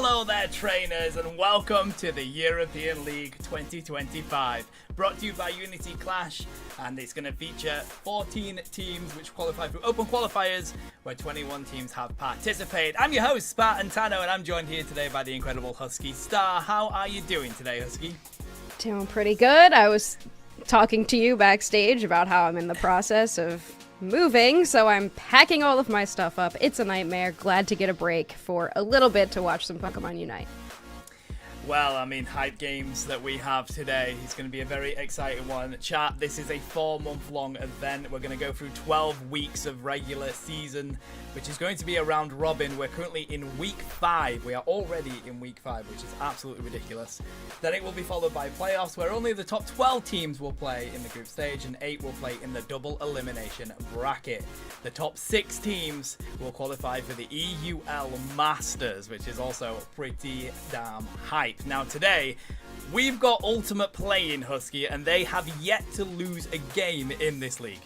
Hello there, trainers, and welcome to the European League 2025. Brought to you by Unity Clash, and it's going to feature 14 teams which qualify through open qualifiers, where 21 teams have participated. I'm your host, Spartan Tano, and I'm joined here today by the incredible Husky Star. How are you doing today, Husky? Doing pretty good. I was talking to you backstage about how I'm in the process of moving, so I'm packing all of my stuff up. It's a nightmare. Glad to get a break for a little bit to watch some Pokemon Unite. Well, I mean, hype games that we have today is going to be a very exciting one. Chat, this is a 4-month-long event. We're going to go through 12 weeks of regular season, which is going to be a round robin. We're currently in week 5. We are already in week 5, which is absolutely ridiculous. Then it will be followed by playoffs, where only the top 12 teams will play in the group stage, and 8 will play in the double elimination bracket. The top 6 teams will qualify for the EUL Masters, which is also pretty damn hype. Now today, we've got Ultimate playing, Husky, and they have yet to lose a game in this league.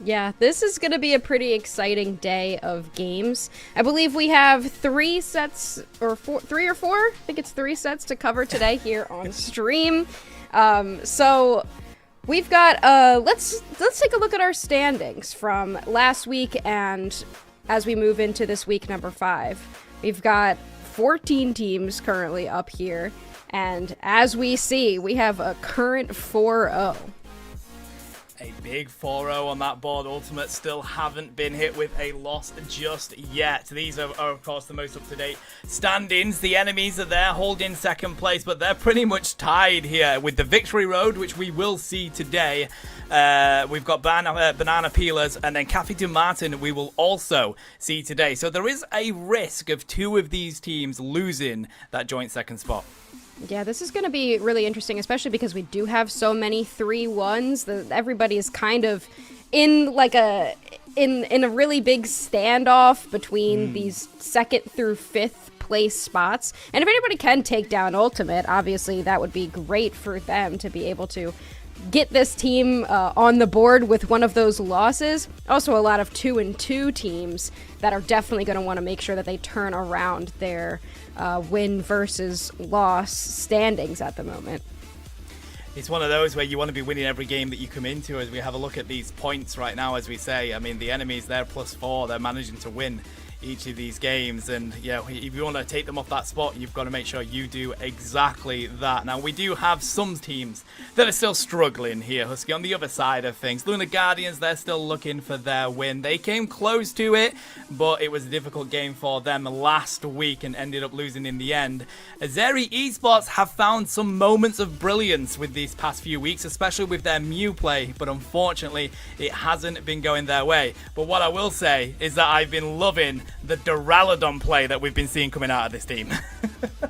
Yeah, this is going to be a pretty exciting day of games. I believe we have 3 sets, or 3 or 4? I think it's 3 sets to cover today here on stream. So we've got, let's take a look at our standings from last week, and as we move into this week number 5, we've got 14 teams currently up here, and as we see, we have a current 4-0. A big 4-0 on that board. Ultimate still haven't been hit with a loss just yet. These are of course, the most up-to-date standings. The enemies are there holding second place, but they're pretty much tied here with the Victory Road, which we will see today. We've got Banana Peelers, and then Cafe du Matin we will also see today. So there is a risk of 2 of these teams losing that joint second spot. Yeah, this is going to be really interesting, especially because we do have so many 3-1s that everybody is kind of in like in a really big standoff between these 2nd through 5th place spots. And if anybody can take down Ultimate, obviously that would be great for them to be able to get this team on the board with one of those losses. Also, a lot of 2-2 teams that are definitely going to want to make sure that they turn around their win versus loss standings at the moment. It's one of those where you want to be winning every game that you come into. As we have a look at these points right now, as we say, I mean, the enemies, they're +4. They're managing to win each of these games, and yeah, if you want to take them off that spot, you've got to make sure you do exactly that. Now, we do have some teams that are still struggling here, Husky. On the other side of things, Lunar Guardians, they're still looking for their win. They came close to it, but it was a difficult game for them last week and ended up losing in the end. Azeri Esports have found some moments of brilliance with these past few weeks, especially with their Mew play, but unfortunately it hasn't been going their way. But what I will say is that I've been loving the Duraludon play that we've been seeing coming out of this team.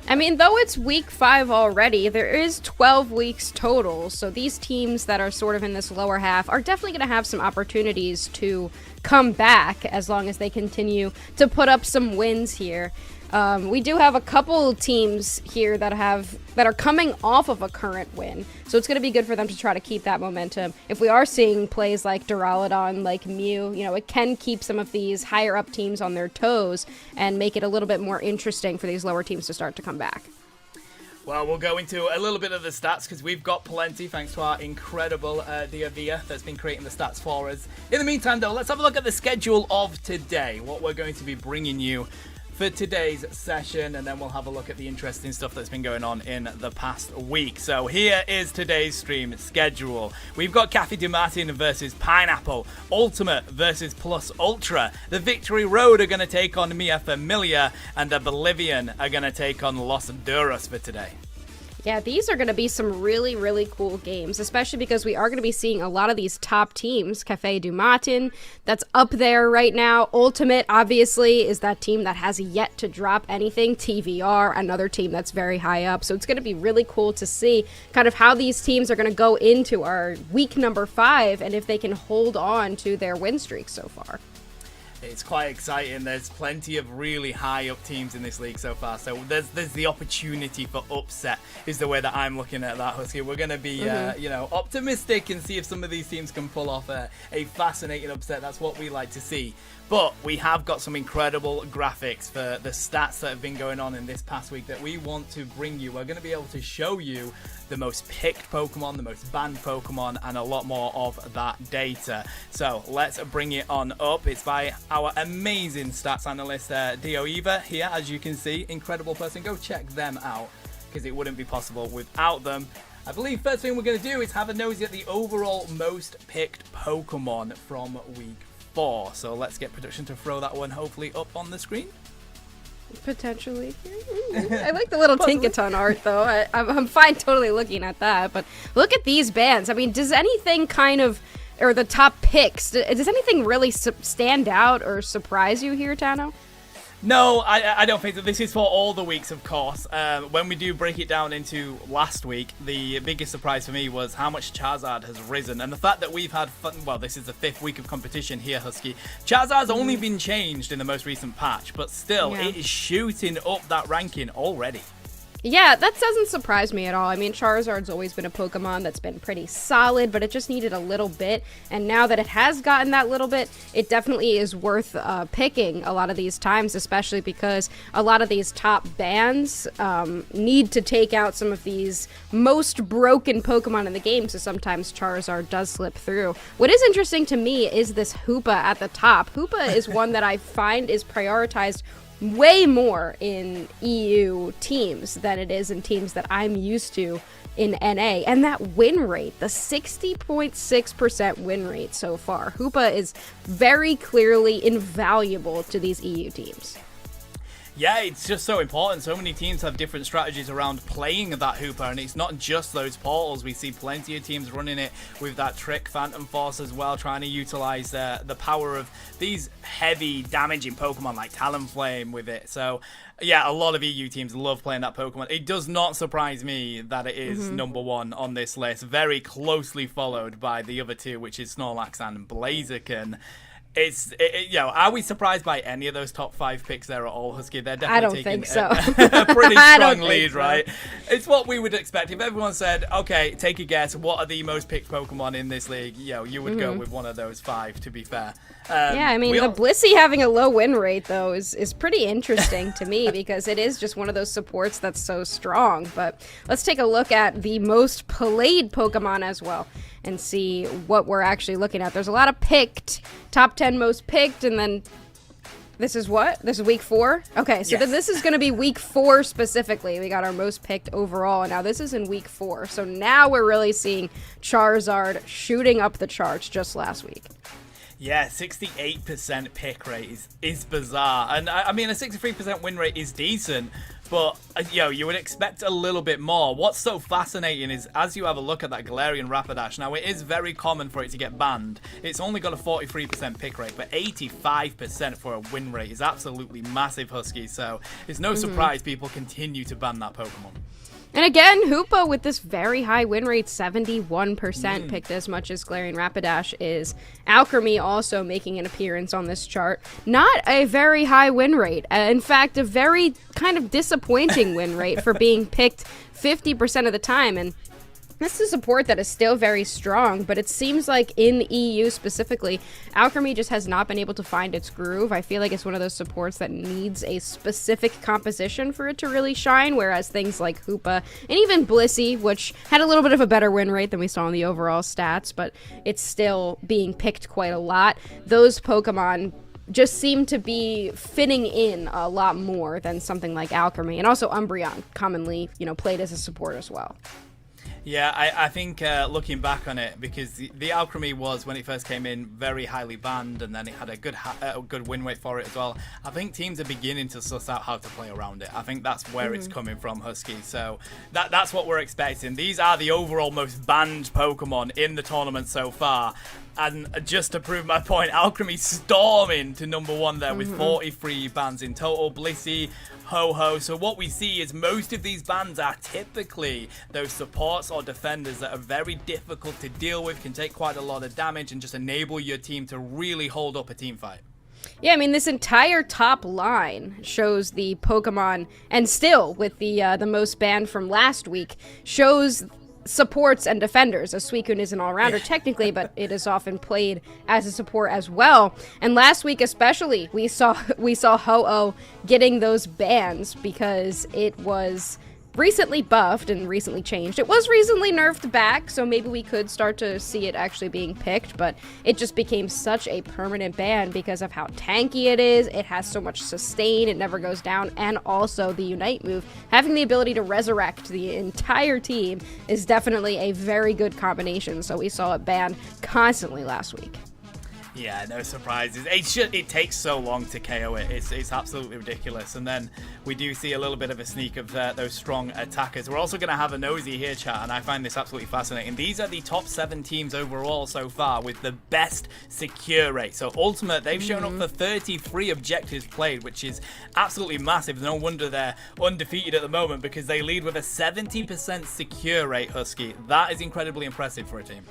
I mean, though it's week 5 already, there is 12 weeks total, so these teams that are sort of in this lower half are definitely going to have some opportunities to come back as long as they continue to put up some wins here. We do have a couple teams here that are coming off of a current win, so it's going to be good for them to try to keep that momentum. If we are seeing plays like Duraludon, like Mew, you know, it can keep some of these higher up teams on their toes and make it a little bit more interesting for these lower teams to start to come back. Well, we'll go into a little bit of the stats because we've got plenty thanks to our incredible Diavia that's been creating the stats for us. In the meantime, though, let's have a look at the schedule of today, what we're going to be bringing you for today's session, and then we'll have a look at the interesting stuff that's been going on in the past week. So here is today's stream schedule. We've got Cafe du Matin versus Pineapple, Ultimate versus Plus Ultra, the Victory Road are going to take on Familia, and the Bolivian are going to take on Los Duros for today. Yeah, these are going to be some really, really cool games, especially because we are going to be seeing a lot of these top teams. Cafe du Matin, that's up there right now. Ultimate, obviously, is that team that has yet to drop anything. TVR, another team that's very high up. So it's going to be really cool to see kind of how these teams are going to go into our week number 5 and if they can hold on to their win streak so far. It's quite exciting. There's plenty of really high up teams in this league so far. So there's the opportunity for upset is the way that I'm looking at that, Husky. We're going to be, optimistic and see if some of these teams can pull off a fascinating upset. That's what we like to see. But we have got some incredible graphics for the stats that have been going on in this past week that we want to bring you. We're going to be able to show you the most picked Pokemon, the most banned Pokemon, and a lot more of that data. So let's bring it on up. It's by our amazing stats analyst, Dio Eva here, as you can see. Incredible person. Go check them out because it wouldn't be possible without them. I believe first thing we're going to do is have a nosy at the overall most picked Pokemon from week 4. So let's get production to throw that one hopefully up on the screen. Potentially. I like the little Tinkaton art, though. I'm fine totally looking at that. But look at these bands. I mean, does anything kind of, or the top picks, does anything really stand out or surprise you here, Tano? No, I don't think that. This is for all the weeks, of course. When we do break it down into last week, the biggest surprise for me was how much Charizard has risen. And the fact that we've had fun, well, this is the 5th week of competition here, Husky. Charizard's only been changed in the most recent patch, but still, it is shooting up that ranking already. Yeah, that doesn't surprise me at all. I mean, Charizard's always been a Pokemon that's been pretty solid, but it just needed a little bit. And now that it has gotten that little bit, it definitely is worth picking a lot of these times, especially because a lot of these top bands need to take out some of these most broken Pokemon in the game, so sometimes Charizard does slip through. What is interesting to me is this Hoopa at the top. Hoopa is one that I find is prioritized way more in EU teams than it is in teams that I'm used to in NA. And that win rate, the 60.6% win rate so far. Hoopa is very clearly invaluable to these EU teams. Yeah, it's just so important. So many teams have different strategies around playing that Hoopa, and it's not just those portals. We see plenty of teams running it with that Trick Phantom Force as well, trying to utilize the power of these heavy damaging Pokemon like Talonflame with it. So yeah, a lot of EU teams love playing that Pokemon. It does not surprise me that it is number 1 on this list, very closely followed by the other two, which is Snorlax and Blaziken. Are we surprised by any of those top 5 picks there at all, Husky? They're definitely taking a pretty strong lead, right? It's what we would expect. If everyone said, okay, take a guess, what are the most picked Pokemon in this league? You would go with one of those 5, to be fair. Yeah, I mean, the Blissey having a low win rate, though, is pretty interesting to me because it is just one of those supports that's so strong. But let's take a look at the most played Pokemon as well and see what we're actually looking at. There's a lot of picked, top 10 most picked, and then this is what? This is week 4? Okay, so then this is going to be week 4 specifically. We got our most picked overall, and now this is in week 4. So now we're really seeing Charizard shooting up the charts just last week. Yeah, 68% pick rate is bizarre. And I mean, a 63% win rate is decent, but you would expect a little bit more. What's so fascinating is as you have a look at that Galarian Rapidash, now it is very common for it to get banned. It's only got a 43% pick rate, but 85% for a win rate is absolutely massive, Husky. So it's no surprise people continue to ban that Pokemon. And again, Hoopa with this very high win rate, 71% picked as much as Galarian Rapidash is. Alchemy also making an appearance on this chart. Not a very high win rate. In fact, a very kind of disappointing win rate for being picked 50% of the time. And this is a support that is still very strong, but it seems like in the EU specifically, Alchemy just has not been able to find its groove. I feel like it's one of those supports that needs a specific composition for it to really shine, whereas things like Hoopa and even Blissey, which had a little bit of a better win rate than we saw in the overall stats, but it's still being picked quite a lot. Those Pokemon just seem to be fitting in a lot more than something like Alchemy, and also Umbreon, commonly, played as a support as well. Yeah, I think looking back on it, because the Alchemy was, when it first came in, very highly banned, and then it had a good win rate for it as well. I think teams are beginning to suss out how to play around it. I think that's where it's coming from, Husky. So that's what we're expecting. These are the overall most banned Pokemon in the tournament so far. And just to prove my point, Alchemy storming to number 1 there with 43 bans in total. Blissey, Ho-Ho. So what we see is most of these bans are typically those supports or defenders that are very difficult to deal with, can take quite a lot of damage, and just enable your team to really hold up a team fight. Yeah, I mean, this entire top line shows the Pokemon, and still with the most banned from last week, shows supports and defenders, as Suicune is an all-rounder technically, but it is often played as a support as well. And last week especially, we saw Ho-Oh getting those bans because it was recently buffed and recently changed. It was recently nerfed back, so maybe we could start to see it actually being picked, but it just became such a permanent ban because of how tanky it is. It has so much sustain, it never goes down, and also the Unite move, having the ability to resurrect the entire team, is definitely a very good combination, so we saw it banned constantly last week. Yeah, no surprises. It takes so long to KO it. It's absolutely ridiculous. And then we do see a little bit of a sneak of those strong attackers. We're also going to have a nosy here, chat, and I find this absolutely fascinating. These are the top 7 teams overall so far with the best secure rate. So Ultimate, they've shown up for 33 objectives played, which is absolutely massive. No wonder they're undefeated at the moment because they lead with a 70% secure rate, Husky. That is incredibly impressive for a team.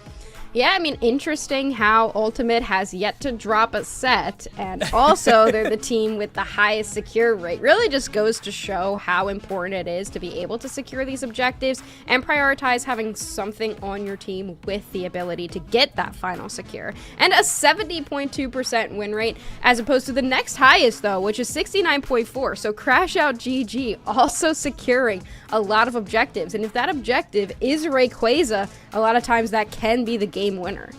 Yeah, I mean, interesting how Ultimate has yet to drop a set, and also they're the team with the highest secure rate. Really just goes to show how important it is to be able to secure these objectives and prioritize having something on your team with the ability to get that final secure. And a 70.2% win rate, as opposed to the next highest, though, which is 69.4. So Crash Out GG also securing a lot of objectives. And if that objective is Rayquaza, a lot of times that can be the game winner.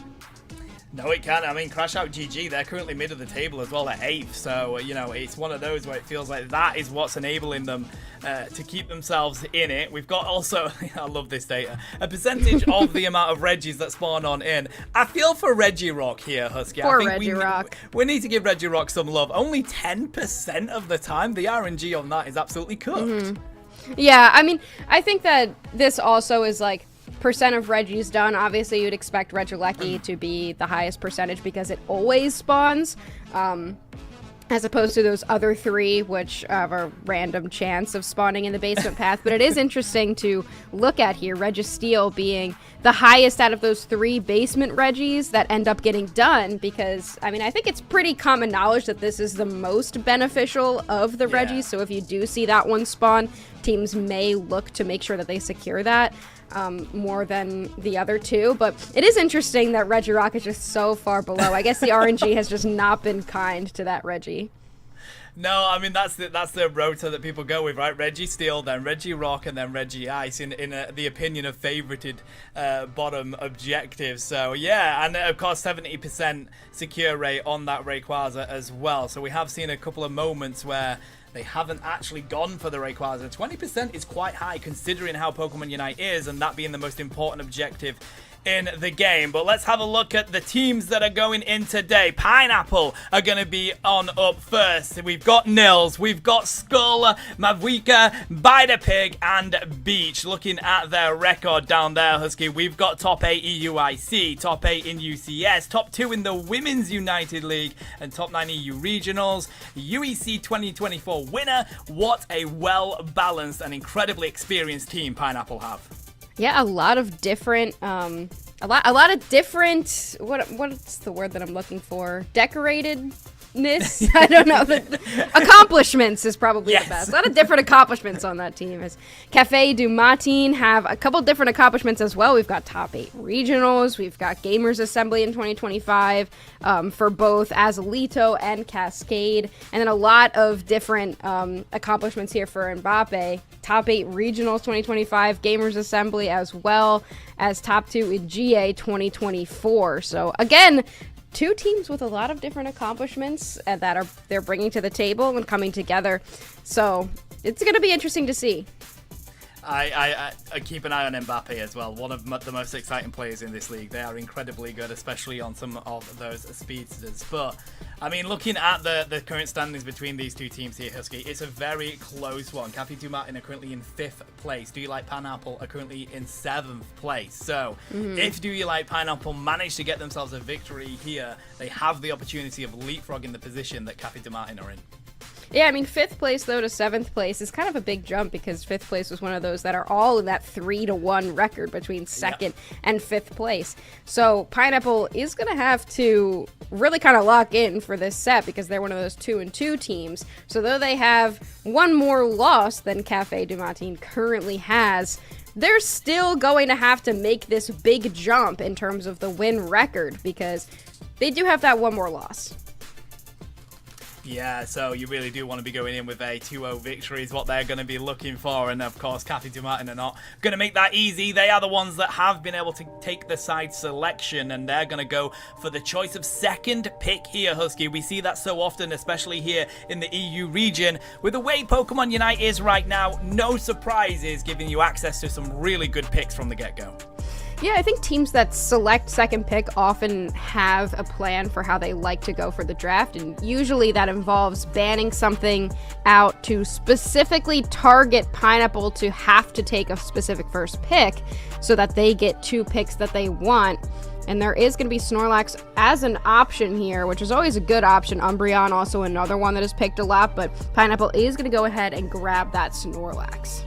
No, it can. I mean, Crash Out GG, they're currently mid of the table as well at 8th. So, you know, it's one of those where it feels like that is what's enabling them to keep themselves in it. We've got also, I love this data, a percentage of the amount of Reggies that spawn on in. I feel for Regirock here, Husky. Poor I think Regirock. We need to give Regirock some love. Only 10% of the time, the RNG on that is absolutely cooked. Mm-hmm. Yeah, I mean, I think that this also is like percent of Reggie's done. Obviously, you'd expect Regieleki to be the highest percentage because it always spawns, as opposed to those other 3, which have a random chance of spawning in the basement path. But it is interesting to look at here, Registeel being the highest out of those 3 basement Reggies that end up getting done, because, I mean, I think it's pretty common knowledge that this is the most beneficial of the Reggies, so if you do see that one spawn, teams may look to make sure that they secure that more than the other 2. But it is interesting that Regirock is just so far below. I guess the RNG has just not been kind to that Reggie. No, I mean, that's the rota that people go with, right? Registeel, then Regirock, and then Regice in the opinion of favorited bottom objectives. So, yeah, and of course, 70% secure rate on that Rayquaza as well. So we have seen a couple of moments where they haven't actually gone for the Rayquaza. 20% is quite high considering how Pokemon Unite is, and that being the most important objective in the game. But let's have a look at the teams that are going in today. Pineapple are going to be on up first. We've got Nils, we've got Skull, Mavuika, Bidapig, and Beach. Looking at their record down there, Husky, we've got top 8 EUIC, top 8 in UCS, top 2 in the Women's United League, and top 9 EU Regionals. UEC 2024 winner. What a well-balanced and incredibly experienced team Pineapple have. Yeah, a lot of different, a lot of different, what's the word that I'm looking for? Decoratedness? I don't know. Accomplishments is probably the best. A lot of different accomplishments on that team. As Café du Matin have a couple different accomplishments as well. We've got top 8 regionals. We've got Gamers Assembly in 2025 for both Azalito and Cascade. And then a lot of different accomplishments here for Mbappe. Top 8 regionals 2025, Gamers Assembly, as well as top 2 in GA 2024. So again, 2 teams with a lot of different accomplishments that they're bringing to the table and coming together. So it's going to be interesting to see. I keep an eye on Mbappe as well. One of the most exciting players in this league. They are incredibly good, especially on some of those speedsters. But, I mean, looking at the current standings between these 2 teams here, Husky, it's a very close one. Café du Matin are currently in 5th place. Do You Like Pineapple are currently in 7th place. So, if Do You Like Pineapple manage to get themselves a victory here, they have the opportunity of leapfrogging the position that Café du Matin are in. Yeah, I mean, 5th place, though, to 7th place is kind of a big jump because 5th place was one of those that are all in that 3-1 record between 2nd and 5th place. So Pineapple is going to have to really kind of lock in for this set because they're one of those 2-2 teams. So though they have one more loss than Cafe du Matin currently has, they're still going to have to make this big jump in terms of the win record because they do have that one more loss. Yeah, so you really do want to be going in with a 2-0 victory is what they're going to be looking for. And of course, Cafe du Matin are not going to make that easy. They are the ones that have been able to take the side selection, and they're going to go for the choice of second pick here, Husky. We see that so often, especially here in the EU region. With the way Pokemon Unite is right now, no surprises, giving you access to some really good picks from the get-go. Yeah, I think teams that select second pick often have a plan for how they like to go for the draft, and usually that involves banning something out to specifically target Pineapple to have to take a specific first pick so that they get 2 picks that they want. And there is going to be Snorlax as an option here, which is always a good option. Umbreon also another one that is picked a lot, but Pineapple is going to go ahead and grab that Snorlax.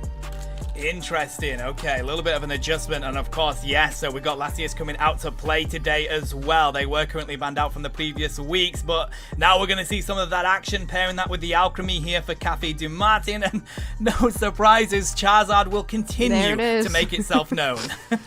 Interesting. Okay, a little bit of an adjustment, and of course, yes, so we've got Latios coming out to play today as well. They were currently banned out from the previous weeks, but now we're going to see some of that action, pairing that with the Alchemy here for Cafe du Matin, and no surprises, Charizard will continue to make itself known.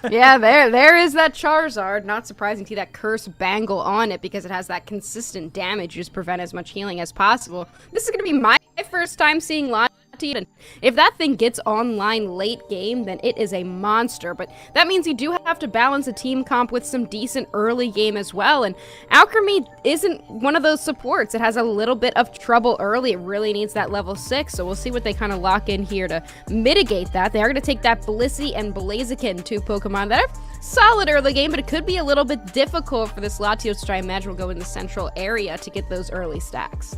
Yeah, there is that Charizard. Not surprising to see that curse bangle on it because it has that consistent damage, just prevent as much healing as possible. This is going to be my first time seeing Latios. And if that thing gets online late game, then it is a monster. But that means you do have to balance a team comp with some decent early game as well. And Alchemy isn't one of those supports. It has a little bit of trouble early. It really needs that level 6. So we'll see what they kind of lock in here to mitigate that. They are going to take that Blissey and Blaziken, 2 Pokemon that are solid early game, but it could be a little bit difficult for this Latios, which I imagine will go in the central area to get those early stacks.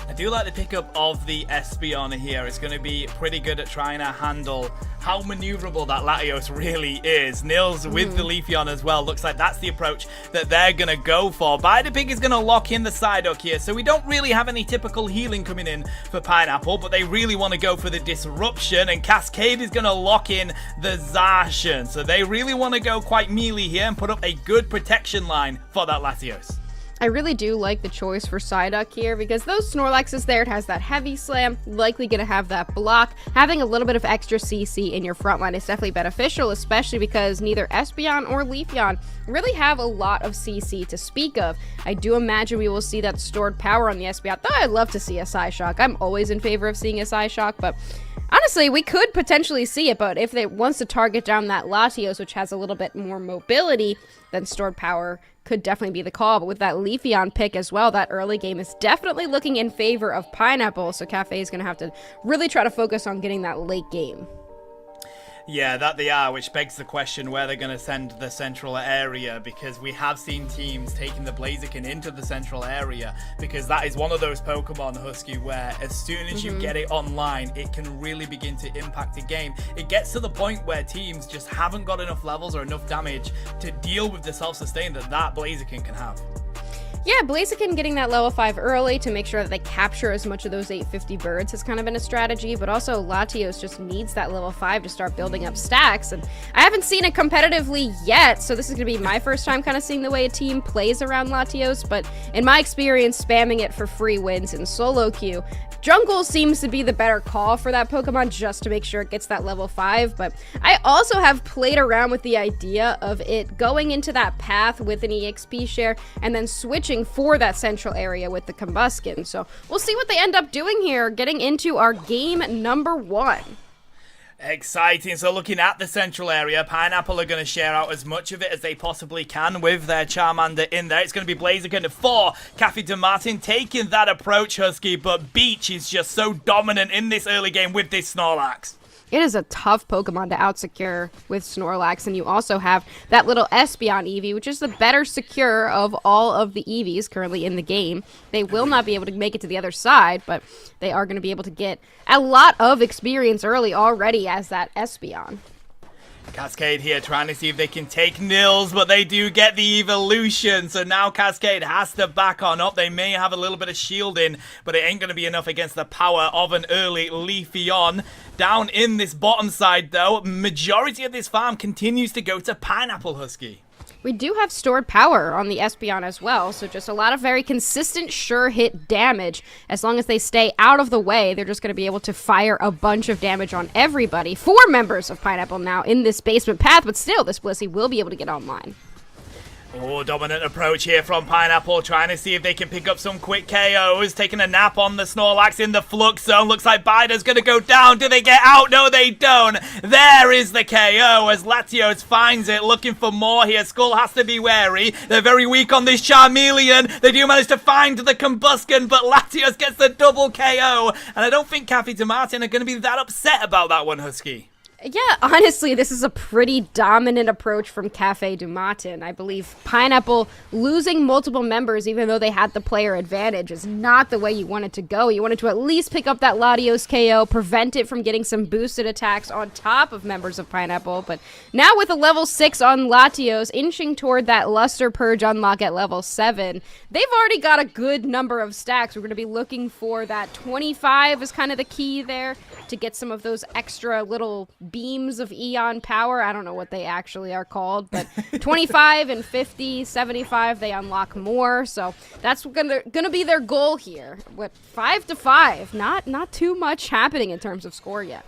I do like the pickup of the Espeon here. It's going to be pretty good at trying to handle how maneuverable that Latios really is. Nils with the Leafeon as well. Looks like that's the approach that they're going to go for. Bidepig is going to lock in the Psyduck here, so we don't really have any typical healing coming in for Pineapple, but they really want to go for the Disruption, and Cascade is going to lock in the Zacian. So they really want to go quite melee here and put up a good protection line for that Latios. I really do like the choice for Psyduck here because those Snorlaxes there, it has that heavy slam, likely going to have that block. Having a little bit of extra CC in your front line is definitely beneficial, especially because neither Espeon or Leafeon really have a lot of CC to speak of. I do imagine we will see that stored power on the Espeon, though I'd love to see a Psyshock. I'm always in favor of seeing a Psyshock, but honestly, we could potentially see it, but if they wants to target down that Latios, which has a little bit more mobility, then stored power could definitely be the call. But with that Leafeon pick as well, that early game is definitely looking in favor of Pineapple, so Cafe is going to have to really try to focus on getting that late game. Yeah, that they are, which begs the question where they're going to send the central area, because we have seen teams taking the Blaziken into the central area, because that is one of those Pokemon, Husky, where as soon as you get it online, it can really begin to impact a game. It gets to the point where teams just haven't got enough levels or enough damage to deal with the self-sustain that Blaziken can have. Yeah, Blaziken getting that level 5 early to make sure that they capture as much of those 850 birds has kind of been a strategy, but also Latios just needs that level 5 to start building up stacks, and I haven't seen it competitively yet, so this is going to be my first time kind of seeing the way a team plays around Latios, but in my experience, spamming it for free wins in solo queue, Jungle seems to be the better call for that Pokemon just to make sure it gets that level 5, but I also have played around with the idea of it going into that path with an EXP share and then switching for that central area with the Combuskin. So we'll see what they end up doing here, getting into our game number 1. Exciting. So looking at the central area, Pineapple are going to share out as much of it as they possibly can with their Charmander in there. It's going to be Blaziken for Cafe du Matin taking that approach, Husky, but Beach is just so dominant in this early game with this Snorlax. It is a tough Pokemon to out-secure with Snorlax, and you also have that little Espeon Eevee, which is the better secure of all of the Eevees currently in the game. They will not be able to make it to the other side, but they are going to be able to get a lot of experience early already as that Espeon. Cascade here trying to see if they can take Nils, but they do get the evolution. So now Cascade has to back on up. They may have a little bit of shielding, but it ain't going to be enough against the power of an early Leafeon. Down in this bottom side, though, majority of this farm continues to go to Pineapple, Husky. We do have stored power on the Espeon as well, so just a lot of very consistent, sure hit damage. As long as they stay out of the way, they're just going to be able to fire a bunch of damage on everybody. 4 members of Pineapple now in this basement path, but still, this Blissey will be able to get online. Oh, dominant approach here from Pineapple, trying to see if they can pick up some quick KOs. Taking a nap on the Snorlax in the Flux Zone. Looks like Bida's going to go down. Do they get out? No, they don't. There is the KO as Latios finds it, looking for more here. Skull has to be wary. They're very weak on this Charmeleon. They do manage to find the Combusken, but Latios gets the double KO. And I don't think Cafe to Martin are going to be that upset about that one, Husky. Yeah, honestly, this is a pretty dominant approach from Cafe du Matin. I believe Pineapple losing multiple members, even though they had the player advantage, is not the way you want it to go. You wanted to at least pick up that Latios KO, prevent it from getting some boosted attacks on top of members of Pineapple. But now with a level 6 on Latios, inching toward that Luster Purge unlock at level 7, they've already got a good number of stacks. We're going to be looking for that 25 is kind of the key there to get some of those extra little beams of Eon power. I don't know what they actually are called, but 25 and 50, 75, they unlock more. So that's gonna be their goal here. With 5-5, not too much happening in terms of score yet.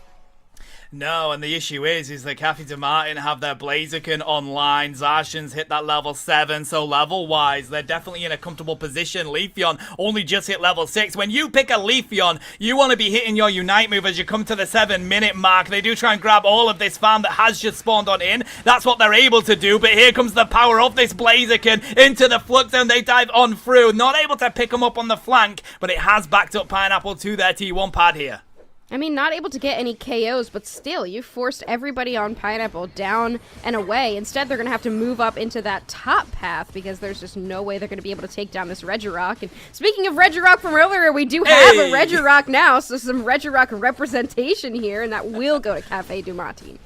No, and the issue is that Cafe de Martin have their Blaziken online. Zacian's hit that level 7, so level-wise, they're definitely in a comfortable position. Leafeon only just hit level 6. When you pick a Leafeon, you want to be hitting your Unite move as you come to the 7-minute mark. They do try and grab all of this farm that has just spawned on in. That's what they're able to do, but here comes the power of this Blaziken into the Flux Zone. They dive on through. Not able to pick them up on the flank, but it has backed up Pineapple to their T1 pad here. I mean, not able to get any KOs, but still, you forced everybody on Pineapple down and away. Instead, they're going to have to move up into that top path because there's just no way they're going to be able to take down this Regirock. And speaking of Regirock from earlier, we do have a Regirock now, so some Regirock representation here, and that will go to Cafe du Matin.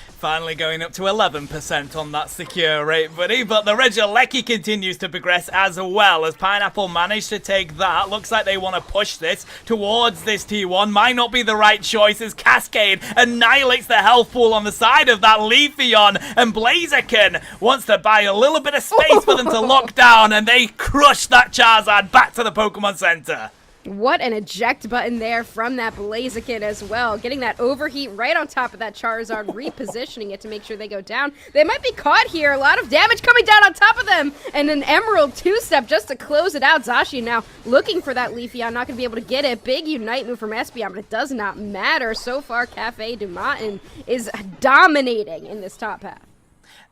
Finally going up to 11% on that secure rate, buddy. But the Regieleki continues to progress as well as Pineapple managed to take that. Looks like they want to push this towards this T1. Might not be the right choice as Cascade annihilates the health pool on the side of that Leafeon. And Blaziken wants to buy a little bit of space for them to lock down. And they crush that Charizard back to the Pokemon Center. What an eject button there from that Blaziken as well. Getting that overheat right on top of that Charizard, repositioning it to make sure they go down. They might be caught here. A lot of damage coming down on top of them. And an Emerald 2-step just to close it out. Zacian now looking for that Leafeon. Not going to be able to get it. Big Unite move from Espeon, but it does not matter. So far, Cafe du Matin is dominating in this top half.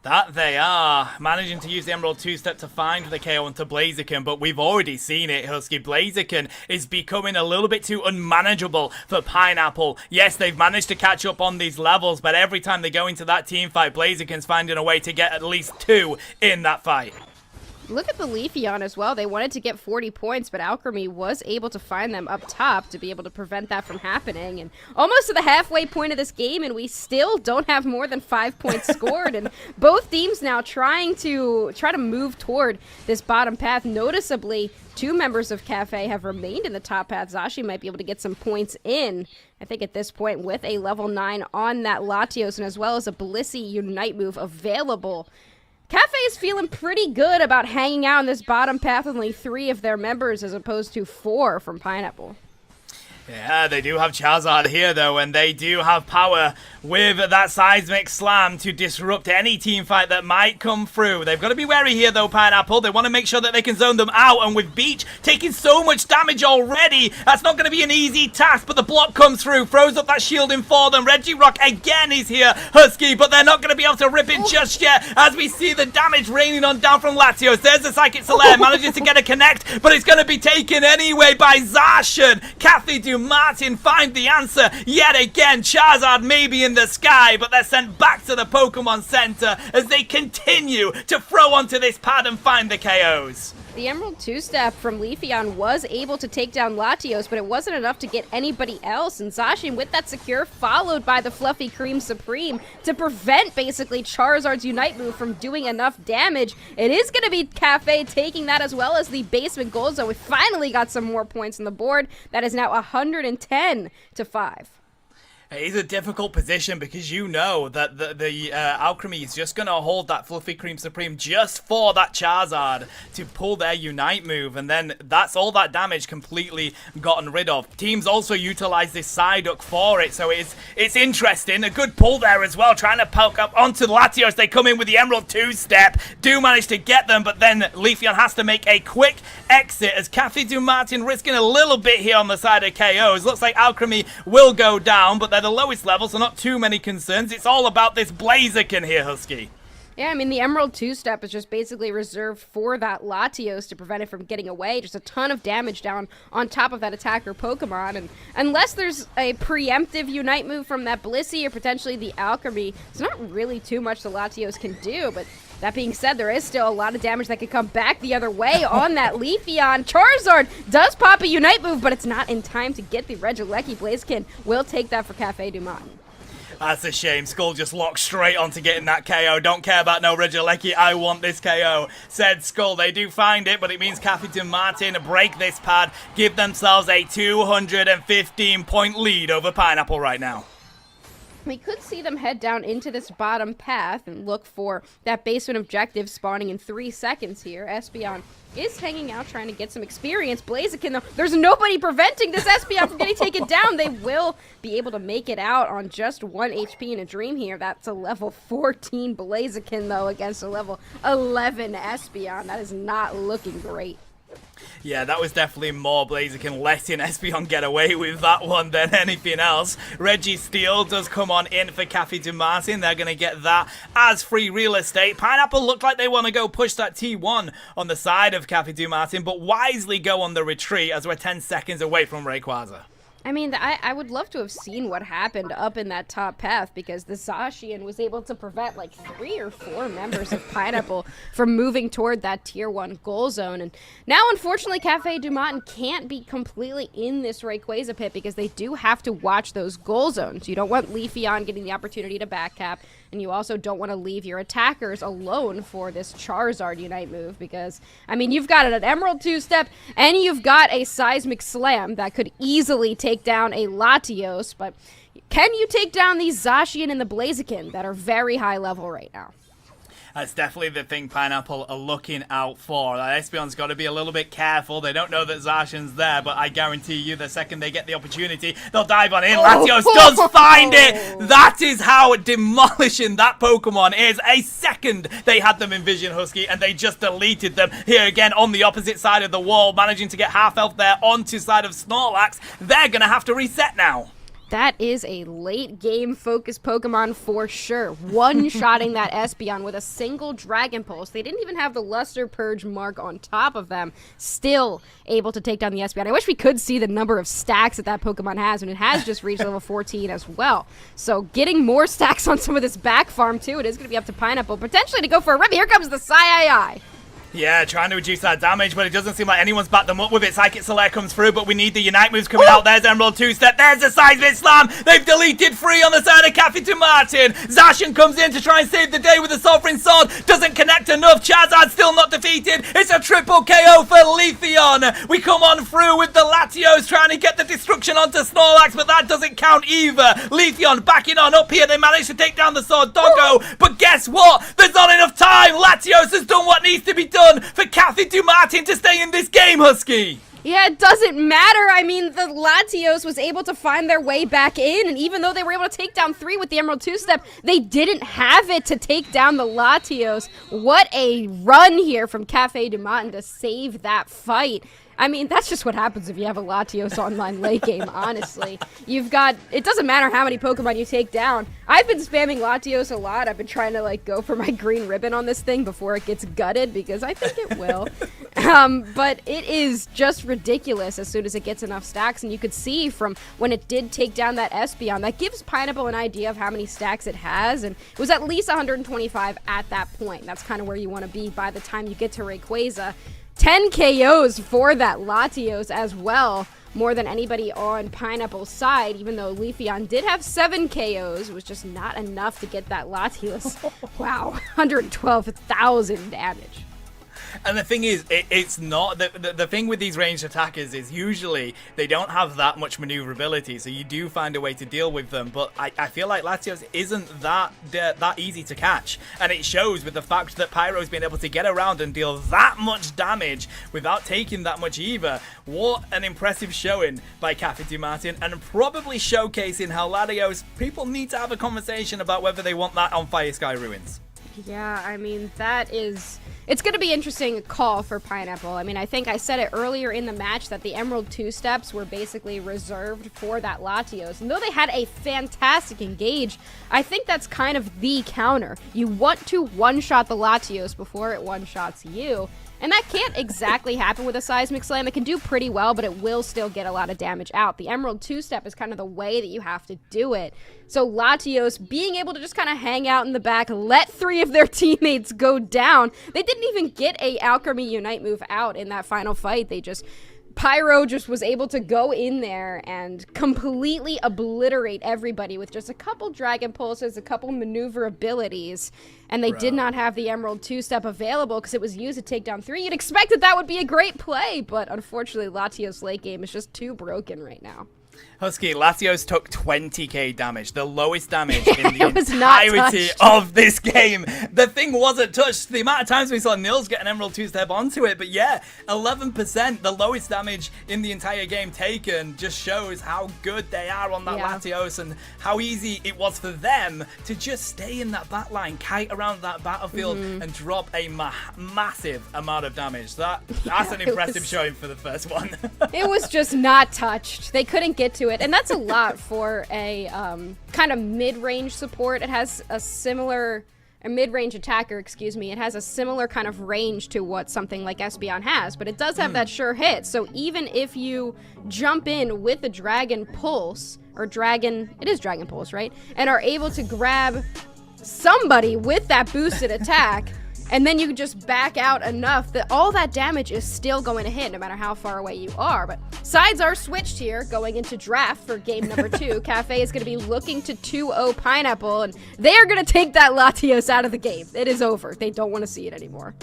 That they are, managing to use the Emerald 2-step to find the KO onto Blaziken, but we've already seen it, Husky. Blaziken is becoming a little bit too unmanageable for Pineapple. Yes, they've managed to catch up on these levels, but every time they go into that team fight, Blaziken's finding a way to get at least 2 in that fight. Look at the Leafeon as well. They wanted to get 40 points, but Alchemy was able to find them up top to be able to prevent that from happening. And almost to the halfway point of this game, and we still don't have more than 5 points scored. And both teams now trying to move toward this bottom path. Noticeably, 2 members of Cafe have remained in the top path. Zacian might be able to get some points in, I think at this point, with a level 9 on that Latios, and as well as a Blissey Unite move available. Cafe is feeling pretty good about hanging out in this bottom path with only 3 of their members as opposed to 4 from Pineapple. Yeah, they do have Charizard here, though, and they do have power with that Seismic Slam to disrupt any team fight that might come through. They've got to be wary here, though, Pineapple. They want to make sure that they can zone them out, and with Beach taking so much damage already, that's not going to be an easy task, but the block comes through, throws up that shielding for them. Regirock again is here, Husky, but they're not going to be able to rip it just yet, as we see the damage raining on down from Latios. There's the Psychic Solaire, manages to get a connect, but it's going to be taken anyway by Zacian. Cafe du Matin find the answer yet again. Charizard may be in the sky, but they're sent back to the Pokemon Center as they continue to throw onto this pad and find the KOs. The Emerald 2-step from Leafeon was able to take down Latios, but it wasn't enough to get anybody else. And Zacian with that secure, followed by the Fluffy Cream Supreme to prevent basically Charizard's Unite move from doing enough damage. It is going to be Cafe taking that as well as the basement gold zone. We finally got some more points on the board. That is now 110-5. It is a difficult position because you know that the Alchemy is just going to hold that Fluffy Cream Supreme just for that Charizard to pull their Unite move, and then that's all that damage completely gotten rid of. Teams also utilize this Psyduck for it, so it's interesting. A good pull there as well, trying to poke up onto Latios. They come in with the Emerald 2-step, do manage to get them, but then Leafeon has to make a quick exit as Cafe Du Martin risking a little bit here on the side of KOs. Looks like Alchemy will go down, but they're the lowest level, so not too many concerns. It's all about this Blaziken here, Husky. Yeah, I mean, the Emerald 2-step is just basically reserved for that Latios to prevent it from getting away. Just a ton of damage down on top of that attacker Pokemon. And unless there's a preemptive Unite move from that Blissey or potentially the Alchemy, it's not really too much the Latios can do. But that being said, there is still a lot of damage that could come back the other way on that Leafeon. Charizard does pop a Unite move, but it's not in time to get the Regieleki. Blaziken will take that for Cafe Du Martin. That's a shame. Skull just locked straight onto getting that KO. Don't care about no Regieleki. I want this KO, said Skull. They do find it, but it means Cafe Du Martin break this pad, give themselves a 215-point lead over Pineapple right now. We could see them head down into this bottom path and look for that basement objective spawning in 3 seconds here. Espeon is hanging out trying to get some experience. Blaziken, though, there's nobody preventing this Espeon from getting taken down. They will be able to make it out on just 1 HP in a dream here. That's a level 14 Blaziken, though, against a level 11 Espeon. That is not looking great. Yeah, that was definitely more Blaziken letting Espeon get away with that one than anything else. Registeel does come on in for Cafe Du Martin. They're going to get that as free real estate. Pineapple look like they want to go push that T1 on the side of Cafe Du Martin, but wisely go on the retreat as we're 10 seconds away from Rayquaza. I mean, I would love to have seen what happened up in that top path because the Zacian was able to prevent like 3 or 4 members of Pineapple from moving toward that tier 1 goal zone. And now, unfortunately, Cafe Du Martin can't be completely in this Rayquaza pit because they do have to watch those goal zones. You don't want Leafeon getting the opportunity to backcap, and you also don't want to leave your attackers alone for this Charizard Unite move because, I mean, you've got an Emerald 2-step and you've got a Seismic Slam that could easily take down a Latios, but can you take down these Zacian and the Blaziken that are very high level right now? That's definitely the thing Pineapple are looking out for. Espeon's got to be a little bit careful. They don't know that Zacian's there, but I guarantee you the second they get the opportunity, they'll dive on in. Latios does find it. That is how demolishing that Pokemon is. A second they had them in Vision, Husky, and they just deleted them. Here again on the opposite side of the wall, managing to get half health there onto side of Snorlax. They're going to have to reset now. That is a late game focused Pokemon for sure. One-shotting that Espeon with a single Dragon Pulse. They didn't even have the Luster Purge mark on top of them. Still able to take down the Espeon. I wish we could see the number of stacks that Pokemon has, and it has just reached level 14 as well. So getting more stacks on some of this back farm too. It is going to be up to Pineapple potentially to go for a rip. Here comes the Psy-Eye. Yeah, trying to reduce that damage, but it doesn't seem like anyone's backed them up with it. Psychic Select comes through, but we need the Unite moves coming out. There's Emerald 2-step. There's the Seismic Slam. They've deleted 3 on the side of Cafe Du Martin. Zacian comes in to try and save the day with the Sovereign Sword. Doesn't connect enough. Charizard still not defeated. It's a triple KO for Leafeon. We come on through with the Latios trying to get the destruction onto Snorlax, but that doesn't count either. Leafeon backing on up here. They managed to take down the Sword Doggo, but guess what? There's not enough time. Latios has done what needs to be done for Cafe Du Martin to stay in this game, Husky. Yeah, it doesn't matter. I mean, the Latios was able to find their way back in, and even though they were able to take down 3 with the Emerald 2-step, they didn't have it to take down the Latios. What a run here from Cafe Du Martin to save that fight. I mean, that's just what happens if you have a Latios online late game, honestly. You've got, it doesn't matter how many Pokemon you take down. I've been spamming Latios a lot. I've been trying to, like, go for my green ribbon on this thing before it gets gutted, because I think it will. But it is just ridiculous as soon as it gets enough stacks, and you could see from when it did take down that Espeon, that gives Pineapple an idea of how many stacks it has, and it was at least 125 at that point. That's kind of where you want to be by the time you get to Rayquaza. 10 KOs for that Latios as well, more than anybody on Pineapple's side, even though Leafeon did have 7 KOs. It was just not enough to get that Latios. Wow, 112,000 damage. And the thing is, it's not the thing with these ranged attackers is usually they don't have that much maneuverability, so you do find a way to deal with them. But I feel like Latios isn't that easy to catch, and it shows with the fact that Pyro's been able to get around and deal that much damage without taking that much either. What an impressive showing by Ghatlue Matin, and probably showcasing how Latios people need to have a conversation about whether they want that on Fire Sky Ruins. Yeah, I mean, it's going to be interesting call for Pineapple. I mean, I think I said it earlier in the match that the Emerald 2 steps were basically reserved for that Latios. And though they had a fantastic engage, I think that's kind of the counter. You want to one-shot the Latios before it one-shots you. And that can't exactly happen with a Seismic Slam. It can do pretty well, but it will still get a lot of damage out. The Emerald 2-step is kind of the way that you have to do it. So Latios being able to just kind of hang out in the back, let 3 of their teammates go down. They didn't even get a Alchemy Unite move out in that final fight. Pyro just was able to go in there and completely obliterate everybody with just a couple Dragon Pulses, a couple maneuver abilities, and they did not have the Emerald 2-step available because it was used to take down 3. You'd expect that would be a great play, but unfortunately Latios' late game is just too broken right now. Husky, Latios took 20k damage, the lowest damage in the was entirety of this game. The thing wasn't touched. The amount of times we saw Nils get an Emerald 2-step onto it, but yeah, 11%, the lowest damage in the entire game taken, just shows how good they are on that Latios and how easy it was for them to just stay in that back line, kite around that battlefield and drop a massive amount of damage. That's an impressive showing for the first one. It was just not touched. They couldn't get to it, and that's a lot for a kind of mid-range support. It has a mid-range attacker, it has a similar kind of range to what something like Espeon has, but it does have that sure hit. So even if you jump in with the Dragon Pulse, it is Dragon Pulse, right? And are able to grab somebody with that boosted attack, and then you can just back out enough that all that damage is still going to hit no matter how far away you are. But sides are switched here going into draft for game number 2. Cafe is going to be looking to 2-0 Pineapple, and they are going to take that Latios out of the game. It is over. They don't want to see it anymore.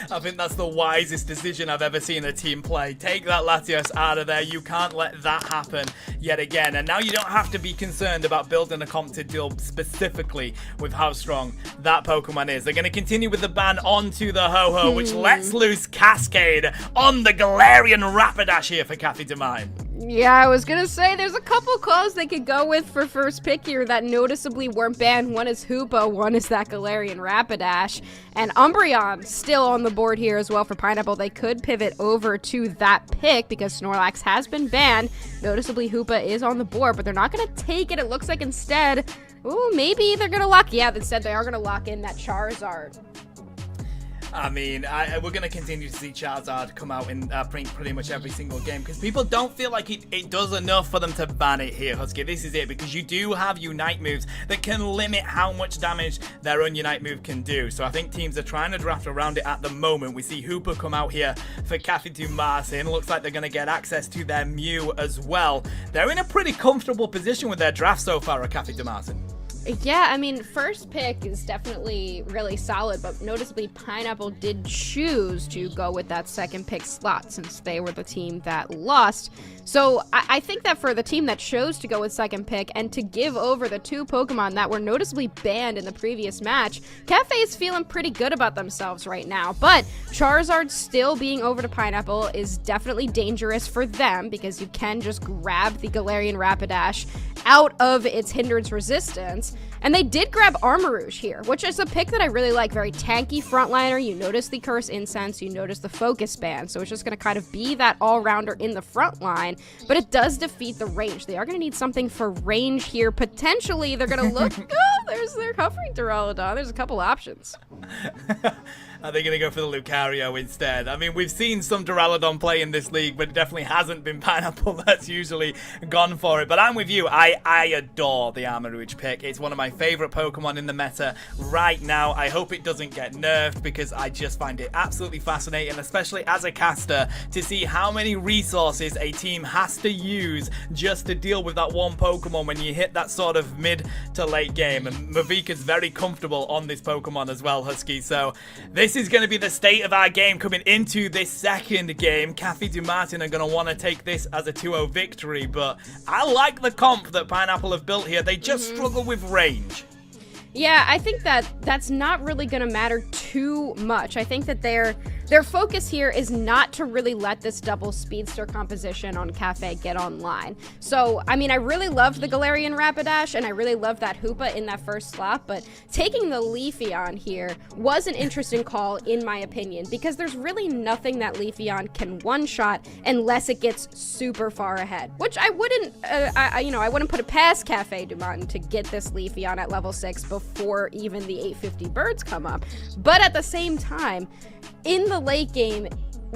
I think that's the wisest decision I've ever seen a team play. Take that Latios out of there. You can't let that happen yet again. And now you don't have to be concerned about building a comp to deal specifically with how strong that Pokemon is. They're going to continue with the ban onto the Ho-Ho, which lets loose Cascade on the Galarian Rapidash here for Ghatlue Matin. Yeah, I was gonna say, there's a couple calls they could go with for first pick here that noticeably weren't banned. One is Hoopa, one is that Galarian Rapidash, and Umbreon still on the board here as well for Pineapple. They could pivot over to that pick because Snorlax has been banned. Noticeably, Hoopa is on the board, but they're not gonna take it. It looks like instead, maybe they're gonna lock, instead they are gonna lock in that Charizard. I mean, we're going to continue to see Charizard come out in pretty much every single game because people don't feel like it does enough for them to ban it here, Husky. This is it, because you do have Unite moves that can limit how much damage their Unite move can do. So I think teams are trying to draft around it at the moment. We see Hooper come out here for Ghatlue Matin. Looks like they're going to get access to their Mew as well. They're in a pretty comfortable position with their draft so far at Ghatlue Matin. Yeah, I mean, first pick is definitely really solid, but noticeably Pineapple did choose to go with that second pick slot since they were the team that lost. So I think that for the team that chose to go with second pick and to give over the 2 Pokemon that were noticeably banned in the previous match, Cafe is feeling pretty good about themselves right now. But Charizard still being over to Pineapple is definitely dangerous for them because you can just grab the Galarian Rapidash out of its hindrance resistance. And they did grab Armarouge here, which is a pick that I really like. Very tanky frontliner. You notice the Curse Incense, you notice the Focus Band. So it's just going to kind of be that all-rounder in the front line, but it does defeat the range. They are going to need something for range here. Potentially, they're going to look, there's their Hovering Duraludon. There's a couple options. Are they going to go for the Lucario instead? I mean, we've seen some Duraludon play in this league, but it definitely hasn't been Pineapple that's usually gone for it. But I'm with you. I adore the Armarouge pick. It's one of my favorite Pokemon in the meta right now. I hope it doesn't get nerfed because I just find it absolutely fascinating, especially as a caster, to see how many resources a team has to use just to deal with that one Pokemon when you hit that sort of mid to late game. And Mavika's very comfortable on this Pokemon as well, Husky. So this is going to be the state of our game coming into this second game. Kathy Dumartin are going to want to take this as a 2-0 victory, but I like the comp that Pineapple have built here. They just struggle with range. Yeah, I think that's not really going to matter too much. I think that their focus here is not to really let this double speedster composition on Cafe get online. So, I mean, I really loved the Galarian Rapidash, and I really loved that Hoopa in that first slot, but taking the Leafeon here was an interesting call, in my opinion, because there's really nothing that Leafeon can one-shot unless it gets super far ahead, which I wouldn't, I wouldn't put it past Cafe Du Martin to get this Leafeon at level 6 before even the 850 birds come up. But at the same time, in the late game,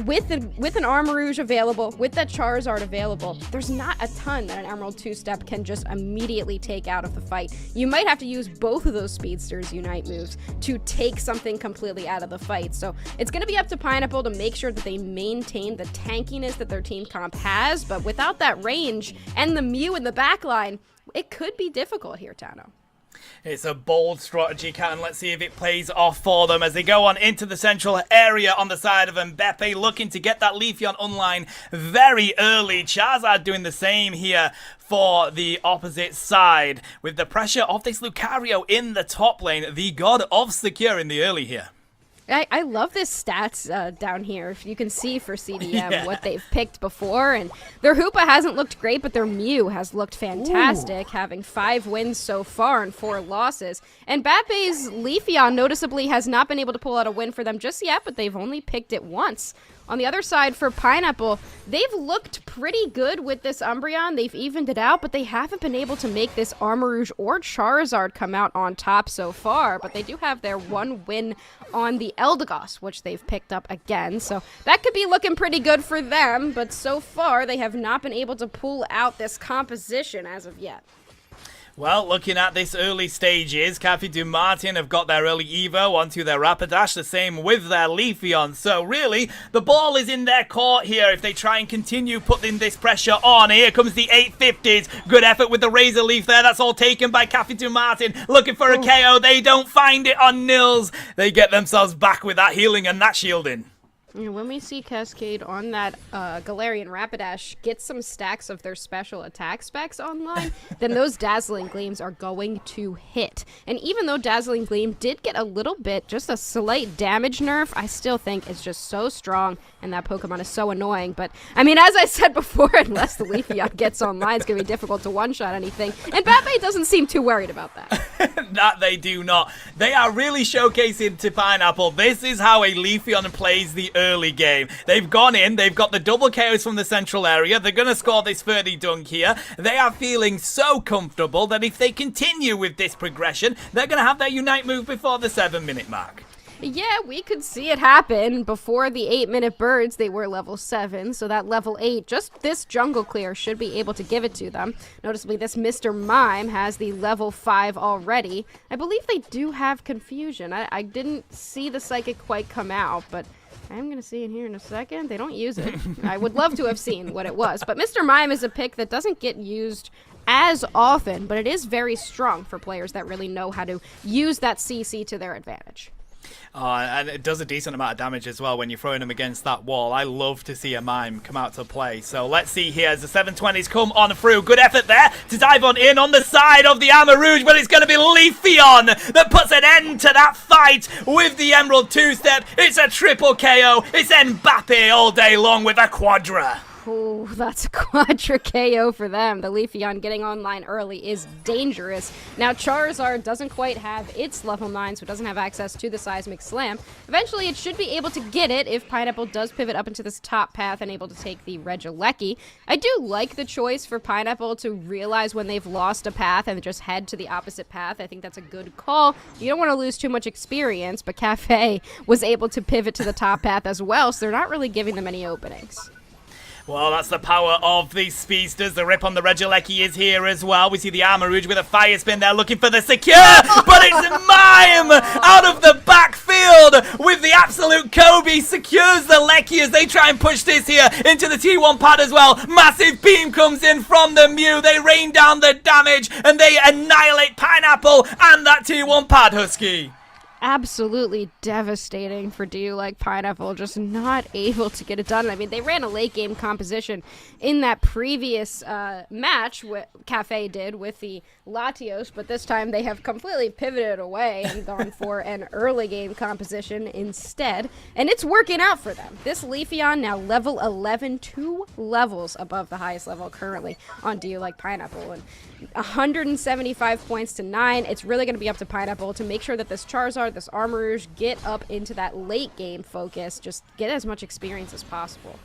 with an Armarouge available, with that Charizard available, there's not a ton that an Emerald 2-step can just immediately take out of the fight. You might have to use both of those Speedster's Unite moves to take something completely out of the fight. So it's going to be up to Pineapple to make sure that they maintain the tankiness that their team comp has, but without that range and the Mew in the backline, it could be difficult here, Tano. It's a bold strategy, Cat, and let's see if it plays off for them as they go on into the central area on the side of Mbappe, looking to get that Leafeon online very early. Charizard doing the same here for the opposite side, with the pressure of this Lucario in the top lane, the god of secure in the early here. I love this stats down here. You can see for CDM what they've picked before, and their Hoopa hasn't looked great, but their Mew has looked fantastic, having 5 wins so far and 4 losses. And Mbappe's Leafeon noticeably has not been able to pull out a win for them just yet, but they've only picked it once. On the other side, for Pineapple, they've looked pretty good with this Umbreon. They've evened it out, but they haven't been able to make this Armarouge or Charizard come out on top so far. But they do have their 1 win on the Eldegoss, which they've picked up again. So that could be looking pretty good for them. But so far, they have not been able to pull out this composition as of yet. Well, looking at this early stages, Kathy Du Martin have got their early Evo onto their Rapidash, the same with their Leafeon. So really, the ball is in their court here if they try and continue putting this pressure on. Here comes the 850s. Good effort with the Razor Leaf there. That's all taken by Kathy Du Martin. Looking for a KO. They don't find it on Nils. They get themselves back with that healing and that shielding. When we see Cascade on that Galarian Rapidash get some stacks of their special attack specs online, then those Dazzling Gleams are going to hit. And even though Dazzling Gleam did get a little bit, just a slight damage nerf, I still think it's just so strong, and that Pokemon is so annoying. But, I mean, as I said before, unless the Leafeon gets online, it's going to be difficult to one-shot anything. And Mbappe doesn't seem too worried about that. That they do not. They are really showcasing to Pineapple, this is how a Leafeon plays the early game. They've gone in, they've got the double KOs from the central area, they're going to score this 30 dunk here. They are feeling so comfortable that if they continue with this progression, they're going to have their Unite move before the 7-minute mark. Yeah, we could see it happen. Before the 8-minute birds, they were level 7, so that level 8, just this jungle clear should be able to give it to them. Noticeably, this Mr. Mime has the level 5 already. I believe they do have Confusion. I didn't see the Psychic quite come out, but I'm going to see it here in a second. They don't use it. I would love to have seen what it was. But Mr. Mime is a pick that doesn't get used as often, but it is very strong for players that really know how to use that CC to their advantage. And it does a decent amount of damage as well when you're throwing them against that wall. I love to see a Mime come out to play. So let's see here as the 720s come on through. Good effort there to dive on in on the side of the Armarouge, but it's going to be Leafeon that puts an end to that fight with the Emerald 2-step. It's a triple KO. It's Mbappe all day long with a Quadra. Oh, that's a Quadra KO for them. The Leafeon getting online early is dangerous. Now, Charizard doesn't quite have its level 9, so it doesn't have access to the Seismic Slam. Eventually, it should be able to get it if Pineapple does pivot up into this top path and able to take the Regieleki. I do like the choice for Pineapple to realize when they've lost a path and just head to the opposite path. I think that's a good call. You don't want to lose too much experience, but Cafe was able to pivot to the top path as well, so they're not really giving them any openings. Well, that's the power of these speedsters. The rip on the Regieleki is here as well. We see the Armor Rouge with a fire spin there looking for the secure, but it's Mime out of the backfield with the absolute Kobe. Secures the Lecky as they try and push this here into the T1 pad as well. Massive beam comes in from the Mew. They rain down the damage and they annihilate Pineapple and that T1 pad, Husky. Absolutely devastating for Do You Like Pineapple, just not able to get it done. I mean, they ran a late game composition in that previous match, what Cafe did with the Latios, but this time they have completely pivoted away and gone for an early game composition instead, and it's working out for them. This Leafeon now level 11, 2 levels above the highest level currently on Do You Like Pineapple, and 175 points to 9. It's really going to be up to Pineapple to make sure that this Charizard, this Armor Rouge, get up into that late game focus. Just get as much experience as possible.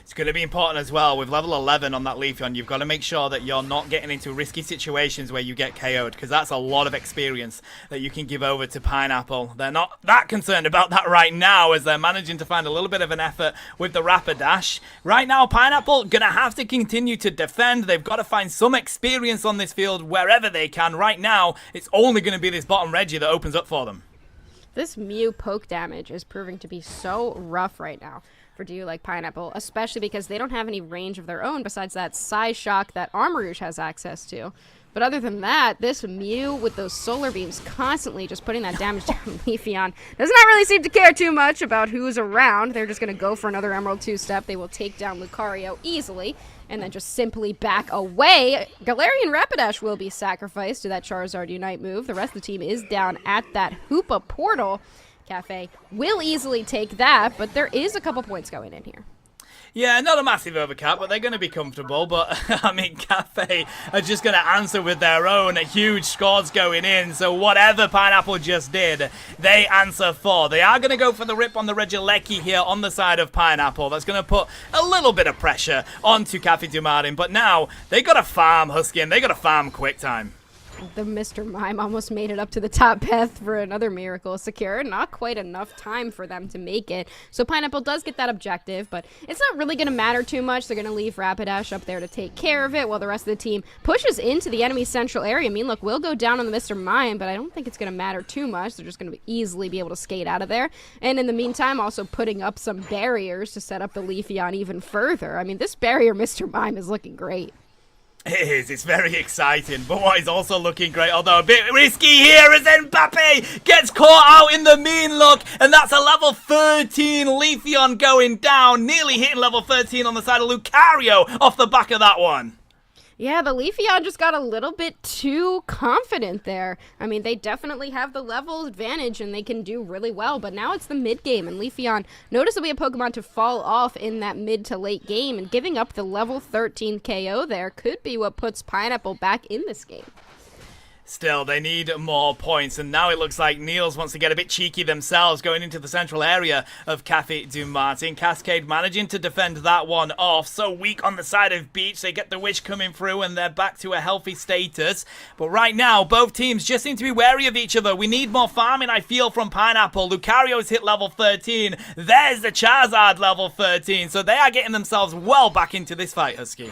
It's going to be important as well. With level 11 on that Leafeon, you've got to make sure that you're not getting into risky situations where you get KO'd, because that's a lot of experience that you can give over to Pineapple. They're not that concerned about that right now, as they're managing to find a little bit of an effort with the Rapidash. Right now, Pineapple going to have to continue to defend. They've got to find some experience on this field wherever they can. Right now, it's only going to be this bottom Reggie that opens up for them. This Mew poke damage is proving to be so rough right now for Do You Like Pineapple, especially because they don't have any range of their own besides that Size Shock that Armor Rouge has access to. But other than that, this Mew with those solar beams constantly just putting that damage down Leafeon does not really seem to care too much about who's around. They're just going to go for another Emerald 2-step. They will take down Lucario easily and then just simply back away. Galarian Rapidash will be sacrificed to that Charizard Unite move. The rest of the team is down at that Hoopa portal. Cafe will easily take that, but there is a couple points going in here. Yeah, not a massive overcap, but they're going to be comfortable. But, I mean, Cafe are just going to answer with their own huge scores going in. So whatever Pineapple just did, they answer for. They are going to go for the rip on the Regieleki here on the side of Pineapple. That's going to put a little bit of pressure onto Cafe Dumartin. But now, they got to farm Husky, and they got to farm quick time. The Mr. Mime almost made it up to the top path for another Miracle Secure. Not quite enough time for them to make it. So Pineapple does get that objective, but it's not really going to matter too much. They're going to leave Rapidash up there to take care of it while the rest of the team pushes into the enemy central area. I mean, look, we'll go down on the Mr. Mime, but I don't think it's going to matter too much. They're just going to easily be able to skate out of there. And in the meantime, also putting up some barriers to set up the Leafeon even further. I mean, this barrier Mr. Mime is looking great. It is. It's very exciting. But what is also looking great, although a bit risky here, is Mbappe gets caught out in the mean look. And that's a level 13 Leafeon going down. Nearly hitting level 13 on the side of Lucario off the back of that one. Yeah, the Leafeon just got a little bit too confident there. I mean, they definitely have the level advantage and they can do really well, but now it's the mid game, and Leafeon noticeably a Pokemon to fall off in that mid to late game, and giving up the level 13 KO there could be what puts Pineapple back in this game. Still, they need more points, and now it looks like Niels wants to get a bit cheeky themselves, going into the central area of Cafe Dumartin. Cascade managing to defend that one off. So weak on the side of Beach, they get the wish coming through, and they're back to a healthy status. But right now, both teams just seem to be wary of each other. We need more farming, I feel, from Pineapple. Lucario's hit level 13. There's the Charizard level 13. So they are getting themselves well back into this fight, Husky.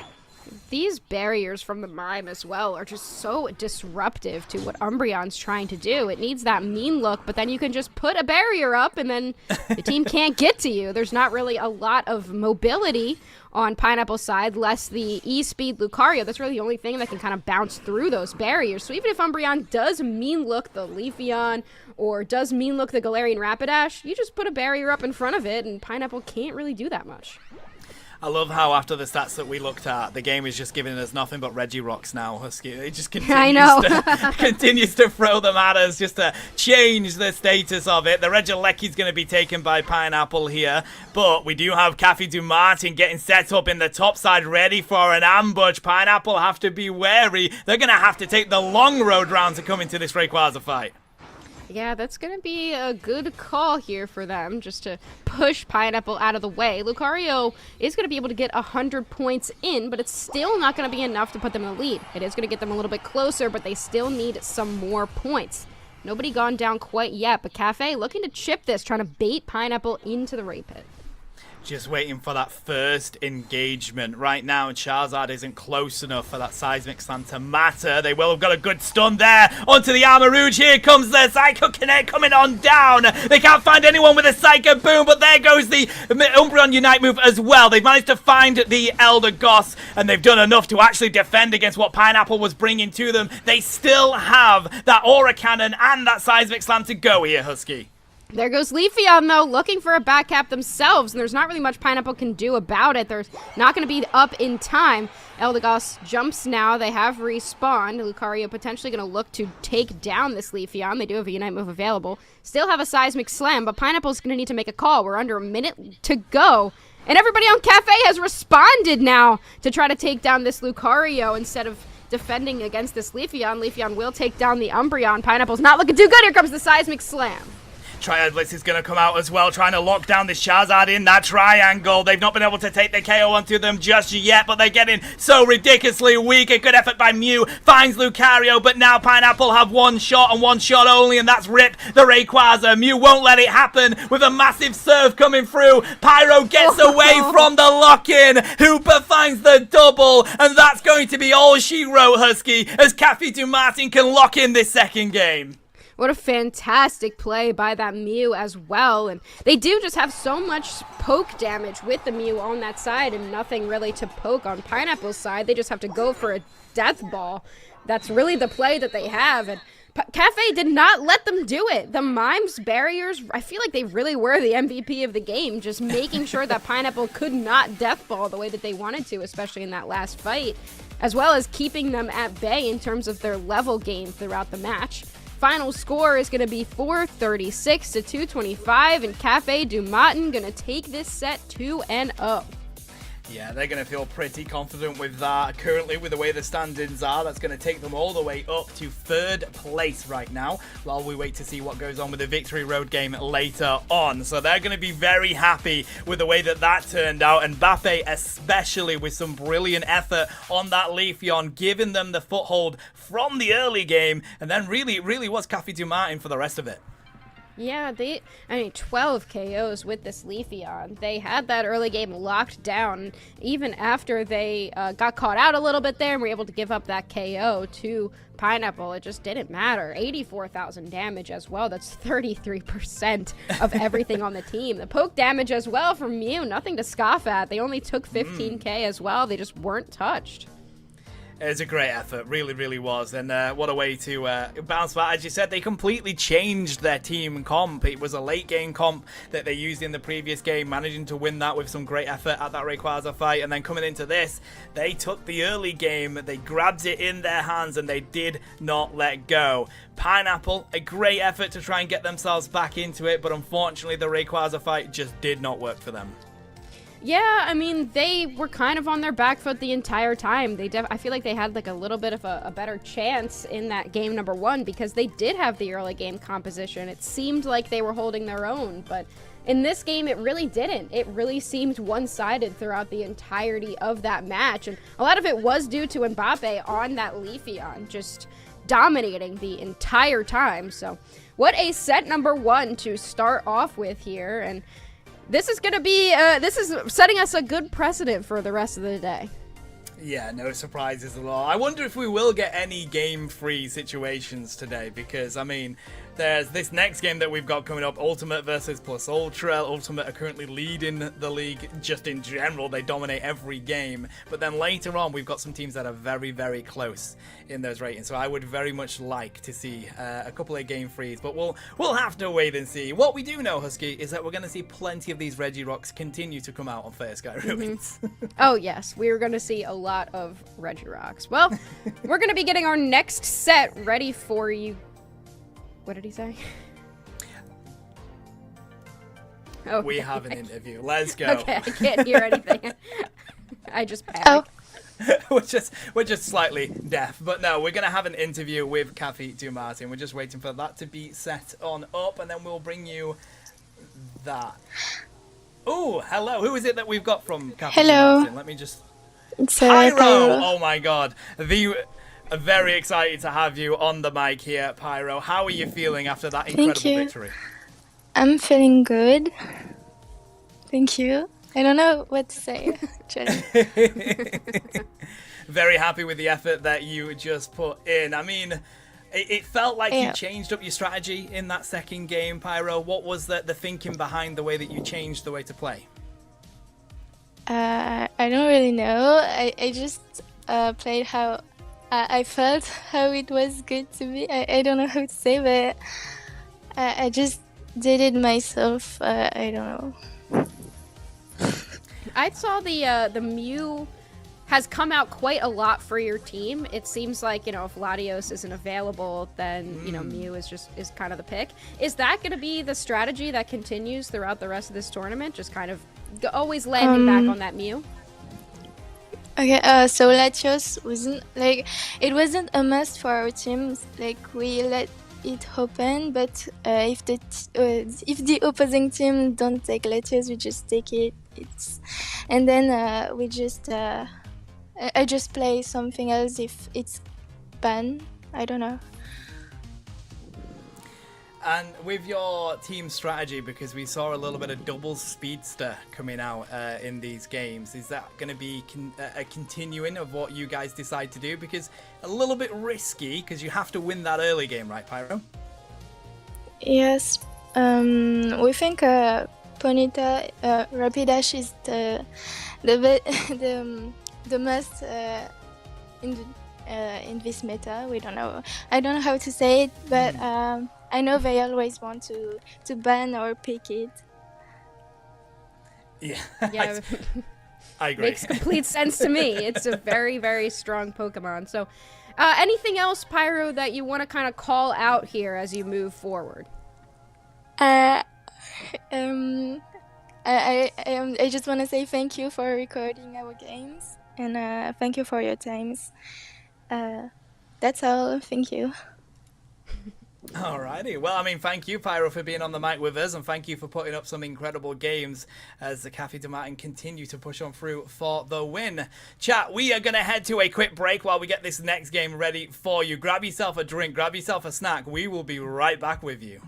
These barriers from the Mime as well are just so disruptive to what Umbreon's trying to do. It needs that mean look, but then you can just put a barrier up and then the team can't get to you. There's not really a lot of mobility on Pineapple's side, less the E-Speed Lucario. That's really the only thing that can kind of bounce through those barriers. So even if Umbreon does mean look the Leafeon or does mean look the Galarian Rapidash, you just put a barrier up in front of it and Pineapple can't really do that much. I love how after the stats that we looked at, the game is just giving us nothing but Regirocks now, Husky. It just continues to throw them at us just to change the status of it. The Regieleki's going to be taken by Pineapple here, but we do have Cafe Dumartin getting set up in the top side, ready for an ambush. Pineapple have to be wary. They're going to have to take the long road round to come into this Rayquaza fight. Yeah, that's going to be a good call here for them, just to push Pineapple out of the way. Lucario is going to be able to get 100 points in, but it's still not going to be enough to put them in the lead. It is going to get them a little bit closer, but they still need some more points. Nobody gone down quite yet, but Cafe looking to chip this, trying to bait Pineapple into the Ray Pit. Just waiting for that first engagement. Right now, Charizard isn't close enough for that Seismic Slam to matter. They will have got a good stun there onto the Armor Rouge. Here comes the Psycho Kinetic coming on down. They can't find anyone with a Psycho Boom, but there goes the Umbreon Unite move as well. They've managed to find the Elder Goss, and they've done enough to actually defend against what Pineapple was bringing to them. They still have that Aura Cannon and that Seismic Slam to go here, Husky. There goes Leafeon, though, looking for a back cap themselves, and there's not really much Pineapple can do about it. They're not going to be up in time. Eldegoss jumps now. They have respawned. Lucario potentially going to look to take down this Leafeon. They do have a Unite move available. Still have a Seismic Slam, but Pineapple's going to need to make a call. We're under a minute to go, and everybody on Cafe has responded now to try to take down this Lucario instead of defending against this Leafeon. Leafeon will take down the Umbreon. Pineapple's not looking too good. Here comes the Seismic Slam. Triad Blitz is going to come out as well, trying to lock down this Charizard in that triangle. They've not been able to take the KO onto them just yet, but they're getting so ridiculously weak. A good effort by Mew finds Lucario, but now Pineapple have one shot and one shot only, and that's Rip the Rayquaza. Mew won't let it happen with a massive serve coming through. Pyro gets away from the lock-in. Hooper finds the double, and that's going to be all she wrote, Husky, as Cafe Martin can lock in this second game. What a fantastic play by that Mew as well. And they do just have so much poke damage with the Mew on that side and nothing really to poke on Pineapple's side. They just have to go for a death ball. That's really the play that they have. And Cafe did not let them do it. The Mimes barriers, I feel like they really were the MVP of the game, just making sure that Pineapple could not death ball the way that they wanted to, especially in that last fight, as well as keeping them at bay in terms of their level gain throughout the match. Final score is going to be 436 to 225, and Cafe du Matin going to take this set 2-0. Yeah, they're going to feel pretty confident with that. Currently, with the way the standings are, that's going to take them all the way up to 3rd place right now, while we wait to see what goes on with the Victory Road game later on. So they're going to be very happy with the way that that turned out, and Bafe especially with some brilliant effort on that Leafeon, giving them the foothold from the early game, and then really was Cafe du Matin for the rest of it. Yeah, 12 KOs with this Leafeon. They had that early game locked down. Even after they got caught out a little bit there and were able to give up that KO to Pineapple, it just didn't matter. 84,000 damage as well. That's 33% of everything on the team. The poke damage as well from Mew, nothing to scoff at. They only took 15k as well. They just weren't touched. It's a great effort, really was, and what a way to bounce back. As you said, they completely changed their team comp. It was a late game comp that they used in the previous game, managing to win that with some great effort at that Rayquaza fight, and then coming into this, they took the early game, they grabbed it in their hands, and they did not let go. Pineapple, a great effort to try and get themselves back into it, but unfortunately the Rayquaza fight just did not work for them. Yeah, I mean, they were kind of on their back foot the entire time. I feel like they had like a little bit of a better chance in that game number 1 because they did have the early game composition. It seemed like they were holding their own, but in this game, it really didn't. It really seemed one-sided throughout the entirety of that match, and a lot of it was due to Mbappe on that Leafeon, just dominating the entire time. So what a set number 1 to start off with here, and this is going to be, this is setting us a good precedent for the rest of the day. Yeah, no surprises at all. I wonder if we will get any game-free situations today, because, I mean, there's this next game that we've got coming up, Ultimate versus Plus Ultra. Ultimate are currently leading the league just in general. They dominate every game. But then later on, we've got some teams that are very close in those ratings. So I would very much like to see a couple of game frees. But we'll have to wait and see. What we do know, Husky, is that we're going to see plenty of these Regirocks continue to come out on Fair Sky Ruins. Oh, yes. We're going to see a lot of Regirocks. Well, we're going to be getting our next set ready for you. What did he say? Oh, we have an interview. Let's go. Okay, I can't hear anything. I just panicked. we're just slightly deaf, but no, we're gonna have an interview with Cafe du Matin. We're just waiting for that to be set on up, and then we'll bring you that. Oh, hello. Who is it that we've got from Cafe du Matin? Let me just. It's Pyro. Oh my God. Very excited to have you on the mic here, Pyro. How are you feeling after that incredible victory? I'm feeling good. Thank you. I don't know what to say, actually. Very happy with the effort that you just put in. I mean, it felt like you Yeah. changed up your strategy in that second game, Pyro. What was the thinking behind the way that you changed the way to play? I don't really know. I just played how I felt, how it was good to me. I don't know how to say, but I just did it myself. I don't know. I saw the Mew has come out quite a lot for your team. It seems like, you know, if Latios isn't available, then, you know, Mew is kind of the pick. Is that going to be the strategy that continues throughout the rest of this tournament? Just kind of always landing back on that Mew? Okay, so Latios wasn't like, it wasn't a must for our teams. Like, we let it open, but if the opposing team don't take Latios, we just take it. And then we just I just play something else if it's banned. I don't know. And with your team strategy, because we saw a little bit of double speedster coming out in these games, is that going to be a continuing of what you guys decide to do? Because a little bit risky, because you have to win that early game, right, Pyro? Yes, we think Ponyta Rapidash is the must in this meta. We don't know. I don't know how to say it, but I know they always want to ban or pick it. Yeah. Yeah. I agree. Makes complete sense to me. It's a very, very strong Pokemon. So, anything else, Pyro, that you want to kind of call out here as you move forward? I just want to say thank you for recording our games, and thank you for your times. That's all. Thank you. Alrighty. Well, I mean, thank you, Pyro, for being on the mic with us, and thank you for putting up some incredible games as the Cafe de Matin continue to push on through for the win. Chat, we are going to head to a quick break while we get this next game ready for you. Grab yourself a drink, grab yourself a snack. We will be right back with you.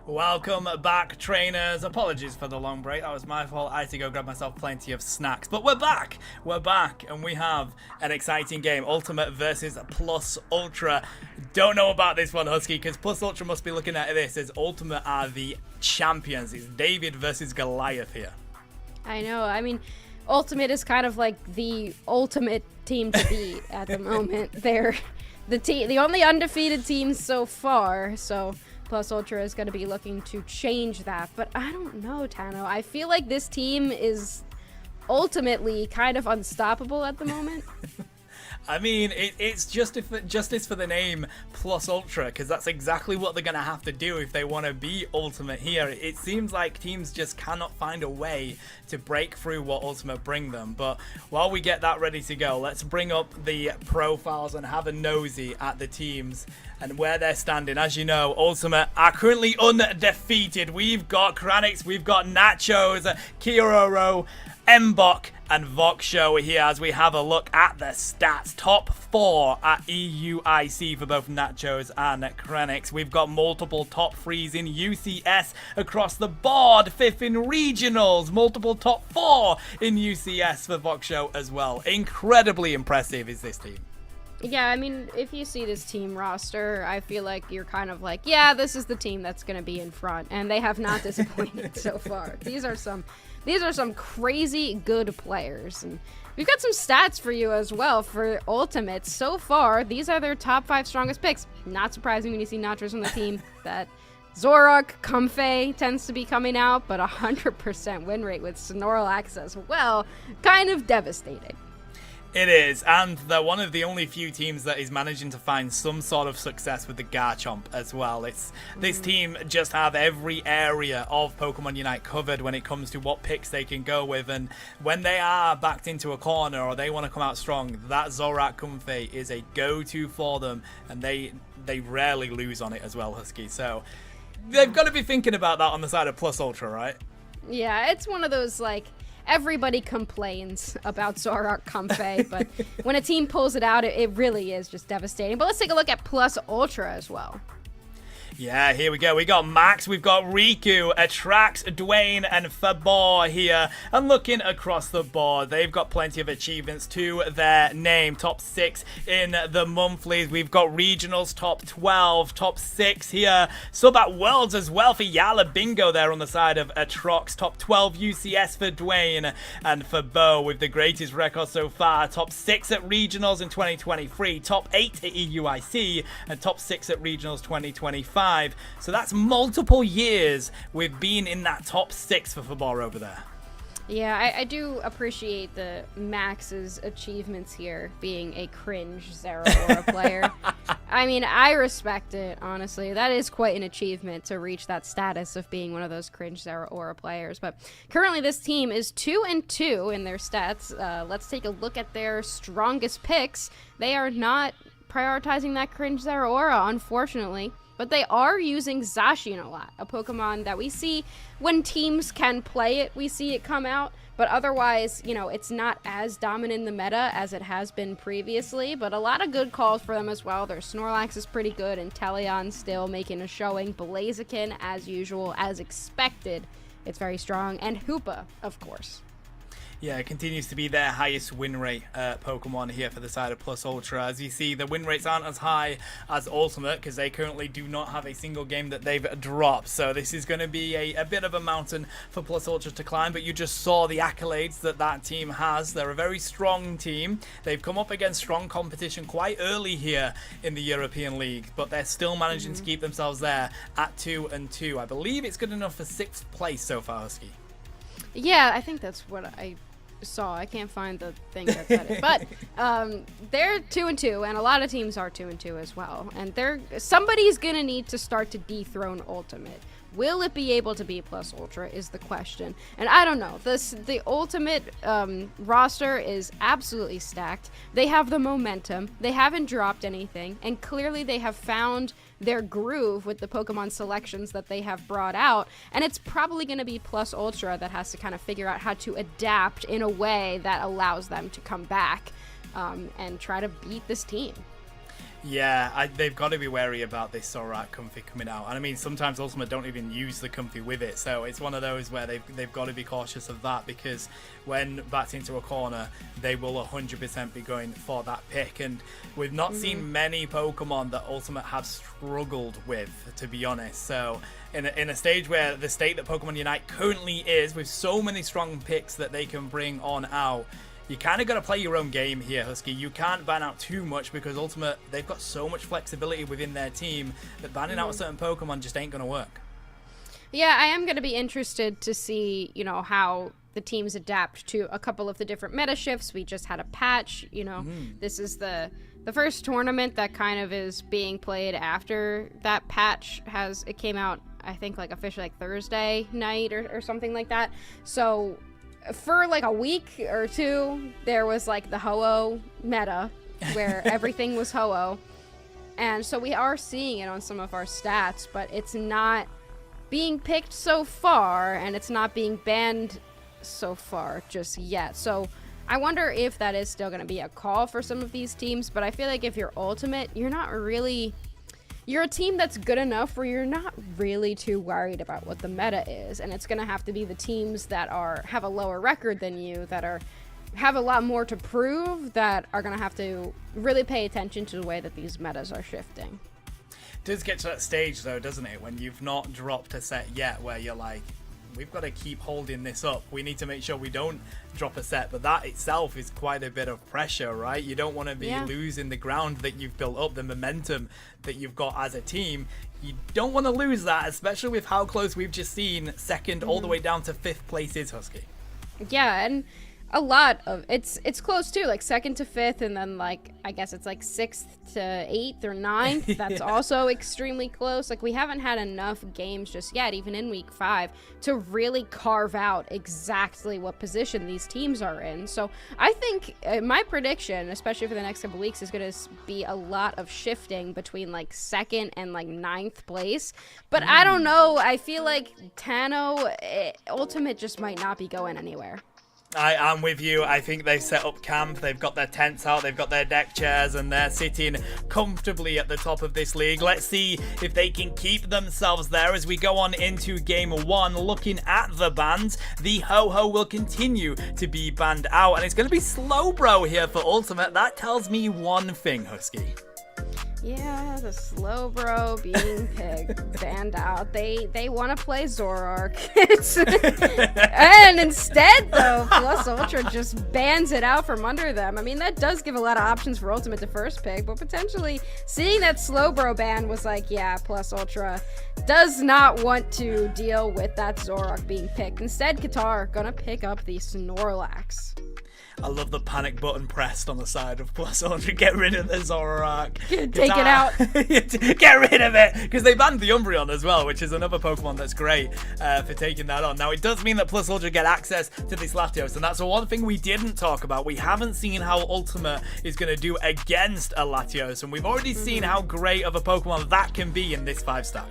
Welcome back, trainers. Apologies for the long break. That was my fault. I had to go grab myself plenty of snacks. But we're back. We're back. And we have an exciting game. Ultimate versus Plus Ultra. Don't know about this one, Husky, because Plus Ultra must be looking at this as Ultimate are the champions. It's David versus Goliath here. I know. I mean, Ultimate is kind of like the ultimate team to beat at the moment. They're the only undefeated team so far. So Plus Ultra is going to be looking to change that. But I don't know, Tano. I feel like this team is ultimately kind of unstoppable at the moment. I mean, it's justice for the name Plus Ultra, because that's exactly what they're going to have to do if they want to be Ultimate here. It seems like teams just cannot find a way to break through what Ultimate bring them. But while we get that ready to go, let's bring up the profiles and have a nosy at the teams and where they're standing. As you know, Ultimate are currently undefeated. We've got Kranix, we've got Nachos, Kiroro, Mbok, and Voxshow here as we have a look at the stats. Top 4 at EUIC for both Nachos and Kranix. We've got multiple top 3s in UCS across the board. 5th in regionals. Multiple top 4 in UCS for Voxshow as well. Incredibly impressive is this team. Yeah, I mean, if you see this team roster, I feel like you're kind of like, yeah, this is the team that's going to be in front, and they have not disappointed so far. These are some crazy good players, and we've got some stats for you as well for Ultimate. So far, these are their top 5 strongest picks. Not surprising when you see Nachos on the team. That Zorak, Comfey tends to be coming out, but 100% win rate with Snorlax as well. Kind of devastating. It is, and they're one of the only few teams that is managing to find some sort of success with the Garchomp as well. This team just have every area of Pokemon Unite covered when it comes to what picks they can go with, and when they are backed into a corner or they want to come out strong, that Zorak Comfey is a go-to for them, and they rarely lose on it as well, Husky. So they've got to be thinking about that on the side of Plus Ultra, right? Yeah, it's one of those, like, everybody complains about Zorak Comfey, but when a team pulls it out, it really is just devastating. But let's take a look at Plus Ultra as well. Yeah, here we go. We got Max, we've got Riku, Atrax, Dwayne, and Fabor here. And looking across the board, they've got plenty of achievements to their name. Top 6 in the monthlies. We've got regionals, top 12, top 6 here. Sub at Worlds as well for Yala Bingo there on the side of Atrox. Top 12 UCS for Dwayne and Fabor with the greatest record so far. Top 6 at regionals in 2023. Top 8 at EUIC and top 6 at regionals 2025. So that's multiple years with being in that top 6 for Fabor over there. Yeah, I do appreciate the Max's achievements here, being a cringe Zeraora player. I mean, I respect it, honestly. That is quite an achievement to reach that status of being one of those cringe Zeraora players. But currently this team is 2-2 in their stats. Let's take a look at their strongest picks. They are not prioritizing that cringe Zeraora, unfortunately. But they are using Zacian a lot, a Pokemon that we see when teams can play it, we see it come out. But otherwise, you know, it's not as dominant in the meta as it has been previously. But a lot of good calls for them as well. Their Snorlax is pretty good, and Teleon still making a showing. Blaziken, as usual, as expected. It's very strong. And Hoopa, of course. Yeah, it continues to be their highest win rate Pokemon here for the side of Plus Ultra. As you see, the win rates aren't as high as Ultimate because they currently do not have a single game that they've dropped. So this is going to be a bit of a mountain for Plus Ultra to climb, but you just saw the accolades that team has. They're a very strong team. They've come up against strong competition quite early here in the European League, but they're still managing to keep themselves there at 2-2. I believe it's good enough for 6th place so far, Husky. Yeah, I think that's what I saw. I can't find the thing that said it, but they're 2-2, and a lot of teams are 2-2 as well. And somebody's gonna need to start to dethrone Ultimate. Will it be able to be Plus Ultra is the question. And I don't know. The Ultimate roster is absolutely stacked. They have the momentum. They haven't dropped anything. And clearly they have found their groove with the Pokemon selections that they have brought out. And it's probably going to be Plus Ultra that has to kind of figure out how to adapt in a way that allows them to come back and try to beat this team. Yeah, they've got to be wary about this Zorak comfy coming out. And I mean, sometimes Ultimate don't even use the comfy with it. So it's one of those where they've got to be cautious of that, because when backed into a corner, they will 100% be going for that pick. And we've not seen many Pokemon that Ultimate have struggled with, to be honest. So in a stage where the state that Pokemon Unite currently is, with so many strong picks that they can bring on out, you kind of got to play your own game here, Husky. You can't ban out too much, because Ultimate, they've got so much flexibility within their team that banning out a certain Pokemon just ain't going to work. Yeah, I am going to be interested to see, how the teams adapt to a couple of the different meta shifts. We just had a patch, This is the first tournament that kind of is being played after that patch it came out, I think, like officially like Thursday night or something like that. So for like a week or two, there was like the Ho-Oh meta where everything was Ho-Oh. And so we are seeing it on some of our stats, but it's not being picked so far, and it's not being banned so far just yet. So I wonder if that is still going to be a call for some of these teams, but I feel like if you're Ultimate, you're a team that's good enough where you're not really too worried about what the meta is, and it's going to have to be the teams that have a lower record than you, that have a lot more to prove, that are going to have to really pay attention to the way that these metas are shifting. It does get to that stage, though, doesn't it, when you've not dropped a set yet, where you're like, we've got to keep holding this up. We need to make sure we don't drop a set, but that itself is quite a bit of pressure, right? You don't want to be losing the ground that you've built up, the momentum that you've got as a team. You don't want to lose that, especially with how close we've just seen second all the way down to 5th place is, Husky. Yeah, and a lot of it's close too, like 2nd to 5th, and then like I guess it's like 6th to 8th or 9th. That's also extremely close. Like we haven't had enough games just yet, even in week 5, to really carve out exactly what position these teams are in. So I think my prediction, especially for the next couple weeks, is going to be a lot of shifting between like 2nd and like 9th place. But I don't know. I feel like Tano Ultimate just might not be going anywhere. I am with you. I think they've set up camp, they've got their tents out, they've got their deck chairs, and they're sitting comfortably at the top of this league. Let's see if they can keep themselves there as we go on into game 1. Looking at the bans, the Ho-Oh will continue to be banned out, and it's going to be Slowbro here for Ultimate. That tells me one thing, Husky. Yeah, the Slowbro being banned out. They want to play Zoroark. And instead, though, Plus Ultra just bans it out from under them. I mean, that does give a lot of options for Ultimate to first pick, but potentially seeing that Slowbro ban was like, yeah, Plus Ultra does not want to deal with that Zoroark being picked. Instead, Qatar gonna pick up the Snorlax. I love the panic button pressed on the side of Plus Ultra. Get rid of the Zoroark. Take it out. Get rid of it. Because they banned the Umbreon as well, which is another Pokemon that's great for taking that on. Now, it does mean that Plus Ultra get access to this Latios, and that's the one thing we didn't talk about. We haven't seen how Ultimate is going to do against a Latios, and we've already seen how great of a Pokemon that can be in this 5-stack.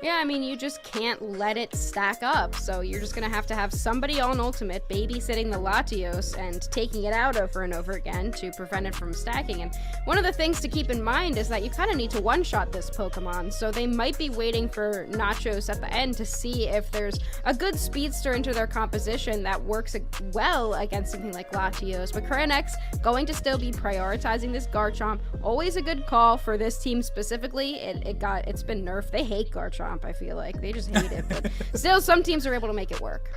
Yeah, I mean, you just can't let it stack up, so you're just going to have somebody on Ultimate babysitting the Latios and taking it out over and over again to prevent it from stacking. And one of the things to keep in mind is that you kind of need to one-shot this Pokemon, so they might be waiting for Nachos at the end to see if there's a good speedster into their composition that works well against something like Latios. But Krenix going to still be prioritizing this Garchomp. Always a good call for this team specifically. It's been nerfed. They hate Garchomp. I feel like they just hate it, but still some teams are able to make it work.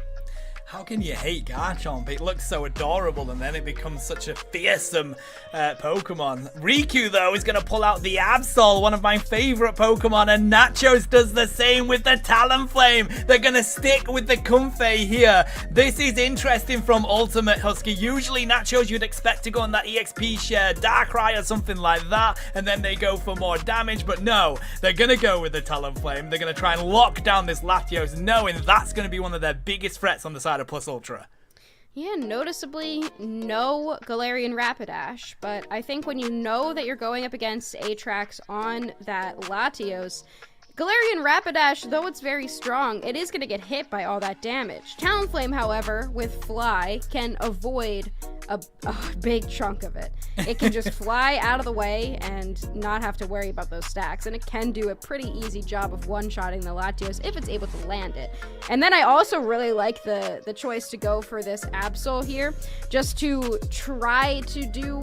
How can you hate Garchomp? It looks so adorable, and then it becomes such a fearsome Pokemon. Riku, though, is going to pull out the Absol, one of my favorite Pokemon, and Nachos does the same with the Talonflame. They're going to stick with the Comfey here. This is interesting from Ultimate, Husky. Usually, Nachos, you'd expect to go on that EXP share, Darkrai or something like that, and then they go for more damage, but no, they're going to go with the Talonflame. They're going to try and lock down this Latios, knowing that's going to be one of their biggest threats on the side of Plus Ultra. Yeah, noticeably no Galarian Rapidash, but I think when you know that you're going up against Atrax on that Latios, Galarian Rapidash, though it's very strong, it is going to get hit by all that damage. Talonflame, however, with Fly, can avoid a big chunk of it. It can just fly out of the way and not have to worry about those stacks, and it can do a pretty easy job of one-shotting the Latios if it's able to land it. And then I also really like the choice to go for this Absol here, just to try to do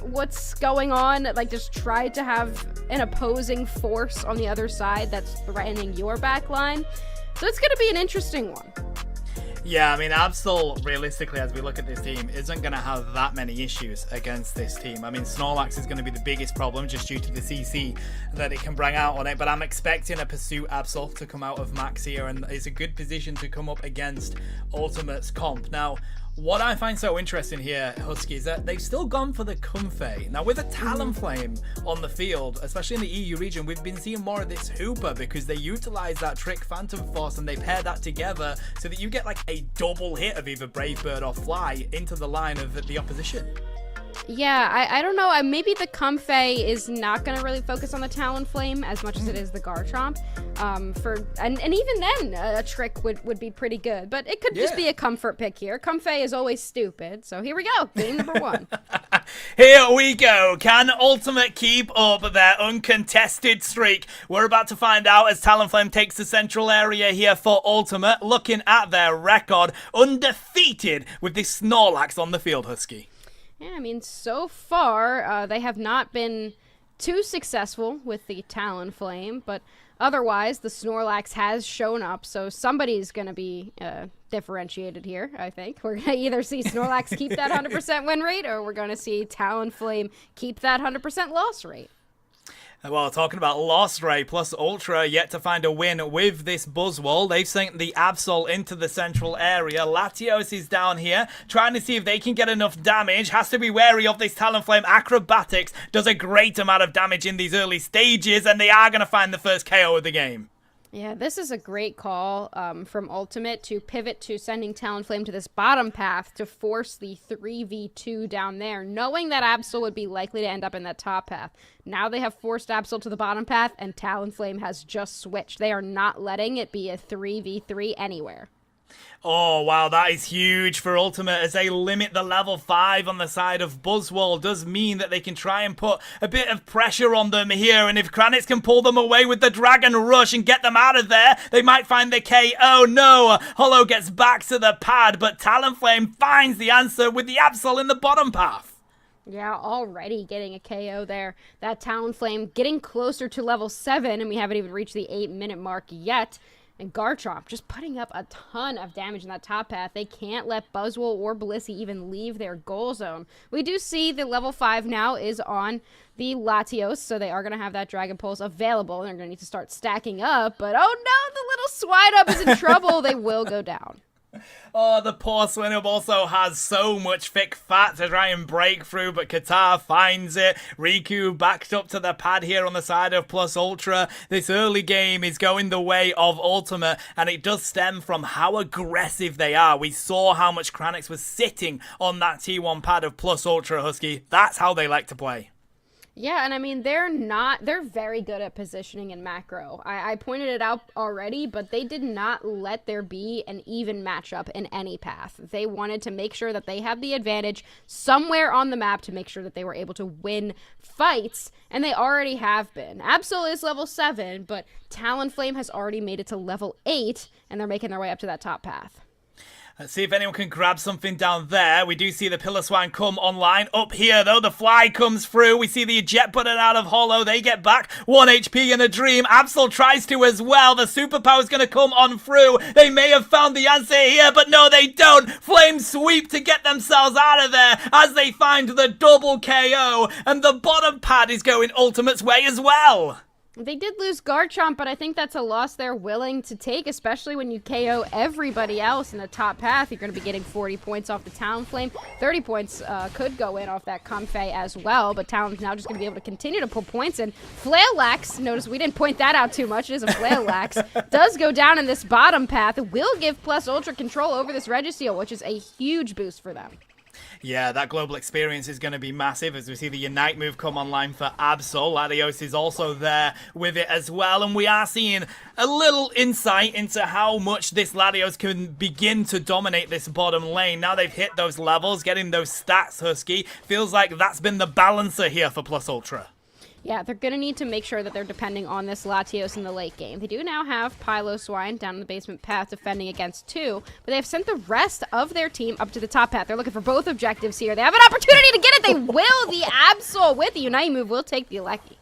what's going on, like just try to have an opposing force on the other side that's threatening your back line. So it's going to be an interesting one. Yeah, I mean, Absol, realistically, as we look at this team, isn't going to have that many issues against this team. I mean, Snorlax is going to be the biggest problem just due to the CC that it can bring out on it, but I'm expecting a Pursuit Absol to come out of Max here, and it's a good position to come up against Ultimate's comp. Now, what I find so interesting here, Husky, is that they've still gone for the Comfey. Now, with a Talonflame on the field, especially in the EU region, we've been seeing more of this Hooper because they utilize that Trick Phantom Force and they pair that together so that you get like a double hit of either Brave Bird or Fly into the line of the opposition. Yeah, I don't know. Maybe the Comfey is not going to really focus on the Talonflame as much as it is the Garchomp. And even then, a Trick would be pretty good. But it could just be a comfort pick here. Comfey is always stupid. So here we go. Game number 1. Here we go. Can Ultimate keep up their uncontested streak? We're about to find out as Talonflame takes the central area here for Ultimate. Looking at their record, undefeated with this Snorlax on the field, Husky. Yeah, I mean, so far, they have not been too successful with the Talonflame, but otherwise, the Snorlax has shown up, so somebody's going to be differentiated here, I think. We're going to either see Snorlax keep that 100% win rate, or we're going to see Talonflame keep that 100% loss rate. Well, talking about loss rate plus Ultra yet to find a win with this Buzzwole. They've sent the Absol into the central area. Latios is down here trying to see if they can get enough damage. Has to be wary of this Talonflame. Acrobatics does a great amount of damage in these early stages, and they are going to find the first KO of the game. Yeah, this is a great call from Ultimate to pivot to sending Talonflame to this bottom path to force the 3v2 down there, knowing that Absol would be likely to end up in that top path. Now they have forced Absol to the bottom path, and Talonflame has just switched. They are not letting it be a 3v3 anywhere. Oh, wow, that is huge for Ultimate as they limit the level 5 on the side of Buzzwole. Does mean that they can try and put a bit of pressure on them here, and if Kranitz can pull them away with the Dragon Rush and get them out of there, they might find the KO. No, Hollow gets back to the pad, but Talonflame finds the answer with the Absol in the bottom path. Yeah, already getting a KO there. That Talonflame getting closer to level 7, and we haven't even reached the 8-minute mark yet. And Garchomp just putting up a ton of damage in that top path. They can't let Buzzwole or Blissey even leave their goal zone. We do see the level 5 now is on the Latios, so they are going to have that Dragon Pulse available, and they're going to need to start stacking up. But oh no, the little Swinub is in trouble. They will go down. Oh, the poor Swinub also has so much thick fat to try and break through, but Qatar finds it. Riku backed up to the pad here on the side of Plus Ultra. This early game is going the way of Ultimate, and it does stem from how aggressive they are. We saw how much Kranix was sitting on that T1 pad of Plus Ultra, Husky. That's how they like to play. Yeah, and I mean, they're very good at positioning and macro. I pointed it out already, but they did not let there be an even matchup in any path. They wanted to make sure that they had the advantage somewhere on the map to make sure that they were able to win fights, and they already have been. Absol is level 7, but Talonflame has already made it to level 8, and they're making their way up to that top path. Let's see if anyone can grab something down there. We do see the Piloswine come online. Up here, though, the Fly comes through. We see the eject button out of Hollow. They get back. 1 HP in a dream. Absol tries to as well. The superpower's going to come on through. They may have found the answer here, but no, they don't. Flame sweep to get themselves out of there as they find the double KO. And the bottom pad is going Ultimate's way as well. They did lose Garchomp, but I think that's a loss they're willing to take, especially when you KO everybody else in the top path. You're going to be getting 40 points off the Talonflame. 30 points could go in off that Comfey as well, but Talon's now just going to be able to continue to put points in. Flailwax, notice we didn't point that out too much. It is a Flailwax. Does go down in this bottom path. Will give Plus Ultra control over this Registeel, which is a huge boost for them. Yeah, that global experience is going to be massive as we see the Unite move come online for Absol. Latios is also there with it as well, and we are seeing a little insight into how much this Latios can begin to dominate this bottom lane. Now they've hit those levels, getting those stats, Husky. Feels like that's been the balancer here for Plus Ultra. Yeah, they're going to need to make sure that they're depending on this Latios in the late game. They do now have Pylo Swine down in the basement path defending against 2, but they have sent the rest of their team up to the top path. They're looking for both objectives here. They have an opportunity to get it. They will. The Absol with the Unite move will take the Lecky.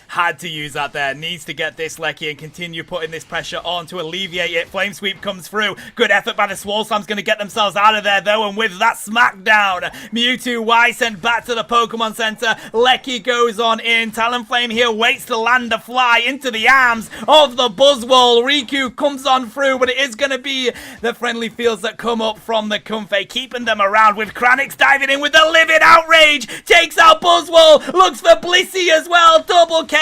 Had to use that there. Needs to get this Lecky and continue putting this pressure on to alleviate it. Flame Sweep comes through. Good effort by the Swole Slam's going to get themselves out of there, though. And with that smackdown, Mewtwo Y sent back to the Pokemon Center. Lecky goes on in. Talonflame here waits to land a fly into the arms of the Buzzwole. Riku comes on through, but it is going to be the friendly fields that come up from the Comfey, keeping them around with Kranix diving in with the Livid Outrage. Takes out Buzzwole. Looks for Blissey as well. Double KO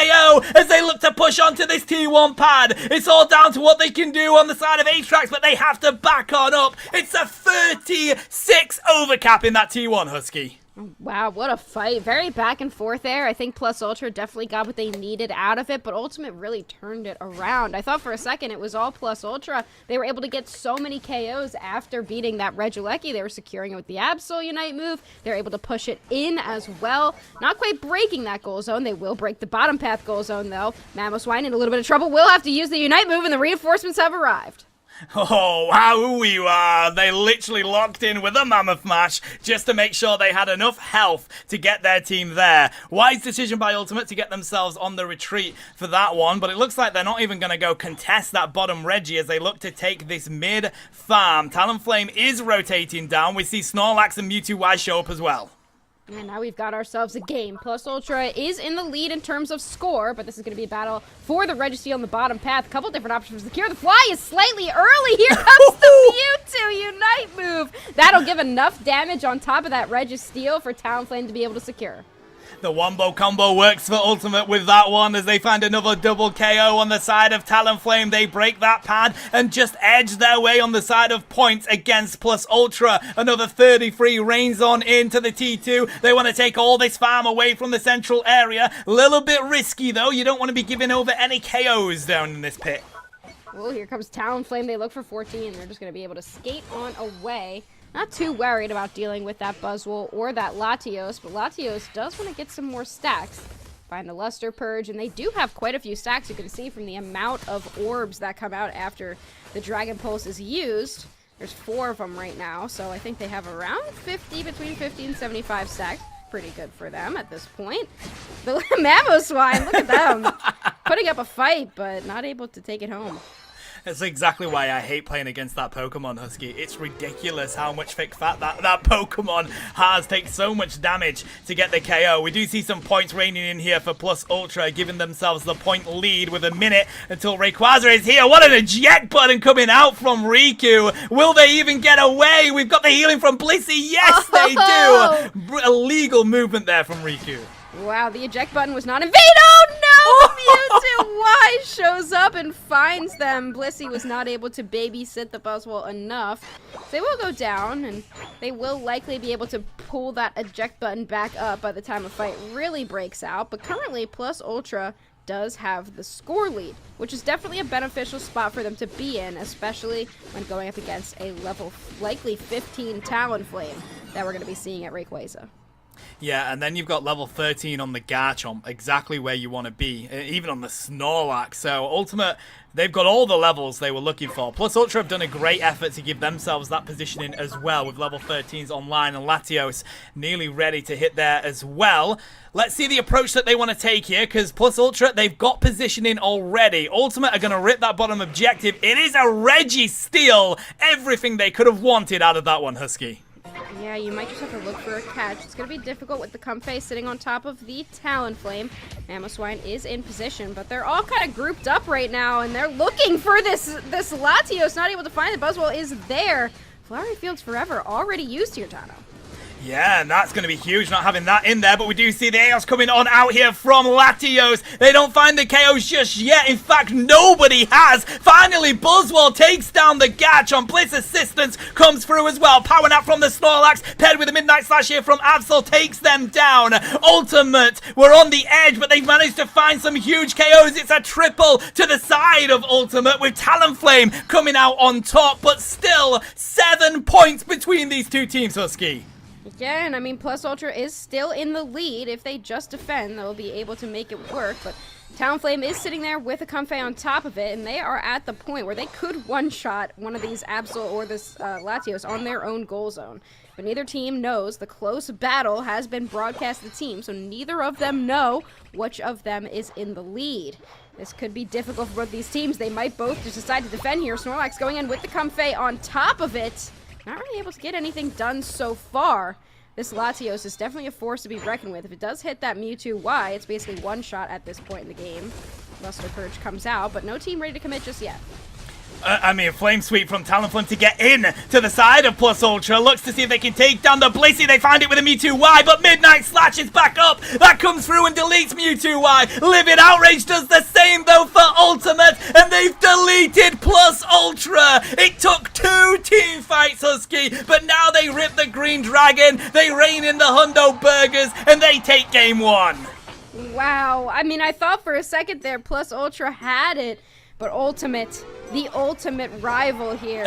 as they look to push onto this T1 pad. It's all down to what they can do on the side of Atrax, but they have to back on up. It's a 36 overcap in that T1, Husky. Wow, what a fight. Very back and forth there. I think Plus Ultra definitely got what they needed out of it, but Ultimate really turned it around. I thought for a second it was all Plus Ultra. They were able to get so many KOs after beating that Regieleki. They were securing it with the Absol Unite move. They were able to push it in as well. Not quite breaking that goal zone. They will break the bottom path goal zone, though. Mamoswine in a little bit of trouble. Will have to use the Unite move, and the reinforcements have arrived. Oh, how we were. They literally locked in with a Mammoth Mash just to make sure they had enough health to get their team there. Wise decision by Ultimate to get themselves on the retreat for that one, but it looks like they're not even going to go contest that bottom Reggie as they look to take this mid farm. Talonflame is rotating down. We see Snorlax and Mewtwo Y show up as well. And now we've got ourselves a game. Plus Ultra is in the lead in terms of score, but this is going to be a battle for the Registeel on the bottom path. A couple different options for secure. The fly is slightly early. Here comes the Mewtwo Unite move. That'll give enough damage on top of that Registeel for Talonflame to be able to secure. The Wombo combo works for Ultimate with that one as they find another double KO on the side of Talonflame. They break that pad and just edge their way on the side of points against Plus Ultra. Another 33 reigns on into the T2. They want to take all this farm away from the central area. Little bit risky though. You don't want to be giving over any KOs down in this pit. Well, here comes Talonflame. They look for 14. They're just going to be able to skate on away. Not too worried about dealing with that Buzzwole or that Latios, but Latios does want to get some more stacks. Find the Luster Purge, and they do have quite a few stacks. You can see from the amount of orbs that come out after the Dragon Pulse is used. There's 4 of them right now, so I think they have around 50, between 50 and 75 stacks. Pretty good for them at this point. The Mamoswine, look at them. Putting up a fight, but not able to take it home. That's exactly why I hate playing against that Pokemon, Husky. It's ridiculous how much thick fat that Pokemon has. Takes so much damage to get the KO. We do see some points raining in here for Plus Ultra, giving themselves the point lead with a minute until Rayquaza is here. What an eject button coming out from Riku. Will they even get away? We've got the healing from Blissey. Yes, they do. Illegal movement there from Riku. Wow, the eject button was not in vain. Oh no! Mewtwo Y shows up and finds them. Blissey was not able to babysit the Buzzwole enough. They will go down, and they will likely be able to pull that eject button back up by the time a fight really breaks out. But currently, Plus Ultra does have the score lead, which is definitely a beneficial spot for them to be in, especially when going up against a level likely 15 Talonflame that we're going to be seeing at Rayquaza. Yeah, and then you've got level 13 on the Garchomp, exactly where you want to be, even on the Snorlax. So, Ultimate, they've got all the levels they were looking for. Plus, Ultra have done a great effort to give themselves that positioning as well, with level 13s online, and Latios nearly ready to hit there as well. Let's see the approach that they want to take here, because Plus Ultra, they've got positioning already. Ultimate are going to rip that bottom objective. It is a Registeel. Everything they could have wanted out of that one, Husky. Yeah, you might just have to look for a catch. It's going to be difficult with the Comfey sitting on top of the Talonflame. Mamoswine is in position, but they're all kind of grouped up right now, and they're looking for this Latios. Not able to find the Buzzwole is there. Flowery Fields Forever already used here, Tano. Yeah, and that's going to be huge not having that in there, but we do see the AOS coming on out here from Latios. They don't find the KOs just yet. In fact, nobody has. Finally, Buzzwell takes down the Gatch on Bliss. Assistance comes through as well. Power Nap from the Snorlax, paired with a Midnight Slash here from Absol, takes them down. Ultimate were on the edge, but they've managed to find some huge KOs. It's a triple to the side of Ultimate, with Talonflame coming out on top, but still 7 points between these two teams, Husky. Yeah, and I mean, Plus Ultra is still in the lead. If they just defend, they'll be able to make it work. But Talonflame is sitting there with a Comfey on top of it, and they are at the point where they could one-shot one of these Absol or this Latios on their own goal zone. But neither team knows. The close battle has been broadcast to the team, so neither of them know which of them is in the lead. This could be difficult for both these teams. They might both just decide to defend here. Snorlax going in with the Comfey on top of it. Not really able to get anything done so far. This Latios is definitely a force to be reckoned with. If it does hit that Mewtwo Y, it's basically one shot at this point in the game. Luster Purge comes out, but no team ready to commit just yet. I mean, Flame Sweep from Talonflame to get in to the side of Plus Ultra. Looks to see if they can take down the Blissey. They find it with a Mewtwo Y, but Midnight Slash is back up. That comes through and deletes Mewtwo Y. Livid Outrage does the same, though, for Ultimate, and they've deleted Plus Ultra. It took 2 team fights, Husky, but now they rip the Green Dragon. They rein in the Hundo Burgers, and they take game 1. Wow. I mean, I thought for a second there Plus Ultra had it, but Ultimate, the ultimate rival here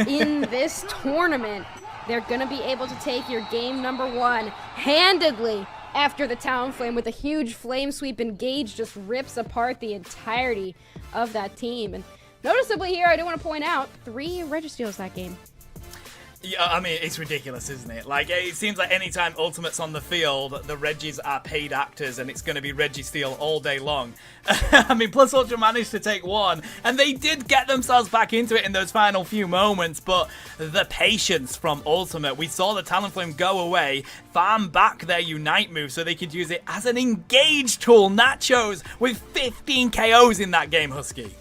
in this tournament, they're going to be able to take your game number 1 handedly after the Talonflame with a huge Flame Sweep engage just rips apart the entirety of that team. And noticeably here, I do want to point out 3 Registeals that game. Yeah, I mean, it's ridiculous, isn't it? Like, it seems like anytime Ultimate's on the field, the Regis are paid actors, and it's going to be Registeel all day long. I mean, Plus Ultra managed to take 1, and they did get themselves back into it in those final few moments, but the patience from Ultimate, we saw the Talonflame go away, farm back their Unite move so they could use it as an engage tool. Nachos with 15 KOs in that game, Husky.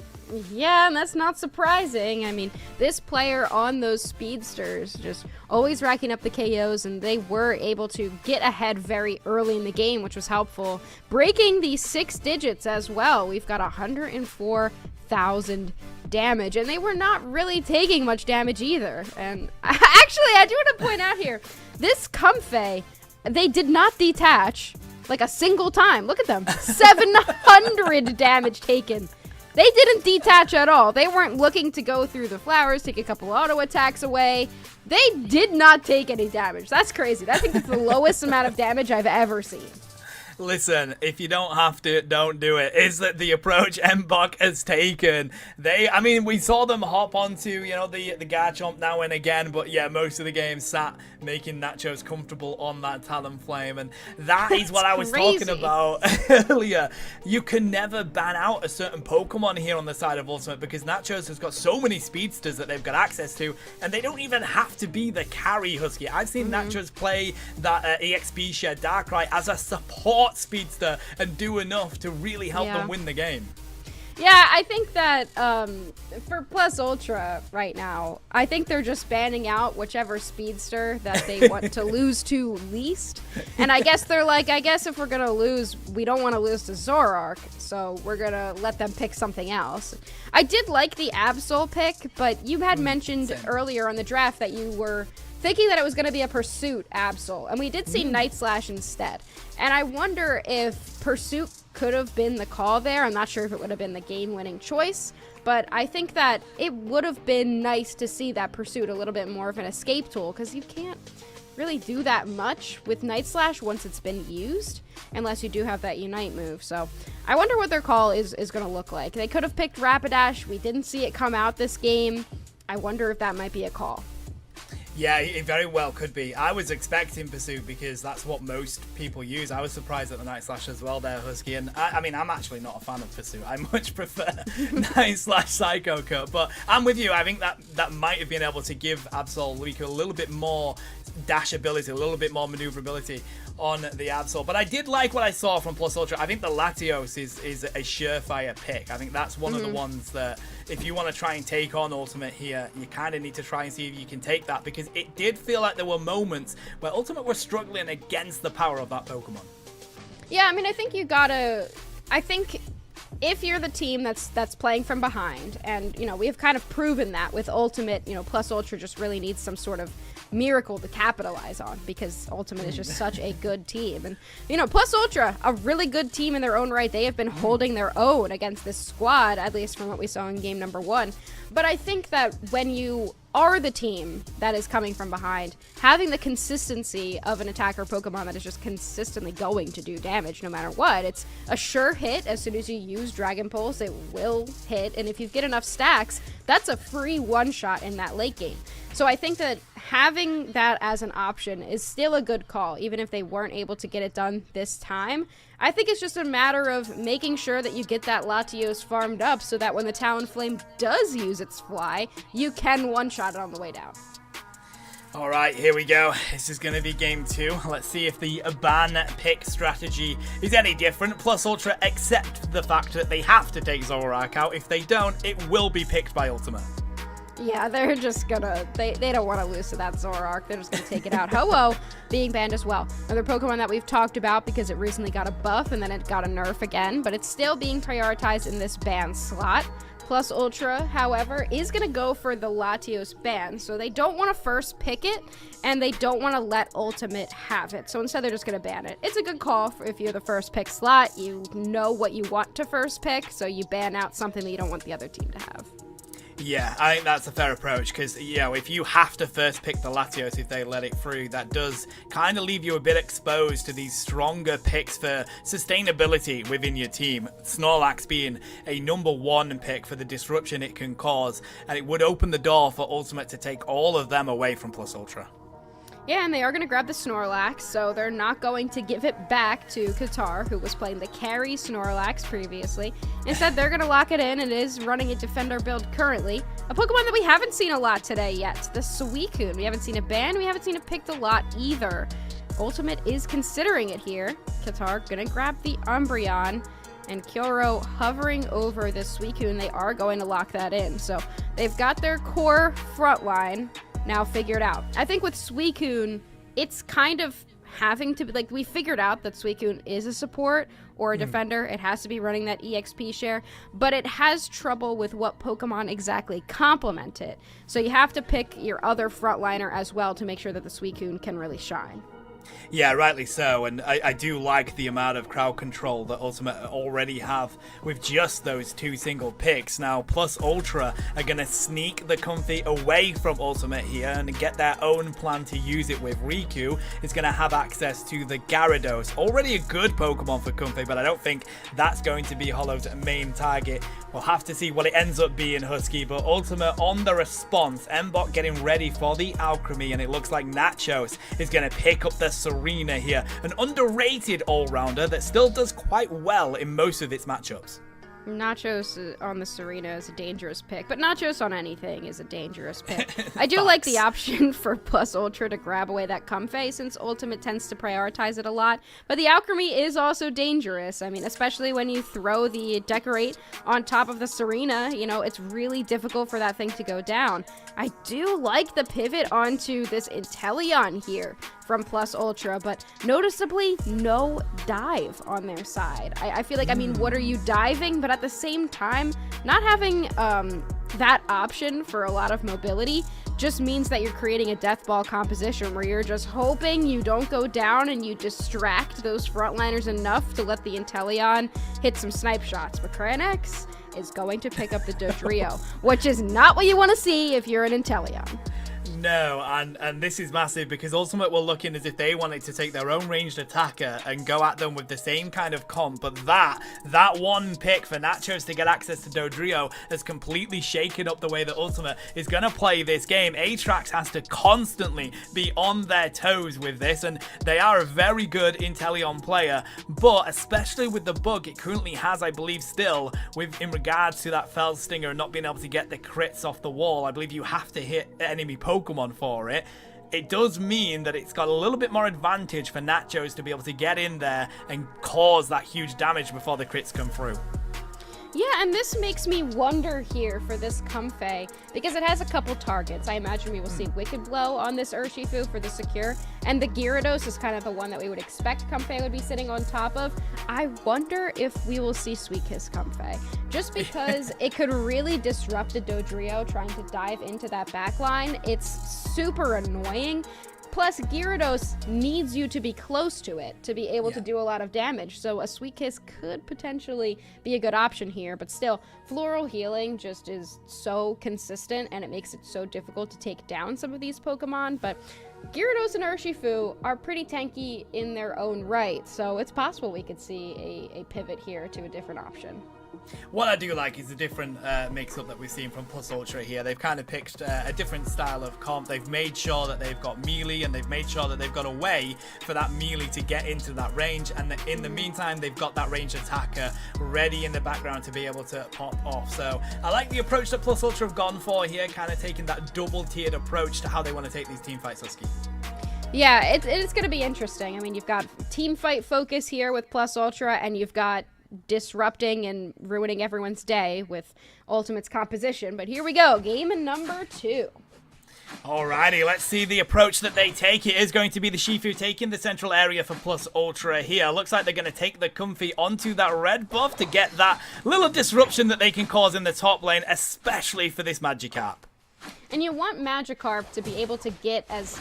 Yeah, and that's not surprising. I mean, this player on those speedsters just always racking up the KOs, and they were able to get ahead very early in the game, which was helpful. Breaking the 6 digits as well. We've got 104,000 damage, and they were not really taking much damage either. And actually, I do want to point out here, this Comfey, they did not detach like a single time. Look at them. 700 damage taken. They didn't detach at all. They weren't looking to go through the flowers, take a couple auto attacks away. They did not take any damage. That's crazy. I think that's the lowest amount of damage I've ever seen. Listen, if you don't have to, don't do it. Is that the approach Mbok has taken? I mean, we saw them hop onto, the Garchomp now and again, but yeah, most of the game sat making Nachos comfortable on that Talonflame, and that is what I was talking about earlier. You can never ban out a certain Pokemon here on the side of Ultimate because Nachos has got so many speedsters that they've got access to, and they don't even have to be the carry, Husky. I've seen Nachos play that EXP share Darkrai as a support speedster and do enough to really help them win the game. Yeah, I think that for Plus Ultra right now, I think they're just banning out whichever speedster that they want to lose to least. And I guess they're like, if we're going to lose, we don't want to lose to Zoroark, so we're going to let them pick something else. I did like the Absol pick, but you had mentioned earlier on the draft that you were thinking that it was going to be a Pursuit Absol, and we did see Night Slash instead. And I wonder if Pursuit could have been the call there. I'm not sure if it would have been the game-winning choice, but I think that it would have been nice to see that Pursuit a little bit more of an escape tool, because you can't really do that much with Night Slash once it's been used, unless you do have that Unite move. So I wonder what their call is going to look like. They could have picked Rapidash. We didn't see it come out this game. I wonder if that might be a call. Yeah, it very well could be. I was expecting Pursuit because that's what most people use. I was surprised at the Night Slash as well there, Husky. And I mean, I'm actually not a fan of Pursuit. I much prefer Night Slash Psycho Cut. But I'm with you. I think that might have been able to give Absol Riku a little bit more dash ability, a little bit more maneuverability on the Absol. But I did like what I saw from Plus Ultra. I think the Latios is a surefire pick. I think that's one of the ones that if you want to try and take on Ultimate here, you kind of need to try and see if you can take that, because it did feel like there were moments where Ultimate were struggling against the power of that Pokemon. Yeah, I mean, I think you gotta... I think if you're the team that's playing from behind, and, you know, we have kind of proven that with Ultimate, you know, Plus Ultra just really needs some sort of miracle to capitalize on, because Ultimate is just such a good team. And, you know, Plus Ultra, a really good team in their own right. They have been holding their own against this squad, at least from what we saw in game number 1. But I think that when you are the team that is coming from behind, having the consistency of an attacker Pokemon that is just consistently going to do damage no matter what, it's a sure hit. As soon as you use Dragon Pulse, it will hit, and if you get enough stacks, that's a free one-shot in that late game. So I think that having that as an option is still a good call, even if they weren't able to get it done this time. I think it's just a matter of making sure that you get that Latios farmed up so that when the Talonflame does use its fly, you can one-shot it on the way down. All right, here we go. This is going to be game 2. Let's see if the ban pick strategy is any different. Plus Ultra accept the fact that they have to take Zoroark out. If they don't, it will be picked by Ultimate. Yeah, they're just gonna... They don't want to lose to that Zoroark. They're just gonna take it out. Ho-Oh being banned as well. Another Pokemon that we've talked about because it recently got a buff and then it got a nerf again, but it's still being prioritized in this ban slot. Plus Ultra, however, is going to go for the Latios ban, so they don't want to first pick it, and they don't want to let Ultimate have it, so instead they're just going to ban it. It's a good call for if you're the first pick slot. You know what you want to first pick, so you ban out something that you don't want the other team to have. Yeah, I think that's a fair approach, because, you know, if you have to first pick the Latios if they let it through, that does kind of leave you a bit exposed to these stronger picks for sustainability within your team. Snorlax being a number 1 pick for the disruption it can cause, and it would open the door for Ultimate to take all of them away from Plus Ultra. Yeah, and they are going to grab the Snorlax, so they're not going to give it back to Qatar, who was playing the carry Snorlax previously. Instead, they're going to lock it in, and it is running a Defender build currently. A Pokemon that we haven't seen a lot today yet, the Suicune. We haven't seen it banned, we haven't seen it picked a lot either. Ultimate is considering it here. Qatar going to grab the Umbreon, and Kyoro hovering over the Suicune. They are going to lock that in, so they've got their core front line now figured out. I think with Suicune, it's kind of having to be, like, we figured out that Suicune is a support or a defender. It has to be running that EXP share, but it has trouble with what Pokemon exactly complement it. So you have to pick your other frontliner as well to make sure that the Suicune can really shine. Yeah, rightly so, and I do like the amount of crowd control that Ultimate already have with just those 2 single picks. Now, Plus Ultra are going to sneak the Comfey away from Ultimate here and get their own plan to use it with. Riku is going to have access to the Gyarados, already a good Pokemon for Comfey, but I don't think that's going to be Hollow's main target. We'll have to see what it ends up being, Husky, but Ultimate on the response. Mbot getting ready for the Alchemy, and it looks like Nachos is going to pick up the Serena here. An underrated all-rounder that still does quite well in most of its matchups. Nachos on the Serena is a dangerous pick, but Nachos on anything is a dangerous pick. I do like the option for Plus Ultra to grab away that Comfey, since Ultimate tends to prioritize it a lot, but the Alchemy is also dangerous. I mean, especially when you throw the Decorate on top of the Serena, you know, it's really difficult for that thing to go down. I do like the pivot onto this Inteleon here from Plus Ultra, but noticeably no dive on their side. I feel like, I mean, what are you diving? But at the same time, not having that option for a lot of mobility just means that you're creating a death ball composition where you're just hoping you don't go down and you distract those frontliners enough to let the Inteleon hit some snipe shots. But Crayonex is going to pick up the Dodrio, which is not what you want to see if you're an Inteleon. No, and this is massive because Ultimate were looking as if they wanted to take their own ranged attacker and go at them with the same kind of comp, but that one pick for Nachos to get access to Dodrio has completely shaken up the way that Ultimate is going to play this game. Aatrax has to constantly be on their toes with this, and they are a very good Inteleon player, but especially with the bug it currently has, I believe still, in regards to that Fell Stinger and not being able to get the crits off the wall, I believe you have to hit enemy Pokemon for it. It does mean that it's got a little bit more advantage for Nachos to be able to get in there and cause that huge damage before the crits come through. Yeah, and this makes me wonder here for this Comfey, because it has a couple targets. I imagine we will see Wicked Blow on this Urshifu for the secure, and the Gyarados is kind of the one that we would expect Comfey would be sitting on top of. I wonder if we will see Sweet Kiss Comfey, just because it could really disrupt a Dodrio trying to dive into that back line. It's super annoying. Plus, Gyarados needs you to be close to it to be able to do a lot of damage, so a Sweet Kiss could potentially be a good option here, but still, Floral Healing just is so consistent, and it makes it so difficult to take down some of these Pokemon, but Gyarados and Urshifu are pretty tanky in their own right, so it's possible we could see a pivot here to a different option. What I do like is the different mix-up that we've seen from Plus Ultra here. They've kind of picked a different style of comp. They've made sure that they've got melee, and they've made sure that they've got a way for that melee to get into that range. And in the meantime, they've got that ranged attacker ready in the background to be able to pop off. So I like the approach that Plus Ultra have gone for here, kind of taking that double-tiered approach to how they want to take these team fights, Husky. Yeah, it's going to be interesting. I mean, you've got team fight focus here with Plus Ultra, and you've got disrupting and ruining everyone's day with Ultimate's composition. But here we go, game number 2. Alrighty, let's see the approach that they take. It is going to be the Shifu taking the central area for Plus Ultra here. Looks like they're going to take the Comfey onto that red buff to get that little disruption that they can cause in the top lane, especially for this Magikarp. And you want Magikarp to be able to get as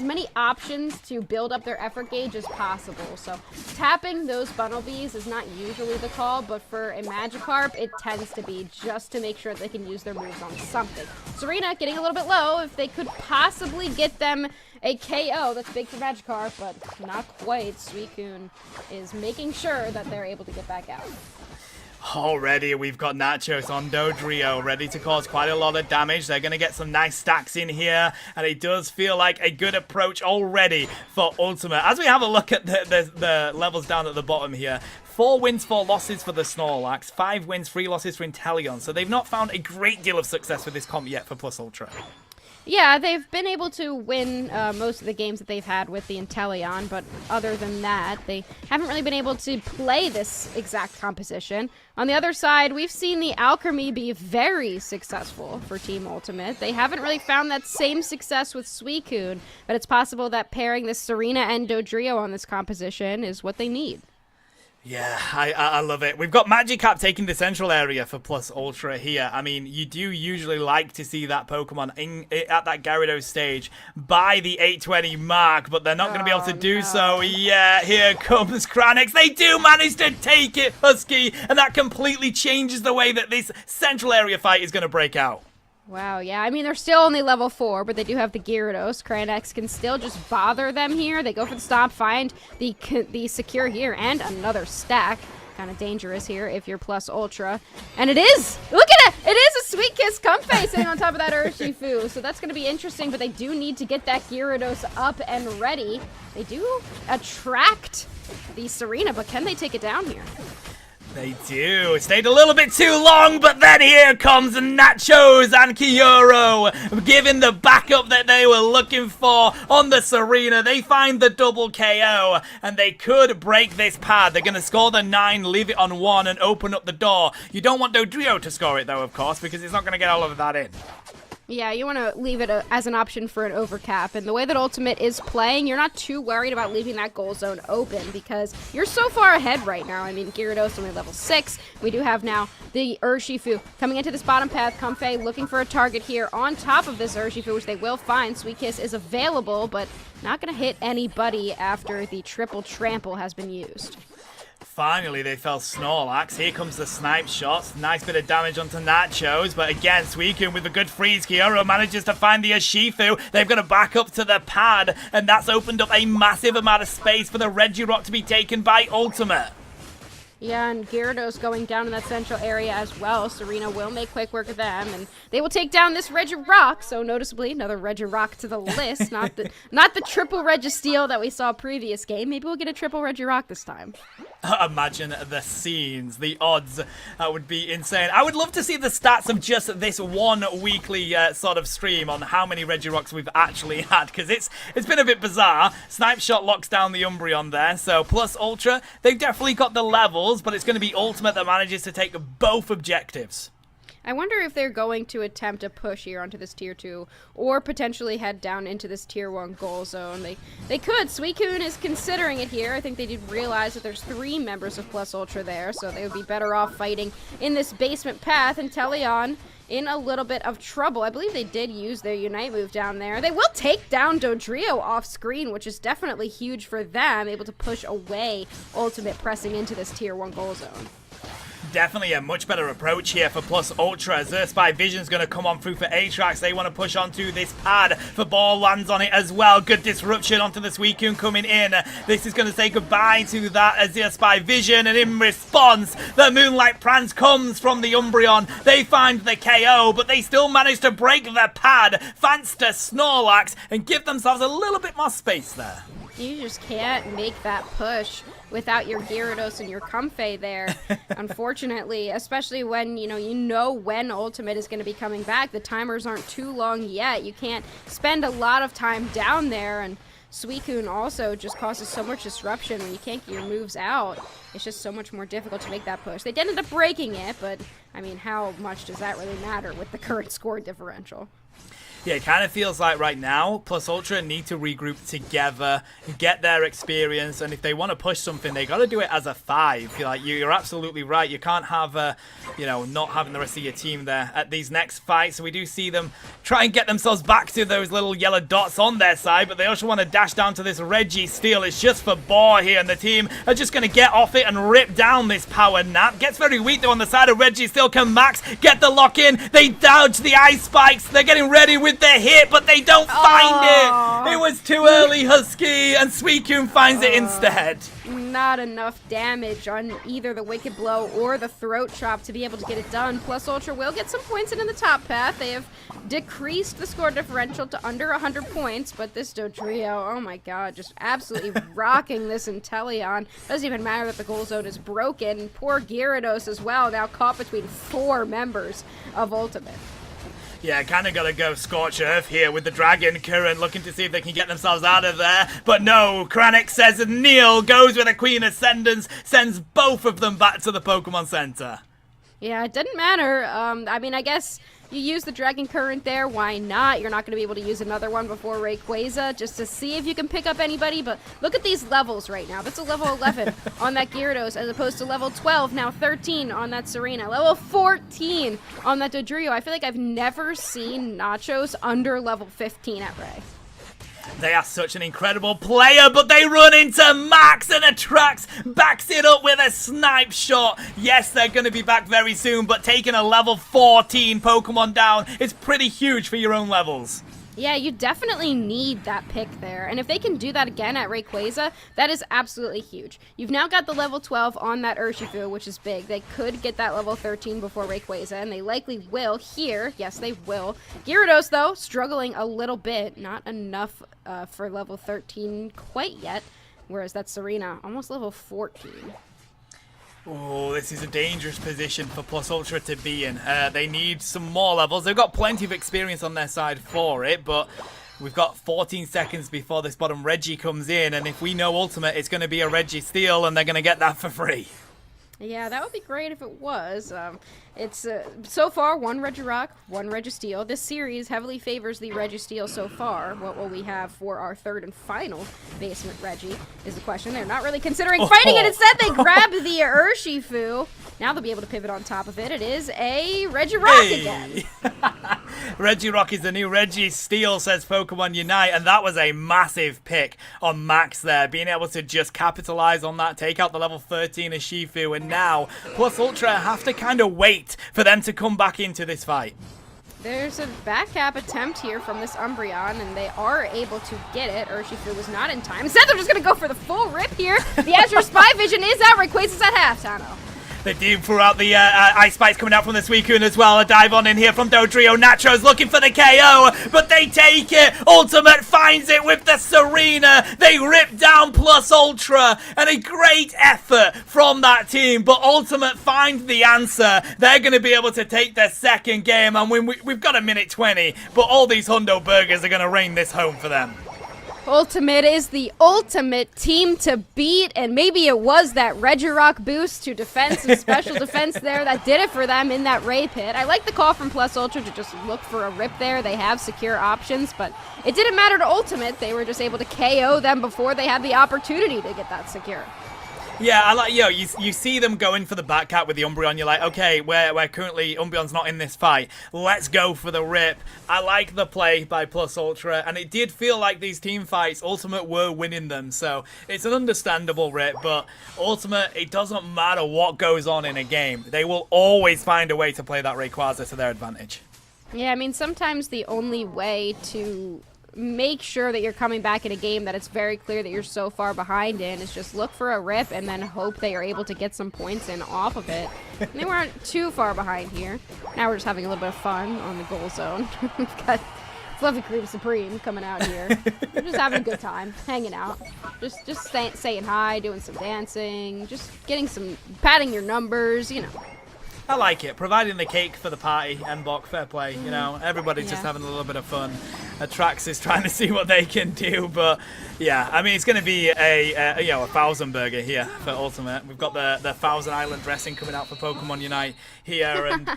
many options to build up their effort gauge as possible. So tapping those Bunnelbees is not usually the call, but for a Magikarp, it tends to be just to make sure they can use their moves on something. Serena getting a little bit low. If they could possibly get them a KO, that's big for Magikarp, but not quite. Suicune is making sure that they're able to get back out. Already, we've got Nachos on Dodrio, ready to cause quite a lot of damage. They're going to get some nice stacks in here, and it does feel like a good approach already for Ultimate. As we have a look at the levels down at the bottom here, 4 wins, 4 losses for the Snorlax, 5 wins, 3 losses for Inteleon. So they've not found a great deal of success with this comp yet for Plus Ultra. Yeah, they've been able to win most of the games that they've had with the Inteleon, but other than that, they haven't really been able to play this exact composition. On the other side, we've seen the Alchemy be very successful for Team Ultimate. They haven't really found that same success with Suicune, but it's possible that pairing this Serena and Dodrio on this composition is what they need. Yeah, I love it. We've got Magikarp taking the central area for Plus Ultra here. I mean, you do usually like to see that Pokemon at that Gyarados stage by the 820 mark, but they're not going to be able to do so. Yeah, here comes Kranix. They do manage to take it, Husky, and that completely changes the way that this central area fight is going to break out. Wow, yeah, I mean, they're still only level 4, but they do have the Gyarados. Kranix can still just bother them here. They go for the stop, find the secure here, and another stack. Kind of dangerous here if you're Plus Ultra. And it is! Look at it! It is a Sweet Kiss Comfey sitting on top of that Urshifu. So that's going to be interesting, but they do need to get that Gyarados up and ready. They do attract the Serena, but can they take it down here? They do. It stayed a little bit too long, but then here comes Nachos and Kyoro, giving the backup that they were looking for on the Serena. They find the double KO, and they could break this pad. They're going to score the 9, leave it on 1, and open up the door. You don't want Dodrio to score it, though, of course, because it's not going to get all of that in. Yeah, you want to leave it as an option for an overcap. And the way that Ultimate is playing, you're not too worried about leaving that goal zone open because you're so far ahead right now. I mean, Gyarados only level 6. We do have now the Urshifu coming into this bottom path. Comfey looking for a target here on top of this Urshifu, which they will find. Sweet Kiss is available, but not going to hit anybody after the triple trample has been used. Finally, they fell Snorlax. Here comes the snipe shots. Nice bit of damage onto Nachos. But again, Suicune with a good freeze. Kyoro manages to find the Urshifu. They've got to back up to the pad. And that's opened up a massive amount of space for the Regirock to be taken by Ultimate. Yeah, and Gyarados going down in that central area as well. Serena will make quick work of them, and they will take down this Regirock. So noticeably, another Regirock to the list. Not the triple Registeel that we saw previous game. Maybe we'll get a triple Regirock this time. Imagine the scenes, the odds would be insane. I would love to see the stats of just this one weekly sort of stream on how many Regirocks we've actually had, because it's been a bit bizarre. Snipe Shot locks down the Umbreon there, so Plus Ultra, they've definitely got the levels. kills, but it's going to be Ultimate that manages to take both objectives. I wonder if they're going to attempt a push here onto this tier 2 or potentially head down into this tier 1 goal zone. They could. Suicune is considering it here. I think they did realize that there's 3 members of Plus Ultra there, so they would be better off fighting in this basement path. And Teleon in a little bit of trouble. I believe they did use their Unite move down there. They will take down Dodrio off screen, which is definitely huge for them, able to push away Ultimate pressing into this tier 1 goal zone. Definitely a much better approach here for Plus Ultra. Their Spy Vision's going to come on through for Aatrox. They want to push onto this pad. For Ball lands on it as well. Good disruption onto the Suicune coming in. This is going to say goodbye to that Azir Spy Vision, and in response, the Moonlight Prance comes from the Umbreon. They find the KO, but they still manage to break the pad thanks to Snorlax and give themselves a little bit more space there. You just can't make that push without your Gyarados and your Comfey there, unfortunately, especially when, you know when Ultimate is going to be coming back. The timers aren't too long yet. You can't spend a lot of time down there, and Suicune also just causes so much disruption when you can't get your moves out. It's just so much more difficult to make that push. They did end up breaking it, but, I mean, how much does that really matter with the current score differential? Yeah, it kind of feels like right now, Plus Ultra need to regroup together, get their experience, and if they want to push something, they got to do it as a 5. You're absolutely right. You can't have, not having the rest of your team there at these next fights. So we do see them try and get themselves back to those little yellow dots on their side, but they also want to dash down to this Reggie steal. It's just for Boar here, and the team are just going to get off it and rip down this power nap. Gets very weak though on the side of Reggie. Still can Max get the lock in. They dodge the ice spikes. They're getting ready with their hit, but they don't find it. It was too early, Husky, and Suicune finds it instead. Not enough damage on either the Wicked Blow or the Throat Chop to be able to get it done. Plus Ultra will get some points in the top path. They have decreased the score differential to under 100 points, but this Dodrio, oh my god, just absolutely rocking this Inteleon. Doesn't even matter that the goal zone is broken. Poor Gyarados as well, now caught between 4 members of Ultimate. Yeah, kind of got to go Scorch Earth here with the Dragon Current, looking to see if they can get themselves out of there. But no, Kranich says Neil goes with a Queen Ascendance, sends both of them back to the Pokemon Center. Yeah, it didn't matter. I mean, I guess you use the Dragon Current there. Why not? You're not going to be able to use another one before Rayquaza just to see if you can pick up anybody. But look at these levels right now. That's a level 11 on that Gyarados as opposed to level 12, now 13 on that Serena. Level 14 on that Dodrio. I feel like I've never seen Nachos under level 15 at Ray. They are such an incredible player, but they run into Max, and Atrax backs it up with a snipe shot. Yes, they're going to be back very soon, but taking a level 14 Pokemon down is pretty huge for your own levels. Yeah, you definitely need that pick there. And if they can do that again at Rayquaza, that is absolutely huge. You've now got the level 12 on that Urshifu, which is big. They could get that level 13 before Rayquaza, and they likely will here. Yes, they will. Gyarados, though, struggling a little bit. Not enough for level 13 quite yet, whereas that Serena, almost level 14. Oh, this is a dangerous position for Plus Ultra to be in. They need some more levels. They've got plenty of experience on their side for it, but we've got 14 seconds before this bottom Reggie comes in, and if we know Ultimate, it's going to be a Reggie steal, and they're going to get that for free. Yeah, that would be great if it was. It's so far 1 Regirock, 1 Registeel. This series heavily favors the Registeel so far. What will we have for our third and final basement Reggie is the question. They're not really considering fighting it. Instead, they grab the Urshifu. Now they'll be able to pivot on top of it. It is a Regirock again. Regirock is the new Reggie Steel, says Pokemon Unite, and that was a massive pick on Max there, being able to just capitalize on that, take out the level 13 Urshifu, and now Plus Ultra have to kind of wait for them to come back into this fight. There's a back cap attempt here from this Umbreon, and they are able to get it. Urshifu was not in time. Instead, they're just going to go for the full rip here. The Azure Spy Vision is out. Rayquaza's at half, Tano. The team threw out the Ice Spikes coming out from the Suicune as well. A dive on in here from Dodrio. Nacho's looking for the KO, but they take it. Ultimate finds it with the Serena. They rip down Plus Ultra, and a great effort from that team. But Ultimate finds the answer. They're going to be able to take their second game, and we've got a minute 20, but all these Hundo Burgers are going to rain this home for them. Ultimate is the ultimate team to beat, and maybe it was that Regirock boost to defense and special defense there that did it for them in that Ray pit. I like the call from Plus Ultra to just look for a rip there. They have secure options, but it didn't matter to Ultimate. They were just able to KO them before they had the opportunity to get that secure. Yeah, I like, you see them going for the back cat with the Umbreon. You're like, okay, we're currently, Umbreon's not in this fight. Let's go for the rip. I like the play by Plus Ultra, and it did feel like these team fights, Ultimate were winning them, so it's an understandable rip, but Ultimate, it doesn't matter what goes on in a game. They will always find a way to play that Rayquaza to their advantage. Yeah, I mean, sometimes the only way to make sure that you're coming back in a game that it's very clear that you're so far behind in is just look for a rip and then hope they are able to get some points in off of it. And they weren't too far behind here. Now we're just having a little bit of fun on the goal zone. We've got Fluffy Cream Supreme coming out here. We're just having a good time, hanging out. Just saying hi, doing some dancing, just getting some, padding your numbers, you know. I like it. Providing the cake for the party, Mbok, fair play. You know, everybody's just having a little bit of fun. Atrax is trying to see what they can do, but yeah, I mean, it's going to be a 1,000 burger here for Ultimate. We've got the 1,000 Island dressing coming out for Pokemon Unite here, and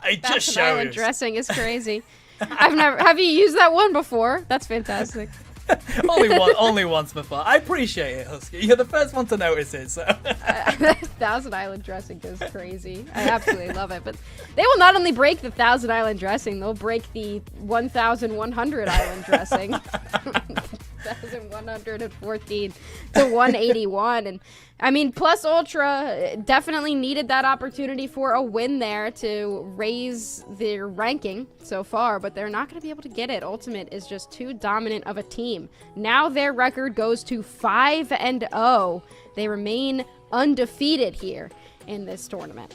it just shows. Island dressing is crazy. Have you used that one before? That's fantastic. only once before. I appreciate it, Husky. You're the first one to notice it, so. 1,000 Island dressing goes crazy. I absolutely love it. But they will not only break the 1,000 Island dressing, they'll break the 1,100 Island dressing. 1,114 to 181. And I mean, Plus Ultra definitely needed that opportunity for a win there to raise their ranking so far, but they're not going to be able to get it. Ultimate is just too dominant of a team. Now their record goes to 5-0. They remain undefeated here in this tournament.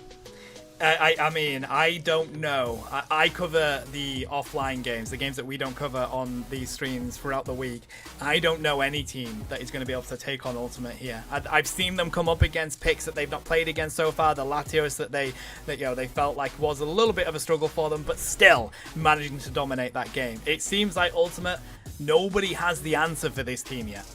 I mean, I don't know. I cover the offline games, the games that we don't cover on these streams throughout the week. I don't know any team that is going to be able to take on Ultimate here. I've seen them come up against picks that they've not played against so far. The Latios that they felt like was a little bit of a struggle for them, but still managing to dominate that game. It seems like Ultimate, nobody has the answer for this team yet.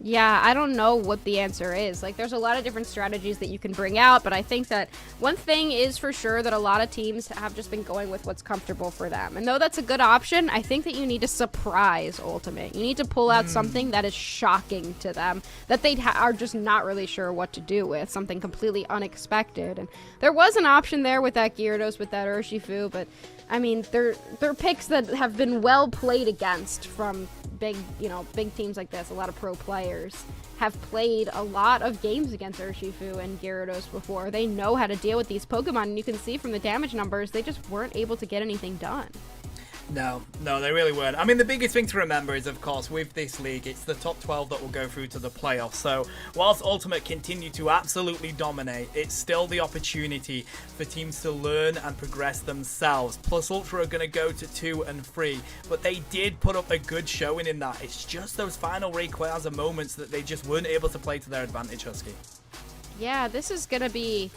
Yeah, I don't know what the answer is. Like, there's a lot of different strategies that you can bring out, but I think that one thing is for sure that a lot of teams have just been going with what's comfortable for them. And though that's a good option, I think that you need to surprise Ultimate. You need to pull out something that is shocking to them, that they are just not really sure what to do with, something completely unexpected. And there was an option there with that Gyarados, with that Urshifu, but I mean, they're picks that have been well played against from big teams like this. A lot of pro players have played a lot of games against Urshifu and Gyarados before. They know how to deal with these Pokemon, and you can see from the damage numbers, they just weren't able to get anything done. No, they really weren't. I mean, the biggest thing to remember is, of course, with this league, it's the top 12 that will go through to the playoffs. So, whilst Ultimate continue to absolutely dominate, it's still the opportunity for teams to learn and progress themselves. Plus, Ultra are going to go to 2 and 3, but they did put up a good showing in that. It's just those final Rayquaza moments that they just weren't able to play to their advantage, Husky. Yeah, this is going to be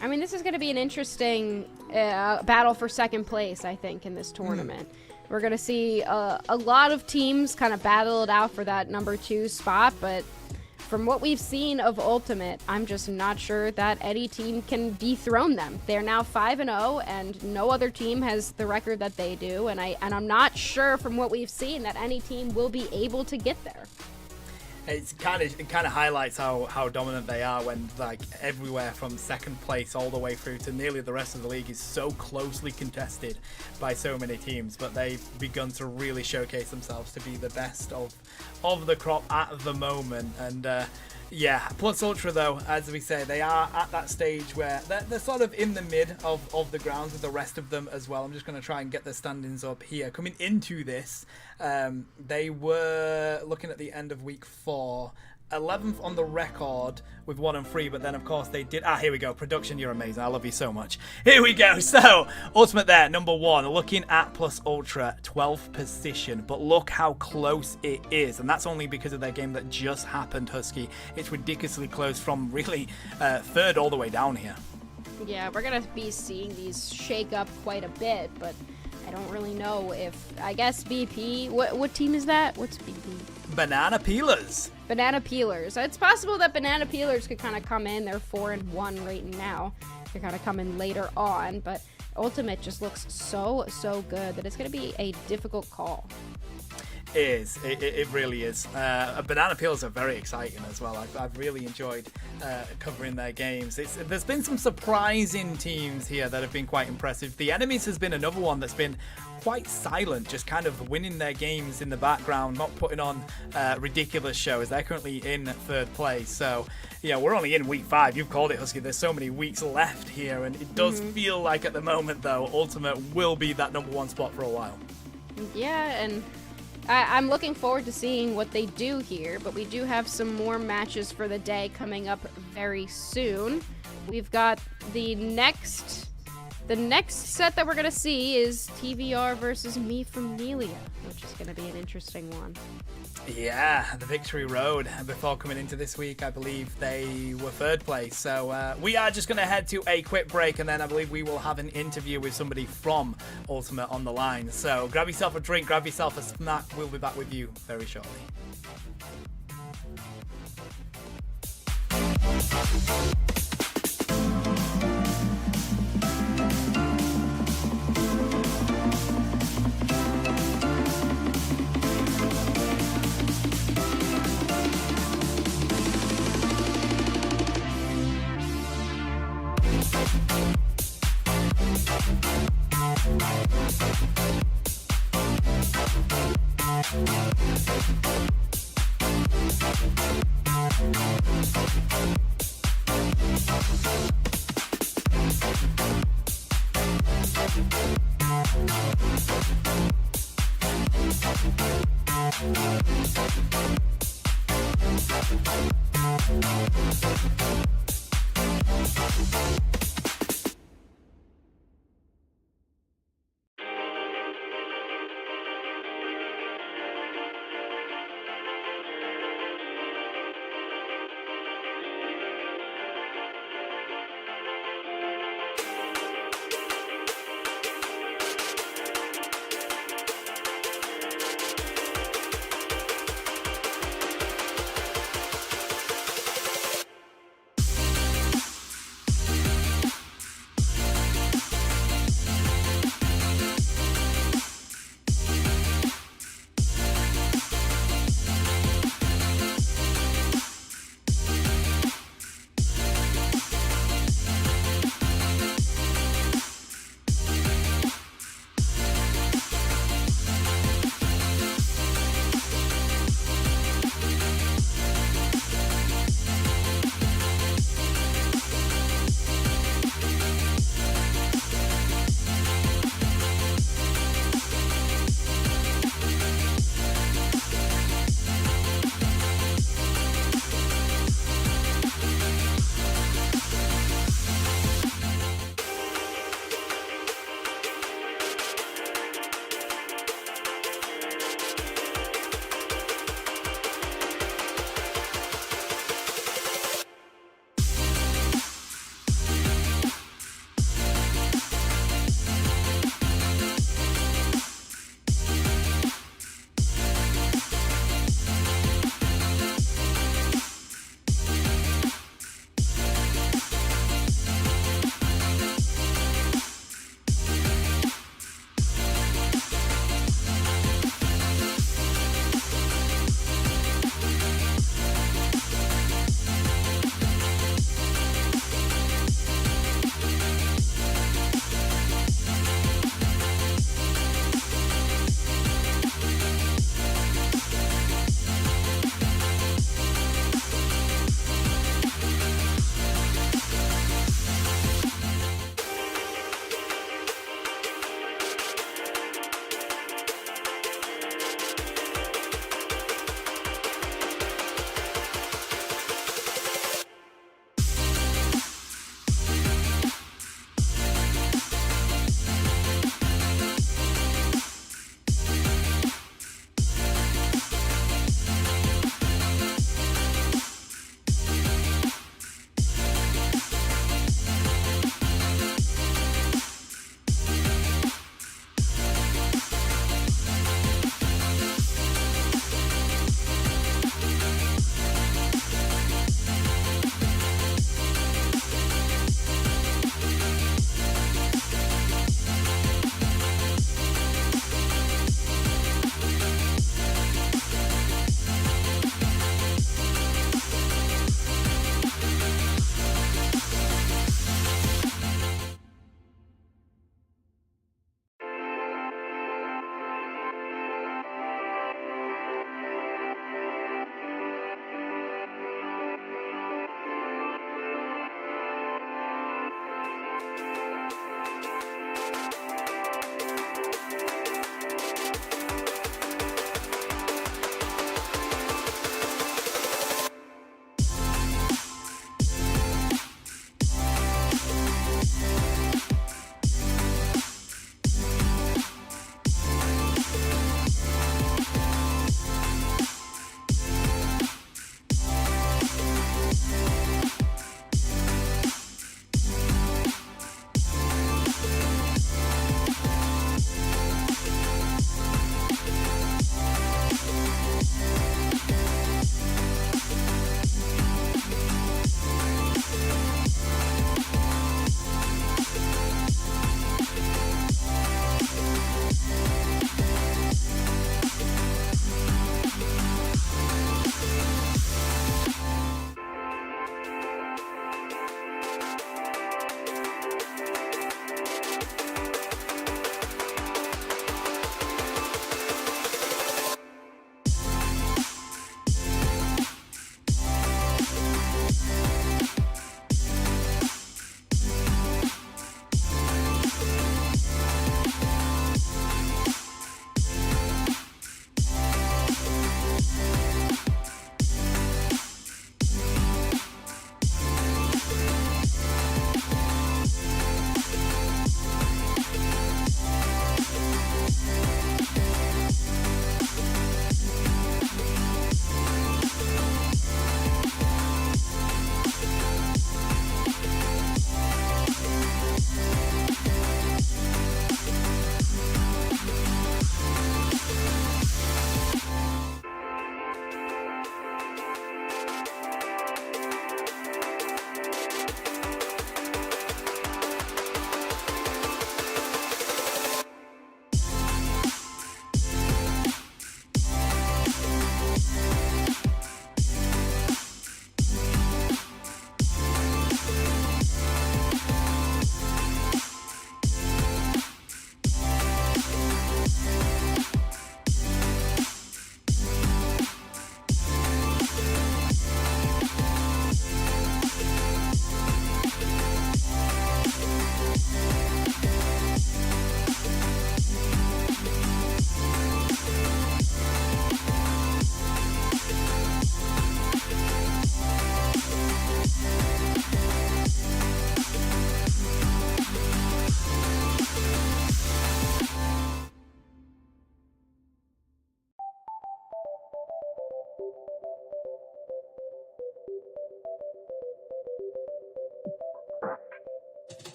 an interesting battle for second place, I think, in this tournament. We're going to see a lot of teams kind of battle it out for that number 2 spot, but from what we've seen of Ultimate, I'm just not sure that any team can dethrone them. They're now 5-0, and no other team has the record that they do, and I'm not sure from what we've seen that any team will be able to get there. It kind of highlights how dominant they are when, like, everywhere from second place all the way through to nearly the rest of the league is so closely contested by so many teams, but they've begun to really showcase themselves to be the best of the crop at the moment. And yeah, Plus Ultra, though, as we say, they are at that stage where they're sort of in the mid of the grounds with the rest of them as well. I'm just going to try and get the standings up here. Coming into this, they were looking at the end of week 4, 11th on the record with 1 and 3, but then of course they did. Here we go. Production, you're amazing. I love you so much. Here we go. So Ultimate there, number 1, looking at Plus Ultra, 12th position, but look how close it is, and that's only because of their game that just happened, Husky. It's ridiculously close from really 3rd all the way down here. Yeah, we're gonna be seeing these shake up quite a bit, but I don't really know if, I guess BP, what team is that? What's BP? Banana Peelers. Banana Peelers. It's possible that Banana Peelers could kind of come in. They're 4-1 right now. They're kind of coming later on, but Ultimate just looks so good that it's going to be a difficult call. It really is. Banana Peels are very exciting as well. I've really enjoyed covering their games. There's been some surprising teams here that have been quite impressive. The Enemies has been another one that's been quite silent, just kind of winning their games in the background, not putting on ridiculous shows. They're currently in 3rd place. So, yeah, we're only in week 5. You've called it, Husky. There's so many weeks left here, and it does feel like at the moment, though, Ultimate will be that #1 spot for a while. Yeah, and I'm looking forward to seeing what they do here, but we do have some more matches for the day coming up very soon. We've got the next set that we're going to see is TVR versus Familia, which is going to be an interesting one. Yeah, the Victory Road. Before coming into this week, I believe they were 3rd place. So we are just going to head to a quick break, and then I believe we will have an interview with somebody from Ultimate on the line. So grab yourself a drink, grab yourself a snack. We'll be back with you very shortly.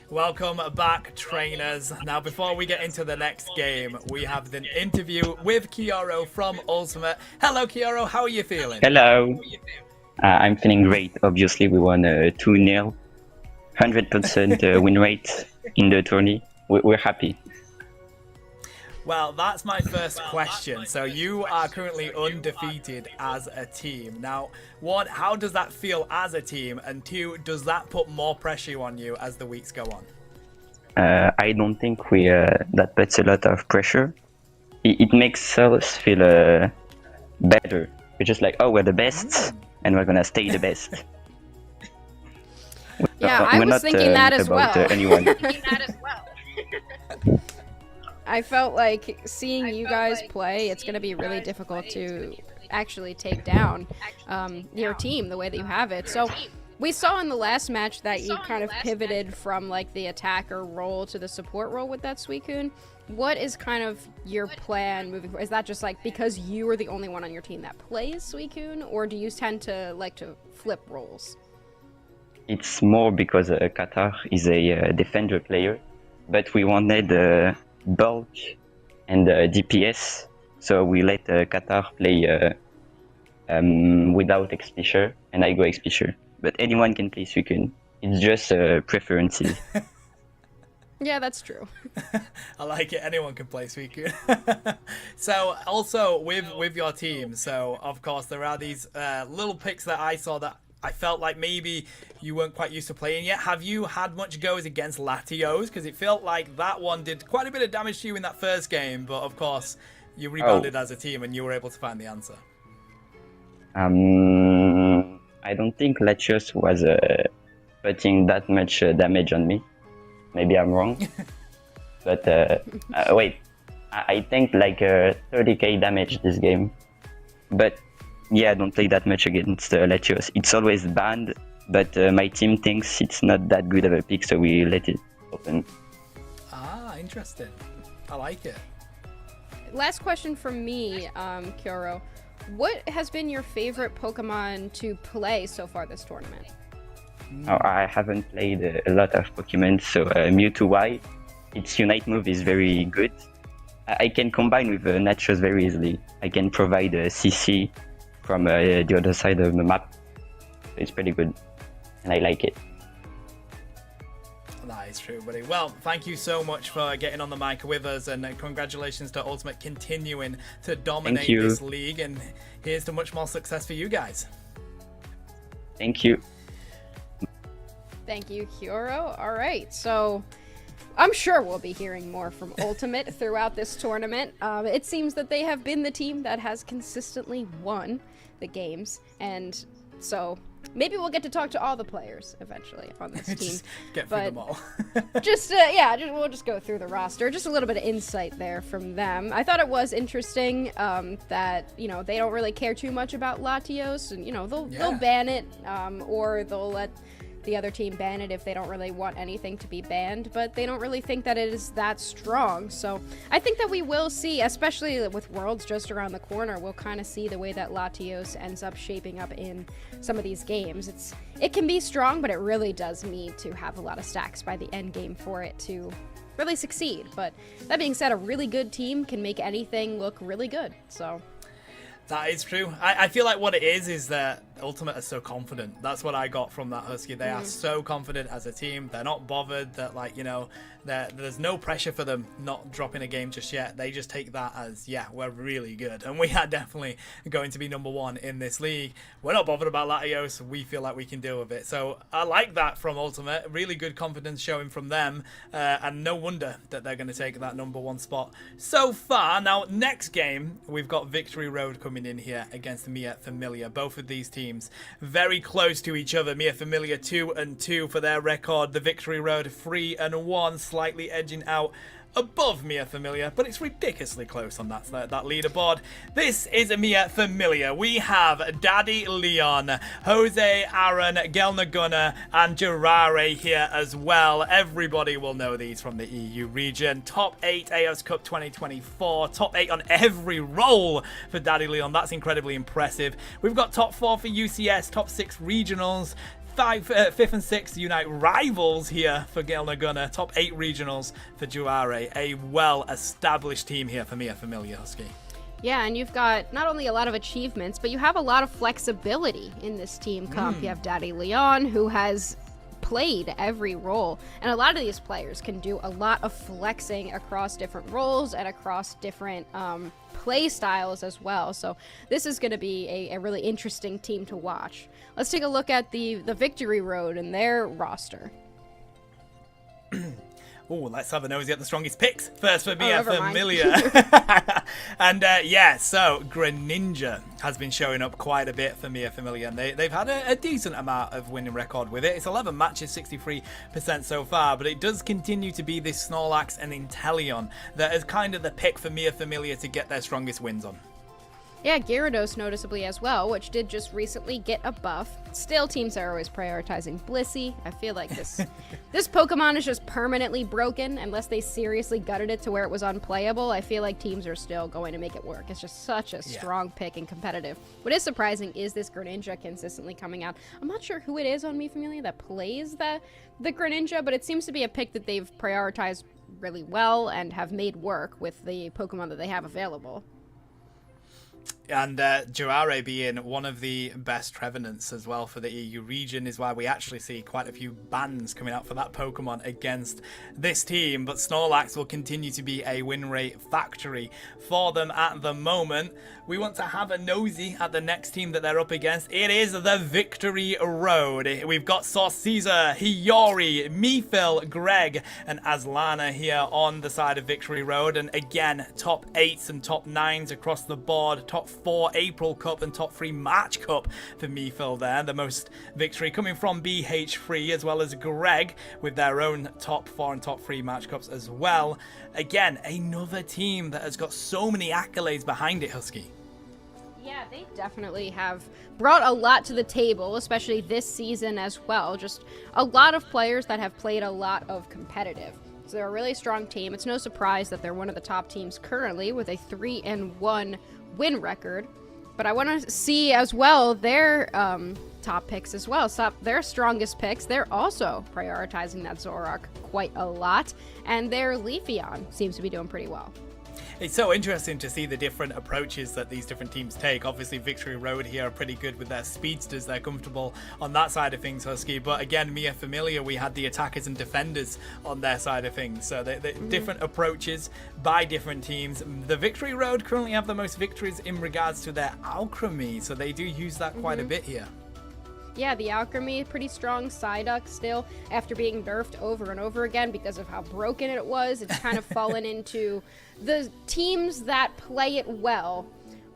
Welcome back, trainers. Now, before we get into the next game, we have the interview with Kioro from Ultimate. Hello, Kioro. How are you feeling? Hello. I'm feeling great. Obviously, we won 2-0. 100% win rate in the tourney. We're happy. Well, that's my first question. So you are currently undefeated as a team. Now, one, how does that feel as a team? And two, does that put more pressure on you as the weeks go on? I don't think that puts a lot of pressure. It makes us feel better. We're just like, oh, we're the best, and we're gonna stay the best. Yeah, I was thinking that as well. Anyone. I felt like seeing you guys play, it's going to be really difficult to actually take down your team the way that you have it. So we saw in the last match that you kind of pivoted from like the attacker role to the support role with that Suicune. What is kind of your plan moving forward? Is that just like because you are the only one on your team that plays Suicune, or do you tend to like to flip roles? It's more because Qatar is a defender player, but we wanted bulk and DPS, so we let Qatar play without Expisher, and I go Expisher. But anyone can play Suicune. It's just preferences. Yeah, that's true. I like it. Anyone can play Suicune. So also with your team, so of course there are these little picks that I saw that I felt like maybe you weren't quite used to playing yet. Have you had much goes against Latios? Because it felt like that one did quite a bit of damage to you in that first game, but of course you rebounded as a team and you were able to find the answer. I don't think Latios was putting that much damage on me. Maybe I'm wrong. But wait, I think like 30k damage this game. But yeah, I don't play that much against Latios. It's always banned, but my team thinks it's not that good of a pick, so we let it open. Ah, interesting. I like it. Last question from me, Kioro. What has been your favorite Pokemon to play so far this tournament? Oh, I haven't played a lot of Pokemon, so Mewtwo Y, its Unite move is very good. I can combine with Nachos very easily. I can provide a CC from the other side of the map. It's pretty good, and I like it. That is true, buddy. Well, thank you so much for getting on the mic with us, and congratulations to Ultimate continuing to dominate this league, and here's to much more success for you guys. Thank you. Thank you, Kioro. All right, so I'm sure we'll be hearing more from Ultimate throughout this tournament. It seems that they have been the team that has consistently won the games, and so maybe we'll get to talk to all the players eventually on this team. Just get through them all. We'll just go through the roster. Just a little bit of insight there from them. I thought it was interesting that they don't really care too much about Latios, and they'll ban it or they'll let the other team ban it if they don't really want anything to be banned, but they don't really think that it is that strong. So I think that we will see, especially with Worlds just around the corner, we'll kind of see the way that Latios ends up shaping up in some of these games. It can be strong, but it really does need to have a lot of stacks by the end game for it to really succeed. But that being said, a really good team can make anything look really good. So that is true. I feel like what it is that Ultimate are so confident. That's what I got from that Husky. They are so confident as a team. They're not bothered that, there's no pressure for them not dropping a game just yet. They just take that as, yeah, we're really good. And we are definitely going to be number one in this league. We're not bothered about Latios. We feel like we can deal with it. So I like that from Ultimate. Really good confidence showing from them. And no wonder that they're going to take that number one spot so far. Now, next game, we've got Victory Road coming in here against Mia Familia. Both of these teams very close to each other. Mia Familia 2-2 for their record. The Victory Road 3-1, slightly edging out above Mia Familia, but it's ridiculously close on that leaderboard. This is Mia Familia. We have Daddy Leon, Jose, Aaron, Gelna Gunner, and Gerare here as well. Everybody will know these from the EU region. Top 8 AOS Cup 2024. Top 8 on every role for Daddy Leon. That's incredibly impressive. We've got top 4 for UCS, top 6 regionals, fifth and sixth unite rivals here for Ghatlue Gunner. Top 8 regionals for Juare. A well-established team here for Mia Familia, Husky. Yeah, and you've got not only a lot of achievements, but you have a lot of flexibility in this team comp. You have Daddy Leon, who has played every role, and a lot of these players can do a lot of flexing across different roles and across different play styles as well. So this is going to be a really interesting team to watch. Let's take a look at the Victory Road and their roster. Oh, let's have a nosy at the strongest picks. First for Mia Familia. And so Greninja has been showing up quite a bit for Mia Familia, and they've had a decent amount of winning record with it. It's 11 matches, 63% so far, but it does continue to be this Snorlax and Inteleon that is kind of the pick for Mia Familia to get their strongest wins on. Yeah, Gyarados noticeably as well, which did just recently get a buff. Still, teams are always prioritizing Blissey. I feel like this Pokemon is just permanently broken unless they seriously gutted it to where it was unplayable. I feel like teams are still going to make it work. It's just such a strong pick and competitive. What is surprising is this Greninja consistently coming out. I'm not sure who it is on Mi Familia that plays the Greninja, but it seems to be a pick that they've prioritized really well and have made work with the Pokemon that they have available. And Juare being one of the best Trevenants as well for the EU region is why we actually see quite a few bans coming out for that Pokemon against this team. But Snorlax will continue to be a win rate factory for them at the moment. We want to have a nosy at the next team that they're up against. It is the Victory Road. We've got Sauceaser, Hiyori, Mifil, Greg, and Aslana here on the side of Victory Road. And again, top 8s and top 9s across the board. Top 4 April Cup and top 3 March Cup for Mifil there. The most victory coming from BH3 as well as Greg with their own top 4 and top 3 March Cups as well. Again, another team that has got so many accolades behind it, Husky. Yeah, they definitely have brought a lot to the table, especially this season as well. Just a lot of players that have played a lot of competitive. So they're a really strong team. It's no surprise that they're one of the top teams currently with a 3-1 win record. But I want to see as well their top picks as well. So their strongest picks, they're also prioritizing that Zoroark quite a lot. And their Leafeon seems to be doing pretty well. It's so interesting to see the different approaches that these different teams take. Obviously, Victory Road here are pretty good with their speedsters. They're comfortable on that side of things, Husky. But again, Mia Familia, we had the attackers and defenders on their side of things. So the different approaches by different teams. The Victory Road currently have the most victories in regards to their alchemy. So they do use that quite a bit here. Yeah, the Alchemy, pretty strong Psyduck still, after being nerfed over and over again because of how broken it was. It's kind of fallen into the teams that play it well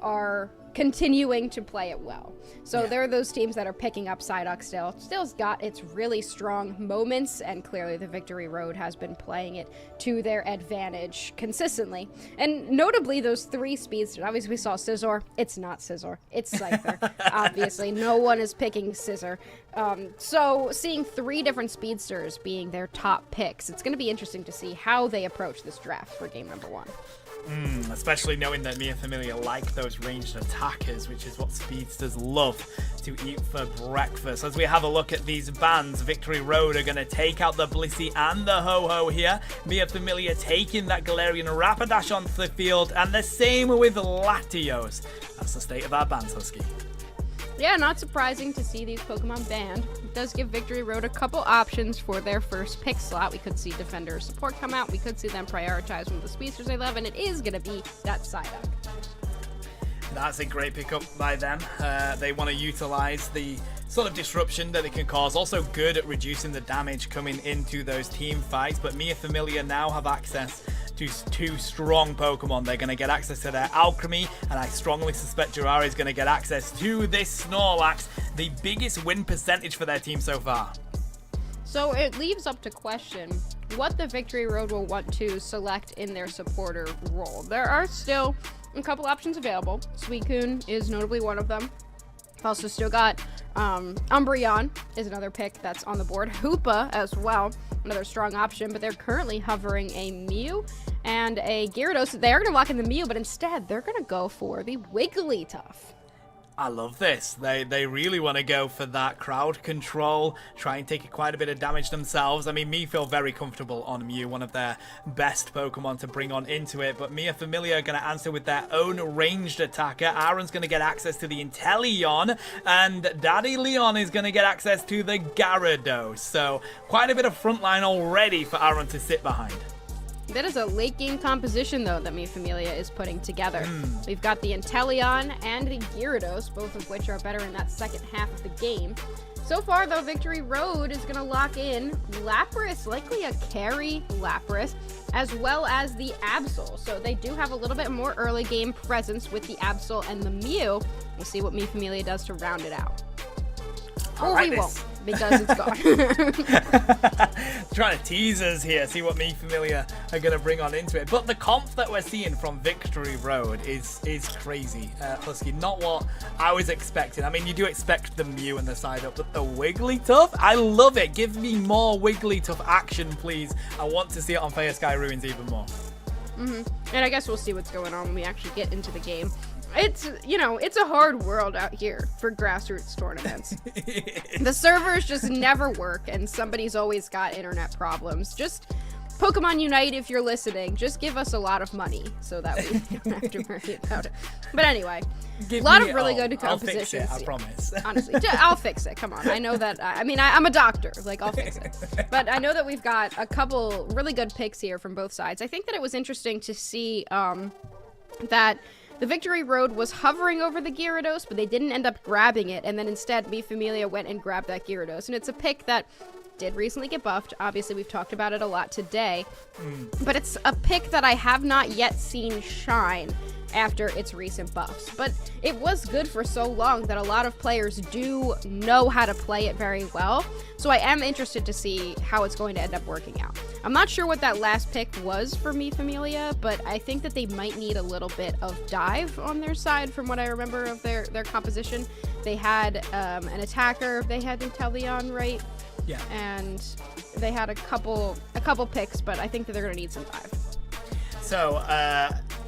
are continuing to play it well. So there are those teams that are picking up Psyduck still. Still's got its really strong moments, and clearly the Victory Road has been playing it to their advantage consistently. And notably, those 3 speedsters. Obviously, we saw Scizor. It's not Scizor. It's Scyther. Obviously, no one is picking Scizor. So seeing 3 different speedsters being their top picks, it's going to be interesting to see how they approach this draft for game number 1. Especially knowing that Mia Familia like those ranged attackers, which is what speedsters love to eat for breakfast. As we have a look at these bans, Victory Road are going to take out the Blissey and the Ho-Ho here. Mia Familia taking that Galarian Rapidash onto the field, and the same with Latios. That's the state of our bans, Husky. Yeah, not surprising to see these Pokemon banned. It does give Victory Road a couple options for their first pick slot. We could see Defender support come out. We could see them prioritize one of the speedsters they love, and it is going to be that Psyduck. That's a great pickup by them. They want to utilize the sort of disruption that they can cause. Also good at reducing the damage coming into those team fights. But Mia Familia now have access to 2 strong Pokemon. They're going to get access to their Alchemy, and I strongly suspect Juare is going to get access to this Snorlax, the biggest win percentage for their team so far. So it leaves up to question what the Victory Road will want to select in their supporter role. There are still a couple options available. Suicune is notably one of them. Also still got Umbreon is another pick that's on the board. Hoopa as well, another strong option, but they're currently hovering a Mew and a Gyarados. They are going to lock in the Mew, but instead they're going to go for the Wigglytuff. I love this. They really want to go for that crowd control, try and take quite a bit of damage themselves. I mean, me feel very comfortable on Mew, one of their best Pokemon to bring on into it. But Mia Familia are going to answer with their own ranged attacker. Aaron's going to get access to the Inteleon, and Daddy Leon is going to get access to the Gyarados. So quite a bit of frontline already for Aaron to sit behind. That is a late game composition, though, that Mi Familia is putting together. We've got the Inteleon and the Gyarados, both of which are better in that second half of the game. So far, though, Victory Road is going to lock in Lapras, likely a carry Lapras, as well as the Absol. So they do have a little bit more early game presence with the Absol and the Mew. We'll see what Mi Familia does to round it out. Or we won't, because it's gone. Trying to tease us here, see what Mi Familia are going to bring on into it. But the comp that we're seeing from Victory Road is crazy, Husky. Not what I was expecting. I mean, you do expect the Mew and the side up, but the Wigglytuff? I love it. Give me more Wigglytuff action, please. I want to see it on Fire Sky Ruins even more. And I guess we'll see what's going on when we actually get into the game. It's, you know, it's a hard world out here for grassroots tournaments. The servers just never work, and somebody's always got internet problems. Just Pokemon Unite, if you're listening, just give us a lot of money so that we don't have to worry about it. But anyway, a lot of really good compositions. I'll fix it, I promise. Honestly, I'll fix it. Come on. I know that. I mean, I'm a doctor. Like, I'll fix it. But I know that we've got a couple really good picks here from both sides. I think that it was interesting to see that the Victory Road was hovering over the Gyarados, but they didn't end up grabbing it, and then instead, Mi Familia went and grabbed that Gyarados. And it's a pick that did recently get buffed. Obviously, we've talked about it a lot today. But it's a pick that I have not yet seen shine after its recent buffs. But it was good for so long that a lot of players do know how to play it very well. So I am interested to see how it's going to end up working out. I'm not sure what that last pick was for Mi Familia, but I think that they might need a little bit of dive on their side from what I remember of their composition. They had an attacker, they had Inteleon, right? Yeah. And they had a couple picks, but I think that they're going to need some dive. So,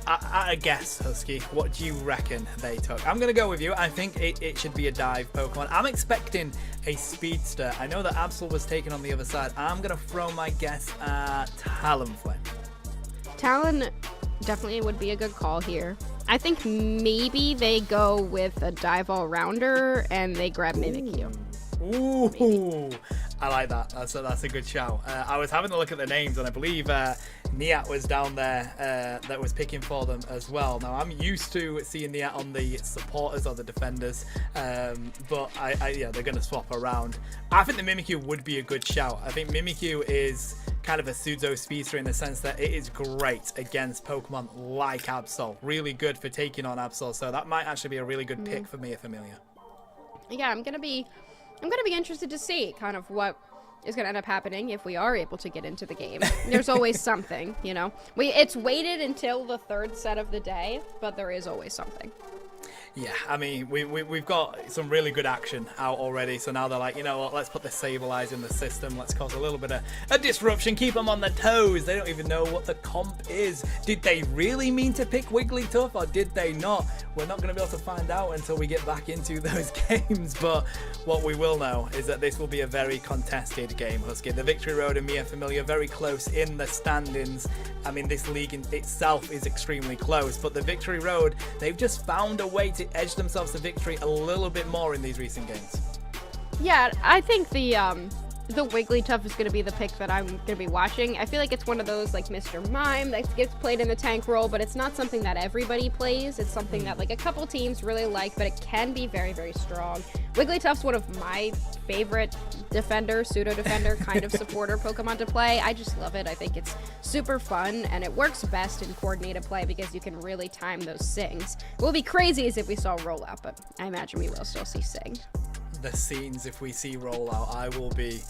I guess, Husky, what do you reckon they took? I'm going to go with you. I think it should be a dive Pokemon. I'm expecting a Speedster. I know that Absol was taken on the other side. I'm going to throw my guess at Talonflame. Talon definitely would be a good call here. I think maybe they go with a dive all-rounder and they grab Mimikyu. Ooh, I like that. That's a good shout. I was having a look at the names, and I believe Niat was down there that was picking for them as well. Now, I'm used to seeing Niat on the supporters or the defenders, but yeah, they're going to swap around. I think the Mimikyu would be a good shout. I think Mimikyu is kind of a pseudo speedster in the sense that it is great against Pokemon like Absol. Really good for taking on Absol, so that might actually be a really good pick for Mia Familia. Yeah, I'm gonna be interested to see kind of what is going to end up happening if we are able to get into the game. There's always something, you know. It's waited until the third set of the day, but there is always something. Yeah, I mean, we've got some really good action out already, so now they're like, you know what, let's put the Sableye in the system, let's cause a little bit of a disruption, keep them on their toes. They don't even know what the comp is. Did they really mean to pick Wigglytuff, or did they not? We're not going to be able to find out until we get back into those games, but what we will know is that this will be a very contested game, Husky. The Victory Road and Mia Familia very close in the standings. I mean, this league in itself is extremely close, but the Victory Road, they've just found a way to edge themselves to victory a little bit more in these recent games. Yeah, I think the Wigglytuff is going to be the pick that I'm going to be watching. I feel like it's one of those like Mr. Mime that gets played in the tank role, but it's not something that everybody plays. It's something that like a couple teams really like, but it can be very, very strong. Wigglytuff's one of my favorite defender, pseudo-defender kind of supporter Pokemon to play. I just love it. I think it's super fun, and it works best in coordinated play because you can really time those sings. It will be crazy as if we saw rollout, but I imagine we will still see sing. The scenes if we see rollout, I will be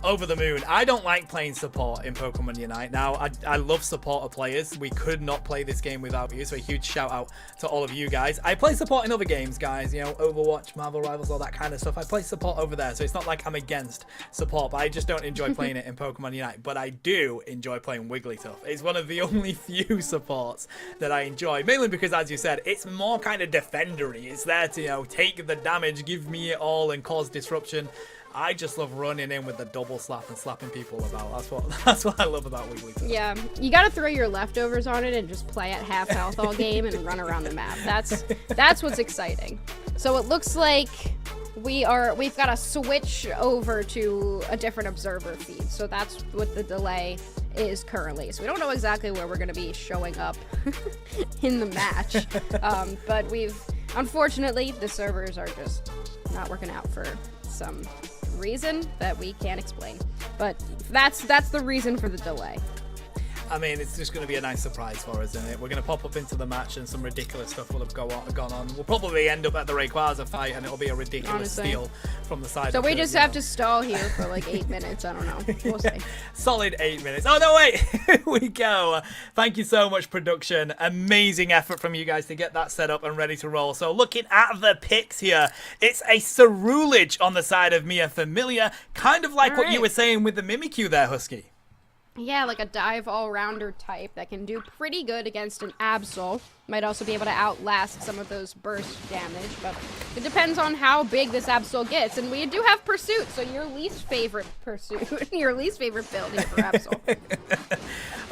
over the moon. I don't like playing support in Pokemon Unite. Now, I love supporter players. We could not play this game without you, so a huge shout out to all of you guys. I play support in other games, guys, you know, Overwatch, Marvel Rivals, all that kind of stuff. I play support over there, so it's not like I'm against support, but I just don't enjoy playing it in Pokemon Unite. But I do enjoy playing Wigglytuff. It's one of the only few supports that I enjoy, mainly because, as you said, it's more kind of defendery. It's there to, you know, take the damage, give me it all, and cause disruption. I just love running in with the double slap and slapping people about. That's what I love about Wigglytuff. Yeah, you gotta throw your leftovers on it and just play at half health all game and run around the map. That's what's exciting. So it looks like we've got to switch over to a different observer feed. So that's what the delay is currently. So we don't know exactly where we're gonna be showing up in the match. But unfortunately, the servers are just not working out for some reason that we can't explain, but that's the reason for the delay. I mean, it's just going to be a nice surprise for us, isn't it? We're going to pop up into the match and some ridiculous stuff will have gone on. We'll probably end up at the Rayquaza fight and it'll be a ridiculous steal from the side. So of we it, just have to stall here for like 8 minutes. I don't know. We'll see. Solid 8 minutes. Oh, no, wait. Here we go. Thank you so much, production. Amazing effort from you guys to get that set up and ready to roll. So looking at the picks here, it's a Cerulege on the side of Mia Familia, kind of like what you were saying with the Mimikyu there, Husky. Yeah, like a dive all-rounder type that can do pretty good against an Absol. Might also be able to outlast some of those burst damage, but it depends on how big this Absol gets. And we do have Pursuit, so your least favorite Pursuit, your least favorite build here for Absol.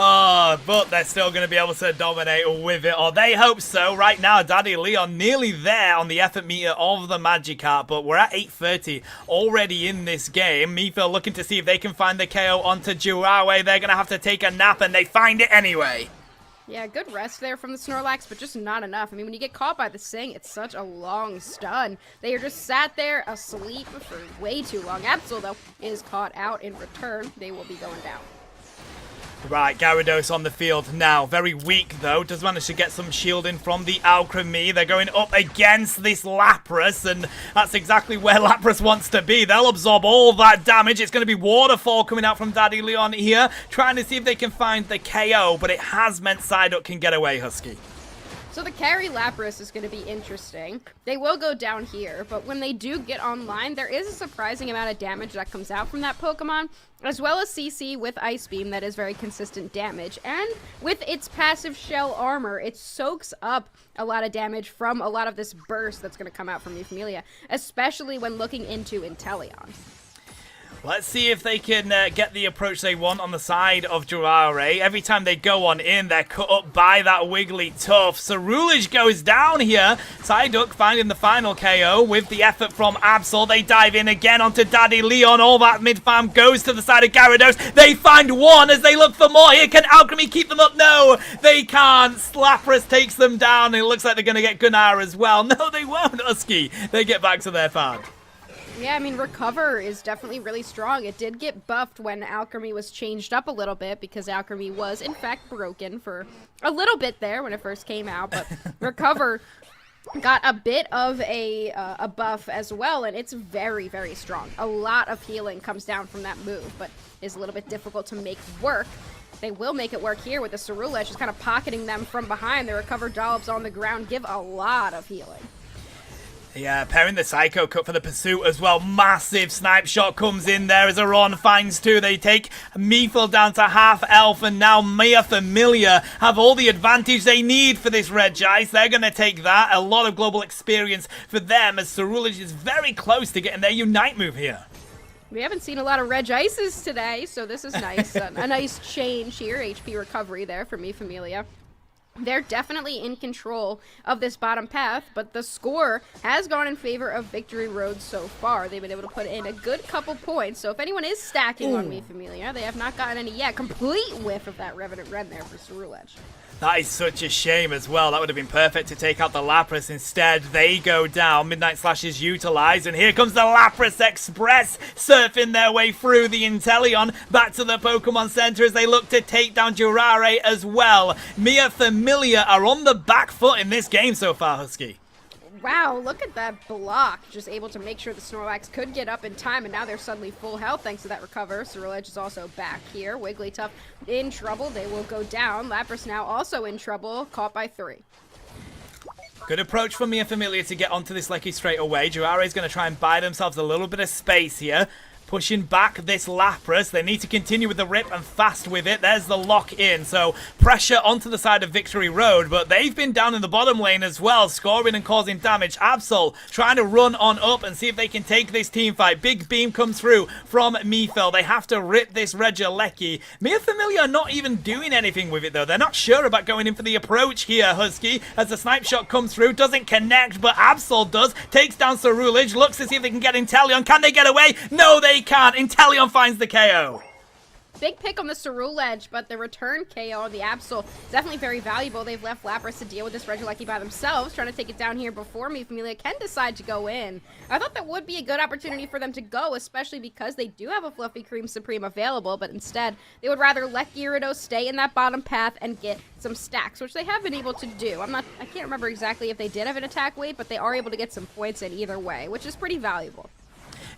Oh, but they're still going to be able to dominate with it, or they hope so. Right now, Daddy Leon nearly there on the effort meter of the Magikarp, but we're at 8:30 already in this game. Mifa looking to see if they can find the KO onto Jirawe. They're going to have to take a nap, and they find it anyway. Yeah, good rest there from the Snorlax, but just not enough. I mean, when you get caught by the Sing, it's such a long stun. They are just sat there asleep for way too long. Absol, though, is caught out in return. They will be going down. Right, Gyarados on the field now. Very weak, though. Does manage to get some shielding from the Alchemy. They're going up against this Lapras, and that's exactly where Lapras wants to be. They'll absorb all that damage. It's going to be Waterfall coming out from Daddy Leon here, trying to see if they can find the KO, but it has meant Psyduck can get away, Husky. So the carry Lapras is going to be interesting. They will go down here, but when they do get online, there is a surprising amount of damage that comes out from that Pokemon, as well as CC with Ice Beam that is very consistent damage. And with its passive shell armor, it soaks up a lot of damage from a lot of this burst that's going to come out from Familia, especially when looking into Inteleon. Let's see if they can get the approach they want on the side of Jirawe. Every time they go on in, they're cut up by that Wigglytuff. Cerulege goes down here. Psyduck finding the final KO with the effort from Absol. They dive in again onto Daddy Leon. All that mid-farm goes to the side of Gyarados. They find one as they look for more here. Can Alchemy keep them up? No, they can't. Lapras takes them down. It looks like they're going to get Gunnar as well. No, they won't, Husky. They get back to their farm. Yeah, I mean, Recover is definitely really strong. It did get buffed when Alchemy was changed up a little bit because Alchemy was, in fact, broken for a little bit there when it first came out. But Recover got a bit of a buff as well, and it's very, very strong. A lot of healing comes down from that move, but is a little bit difficult to make work. They will make it work here with the Cerulege, just kind of pocketing them from behind. The Recover Dollops on the ground give a lot of healing. Yeah, pairing the Psycho Cut for the Pursuit as well. Massive snipe shot comes in there as Aron finds two. They take Meefle down to half elf, and now Mia Familia have all the advantage they need for this Regice. They're going to take that. A lot of global experience for them as Cerulege is very close to getting their Unite move here. We haven't seen a lot of Regices today, so this is nice. A nice change here. HP recovery there for Mia Familia. They're definitely in control of this bottom path, but the score has gone in favor of Victory Road so far. They've been able to put in a good couple points, so if anyone is stacking on Me Familia, they have not gotten any yet. Complete whiff of that Revenant Ren there for Cerulege. That is such a shame as well. That would have been perfect to take out the Lapras. Instead, they go down. Midnight Slash is utilized, and here comes the Lapras Express surfing their way through the Inteleon back to the Pokemon Center as they look to take down Jirawe as well. Mia Familia are on the back foot in this game so far, Husky. Wow, look at that block. Just able to make sure the Snorlax could get up in time, and now they're suddenly full health thanks to that recover. Ceruledge is also back here. Wigglytuff in trouble. They will go down. Lapras now also in trouble, caught by 3. Good approach from me and Familia to get onto this Lecky straight away. Juare is going to try and buy themselves a little bit of space here. Pushing back this Lapras. They need to continue with the rip and fast with it. There's the lock in. So pressure onto the side of Victory Road, but they've been down in the bottom lane as well, scoring and causing damage. Absol trying to run on up and see if they can take this team fight. Big beam comes through from Mifel. They have to rip this Regieleki. Me and Familia are not even doing anything with it though. They're not sure about going in for the approach here, Husky, as the snipe shot comes through. Doesn't connect, but Absol does. Takes down Ceruledge. Looks to see if they can get Inteleon. Can they get away? No, they can't. Inteleon finds the KO. Big pick on the Ceruledge, but the return KO on the Absol definitely very valuable. They've left Lapras to deal with this Regieleki by themselves, trying to take it down here before me. Familia can decide to go in. I thought that would be a good opportunity for them to go, especially because they do have a Fluffy Cream Supreme available, but instead they would rather let Gyarados stay in that bottom path and get some stacks, which they have been able to do. I can't remember exactly if they did have an attack weight, but they are able to get some points in either way, which is pretty valuable.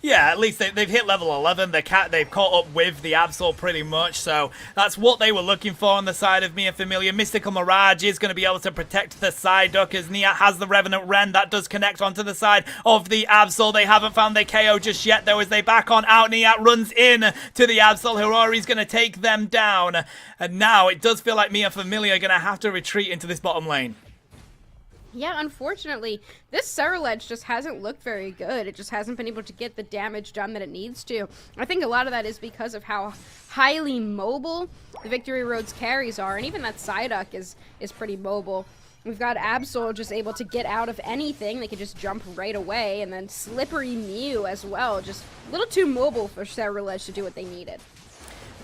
Yeah, at least they've hit level 11. They've caught up with the Absol pretty much, so that's what they were looking for on the side of me and Familia. Mystical Mirage is going to be able to protect the Psyduck as Nia has the Revenant Wren. That does connect onto the side of the Absol. They haven't found their KO just yet, though, as they back on out. Nia runs in to the Absol. Hirori's going to take them down. And now it does feel like me and Familia are going to have to retreat into this bottom lane. Yeah, unfortunately, this Ceruledge just hasn't looked very good. It just hasn't been able to get the damage done that it needs to. I think a lot of that is because of how highly mobile the Victory Road's carries are, and even that Psyduck is pretty mobile. We've got Absol just able to get out of anything. They can just jump right away, and then Slippery Mew as well. Just a little too mobile for Ceruledge to do what they needed.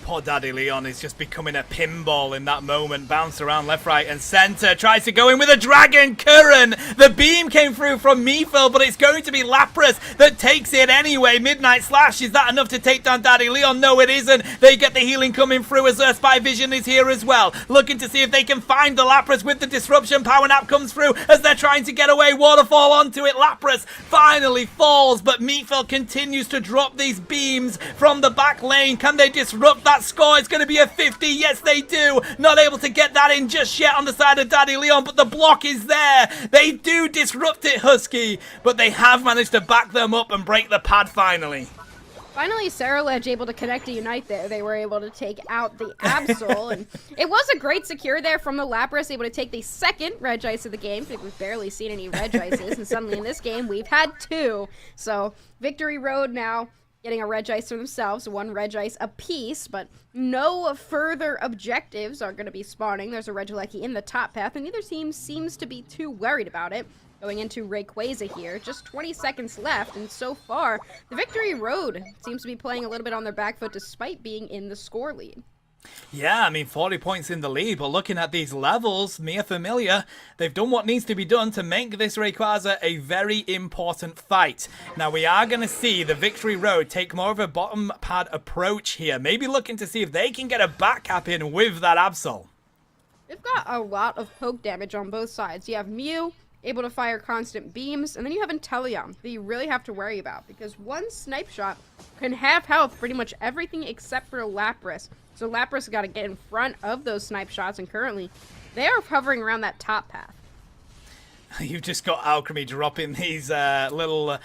Poor Daddy Leon is just becoming a pinball in that moment. Bounced around left, right, and center. Tries to go in with a Dragon Current. The beam came through from Mifel, but it's going to be Lapras that takes it anyway. Midnight Slash, is that enough to take down Daddy Leon? No, it isn't. They get the healing coming through as Spy Vision is here as well. Looking to see if they can find the Lapras with the disruption. Power Nap comes through as they're trying to get away. Waterfall onto it. Lapras finally falls, but Mifel continues to drop these beams from the back lane. Can they disrupt that score? It's going to be a 50. Yes, they do. Not able to get that in just yet on the side of Daddy Leon, but the block is there. They do disrupt it, Husky, but they have managed to back them up and break the pad finally. Finally, Ceruledge able to connect to Unite there. They were able to take out the Absol, and it was a great secure there from the Lapras, able to take the second Regice of the game. I think we've barely seen any Regices, and suddenly in this game, we've had 2. So, Victory Road now getting a Regice for themselves, 1 Regice apiece, but no further objectives are going to be spawning. There's a Regieleki in the top path, and neither team seems to be too worried about it. Going into Rayquaza here, just 20 seconds left, and so far, the Victory Road seems to be playing a little bit on their back foot despite being in the score lead. Yeah, I mean, 40 points in the lead, but looking at these levels, Mia Familia, they've done what needs to be done to make this Rayquaza a very important fight. Now, we are going to see the Victory Road take more of a bottom pad approach here, maybe looking to see if they can get a back cap in with that Absol. They've got a lot of poke damage on both sides. You have Mew, able to fire constant beams, and then you have Inteleon that you really have to worry about, because one snipe shot can half health pretty much everything except for Lapras. So Lapras got to get in front of those snipe shots, and currently they are hovering around that top path. You've just got Alchemy dropping these little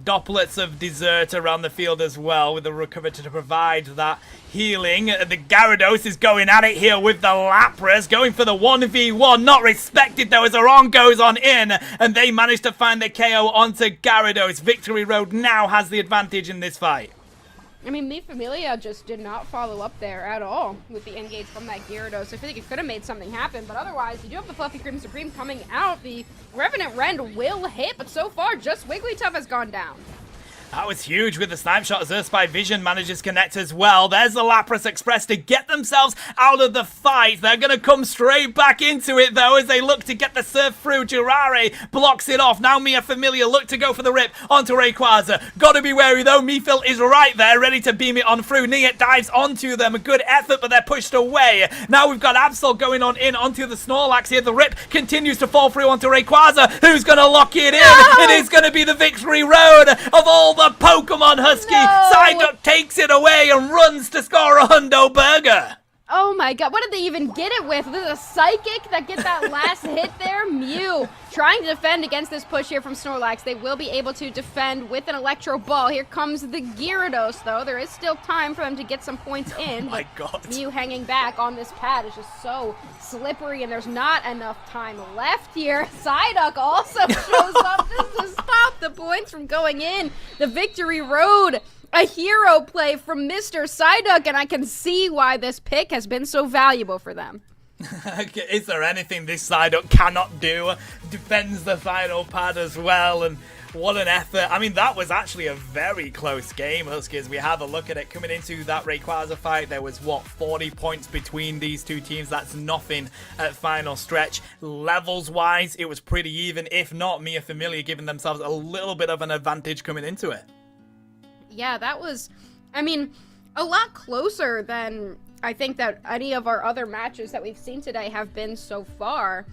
droplets of dessert around the field as well, with the recover to provide that healing. The Gyarados is going at it here with the Lapras, going for the 1v1, not respected though as Aron goes on in, and they manage to find the KO onto Gyarados. Victory Road now has the advantage in this fight. I mean, Mi Familia just did not follow up there at all with the engage from that Gyarados. I feel like it could have made something happen, but otherwise, you do have the Fluffy Cream Supreme coming out. The Revenant Rend will hit, but so far, just Wigglytuff has gone down. That was huge with the snipe shot as Earthspy Vision manages connect as well. There's the Lapras Express to get themselves out of the fight. They're going to come straight back into it, though, as they look to get the surf through. Jirare blocks it off. Now Mia Familia look to go for the rip onto Rayquaza. Got to be wary, though. Mifil is right there, ready to beam it on through. Niet dives onto them. A good effort, but they're pushed away. Now we've got Absol going on in onto the Snorlax here. The rip continues to fall through onto Rayquaza, who's going to lock it in. No! It is going to be the victory road of all the Pokemon Husky. No! Psyduck takes it away and runs to score a hundo burger. Oh my god, what did they even get it with? Was it a Psychic that get that last hit there? Mew trying to defend against this push here from Snorlax. They will be able to defend with an Electro Ball. Here comes the Gyarados, though. There is still time for them to get some points in. Oh my god. Mew hanging back on this pad is just so slippery, and there's not enough time left here. Psyduck also shows up just to stop the points from going in. The victory road. A hero play from Mr. Psyduck, and I can see why this pick has been so valuable for them. Is there anything this Psyduck cannot do? Defends the final pad as well, and what an effort. I mean, that was actually a very close game, Huskies. We have a look at it coming into that Rayquaza fight. There was, 40 points between these two teams. That's nothing at final stretch. Levels-wise, it was pretty even, if not Mia Familia giving themselves a little bit of an advantage coming into it. Yeah, that was, I mean, a lot closer than I think that any of our other matches that we've seen today have been so far.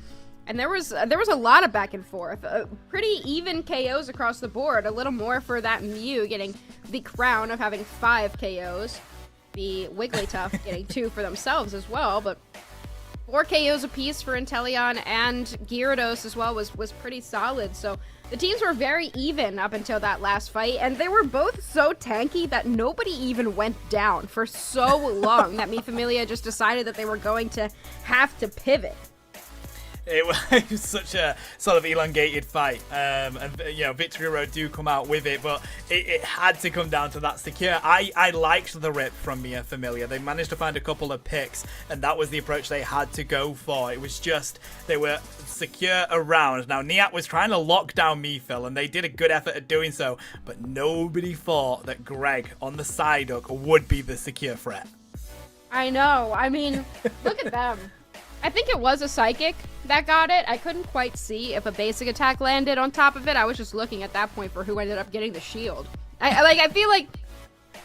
And there was a lot of back and forth. Pretty even KOs across the board. A little more for that Mew getting the crown of having 5 KOs. The Wigglytuff getting 2 for themselves as well, but 4 KOs apiece for Inteleon and Gyarados as well was pretty solid. So the teams were very even up until that last fight, and they were both so tanky that nobody even went down for so long that Mi Familia just decided that they were going to have to pivot. It was such a sort of elongated fight, and you know, Victory Road do come out with it, but it had to come down to that secure. I liked the rip from Mia Familia. They managed to find a couple of picks, and that was the approach they had to go for. It was just, they were secure around. Now, Niet was trying to lock down Mifil, and they did a good effort at doing so, but nobody thought that Greg on the Psyduck would be the secure threat. I know. I mean, look at them. I think it was a Psychic that got it. I couldn't quite see if a basic attack landed on top of it. I was just looking at that point for who ended up getting the shield. I feel like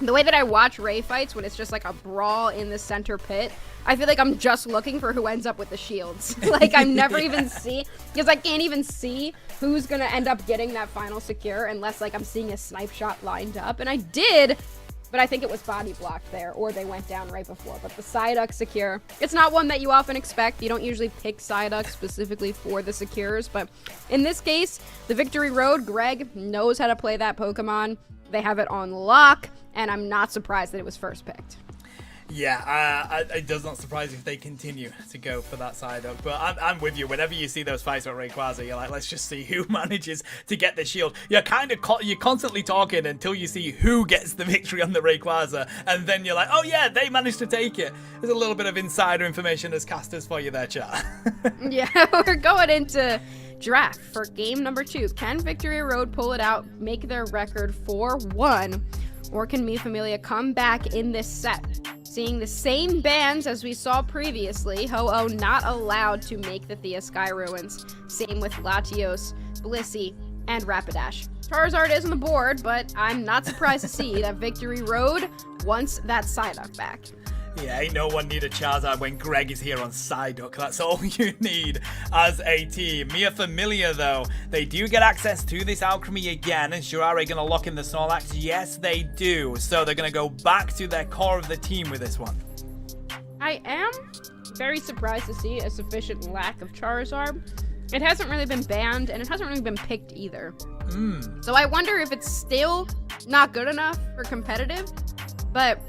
the way that I watch Ray fights when it's just like a brawl in the center pit, I feel like I'm just looking for who ends up with the shields. Like I'm never even see, because I can't even see who's gonna end up getting that final secure unless like I'm seeing a snipe shot lined up. And I did, but I think it was body blocked there, or they went down right before. But the Psyduck secure, it's not one that you often expect. You don't usually pick Psyduck specifically for the secures, but in this case, the Victory Road, Greg knows how to play that Pokemon. They have it on lock, and I'm not surprised that it was first picked. Yeah, it does not surprise if they continue to go for that Psyduck. But I'm with you. Whenever you see those fights with Rayquaza, you're like, let's just see who manages to get the shield. You're you're constantly talking until you see who gets the victory on the Rayquaza, and then you're like, oh yeah, they managed to take it. There's a little bit of insider information as casters for you there, chat. Yeah, we're going into draft for game number 2. Can Victory Road pull it out, make their record 4-1, or can Mi Familia come back in this set? Seeing the same bans as we saw previously, Ho-Oh not allowed to make the Thea Sky Ruins. Same with Latios, Blissey, and Rapidash. Charizard is on the board, but I'm not surprised to see that Victory Road wants that Psyduck back. Yeah, ain't no one need a Charizard when Greg is here on Psyduck. That's all you need as a team. Mia Familia, though, they do get access to this Alchemy again. And Jirare going to lock in the Snorlax? Yes, they do. So they're going to go back to their core of the team with this one. I am very surprised to see a sufficient lack of Charizard. It hasn't really been banned, and it hasn't really been picked either. So I wonder if it's still not good enough for competitive, but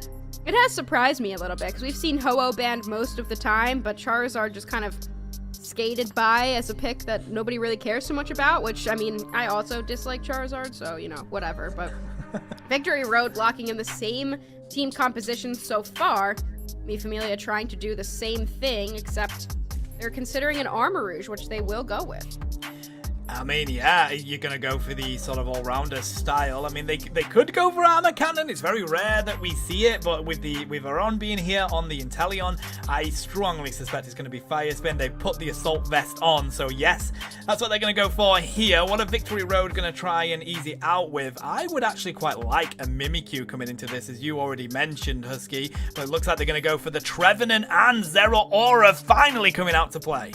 it has surprised me a little bit, because we've seen Ho-Oh banned most of the time, but Charizard just kind of skated by as a pick that nobody really cares so much about, which, I mean, I also dislike Charizard, so, you know, whatever. But Victory Road locking in the same team composition so far. Mi Familia trying to do the same thing, except they're considering an Armor Rouge, which they will go with. I mean, yeah, you're going to go for the sort of all-rounder style. I mean, they could go for armor cannon. It's very rare that we see it, but with Aron being here on the Inteleon, I strongly suspect it's going to be fire spin. They've put the assault vest on, so yes, that's what they're going to go for here. What a Victory Road going to try and ease it out with. I would actually quite like a Mimikyu coming into this, as you already mentioned, Husky, but it looks like they're going to go for the Trevenant and Zeraora finally coming out to play.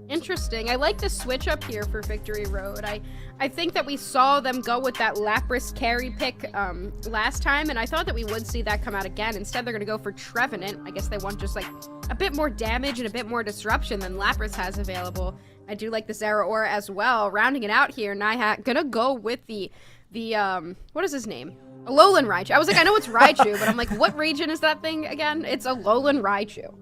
Interesting. I like the switch up here for Victory Road. I think that we saw them go with that Lapras carry pick last time, and I thought that we would see that come out again. Instead, they're going to go for Trevenant. I guess they want just like a bit more damage and a bit more disruption than Lapras has available. I do like the Zeraora as well. Rounding it out here, Nihat gonna go with the what is his name? Alolan Raichu. I was like, I know it's Raichu, but I'm like, what region is that thing again? It's Alolan Raichu.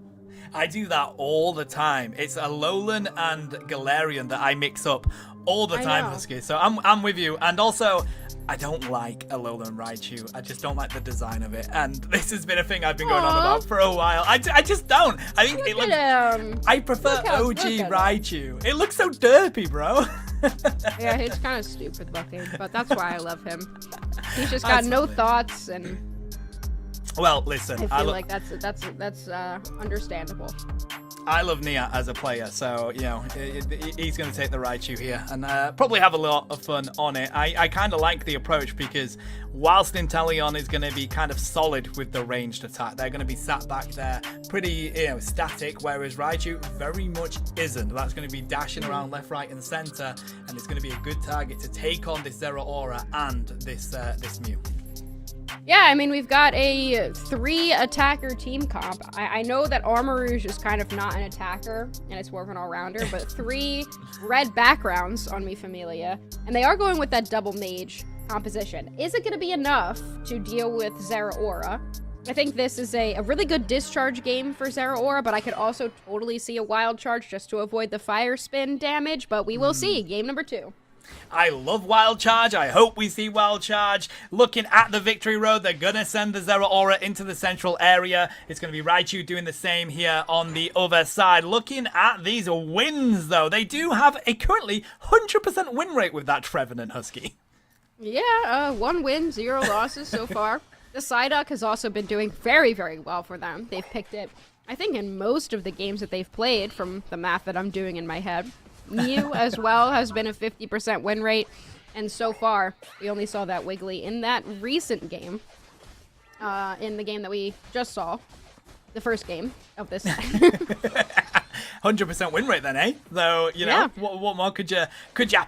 I do that all the time. It's Alolan and Galarian that I mix up all the time, Husky. So I'm with you. And also, I don't like Alolan Raichu. I just don't like the design of it. And this has been a thing I've been going on about for a while. I just don't. I think it looks... I prefer OG Raichu. It looks so derpy, bro. Yeah, he's kind of stupid looking, but that's why I love him. He's just got no thoughts and... Well, listen, I feel like that's understandable. I love Nia as a player, so, you know, he's going to take the Raichu here and probably have a lot of fun on it. I kind of like the approach because whilst Inteleon is going to be kind of solid with the ranged attack, they're going to be sat back there pretty, static, whereas Raichu very much isn't. That's going to be dashing around left, right, and center, and it's going to be a good target to take on this Zeraora and this Mew. Yeah, I mean, we've got a 3-attacker team comp. I know that Armarouge is kind of not an attacker, and it's more of an all-rounder, but 3 red backgrounds on Mi Familia, and they are going with that double mage composition. Is it going to be enough to deal with Zeraora? I think this is a really good discharge game for Zeraora, but I could also totally see a wild charge just to avoid the fire spin damage, but we will see. Game number 2. I love Wild Charge. I hope we see Wild Charge. Looking at the Victory Road, they're going to send the Zeraora into the central area. It's going to be Raichu doing the same here on the other side. Looking at these wins, though, they do have a currently 100% win rate with that Trevenant, Husky. Yeah, 1 win, 0 losses so far. The Psyduck has also been doing very, very well for them. They've picked it, I think, in most of the games that they've played from the math that I'm doing in my head. Mew as well has been a 50% win rate, and so far we only saw that Wiggly in that recent game, in the game that we just saw, the first game of this. 100% win rate then, eh? Though, you know, what more could you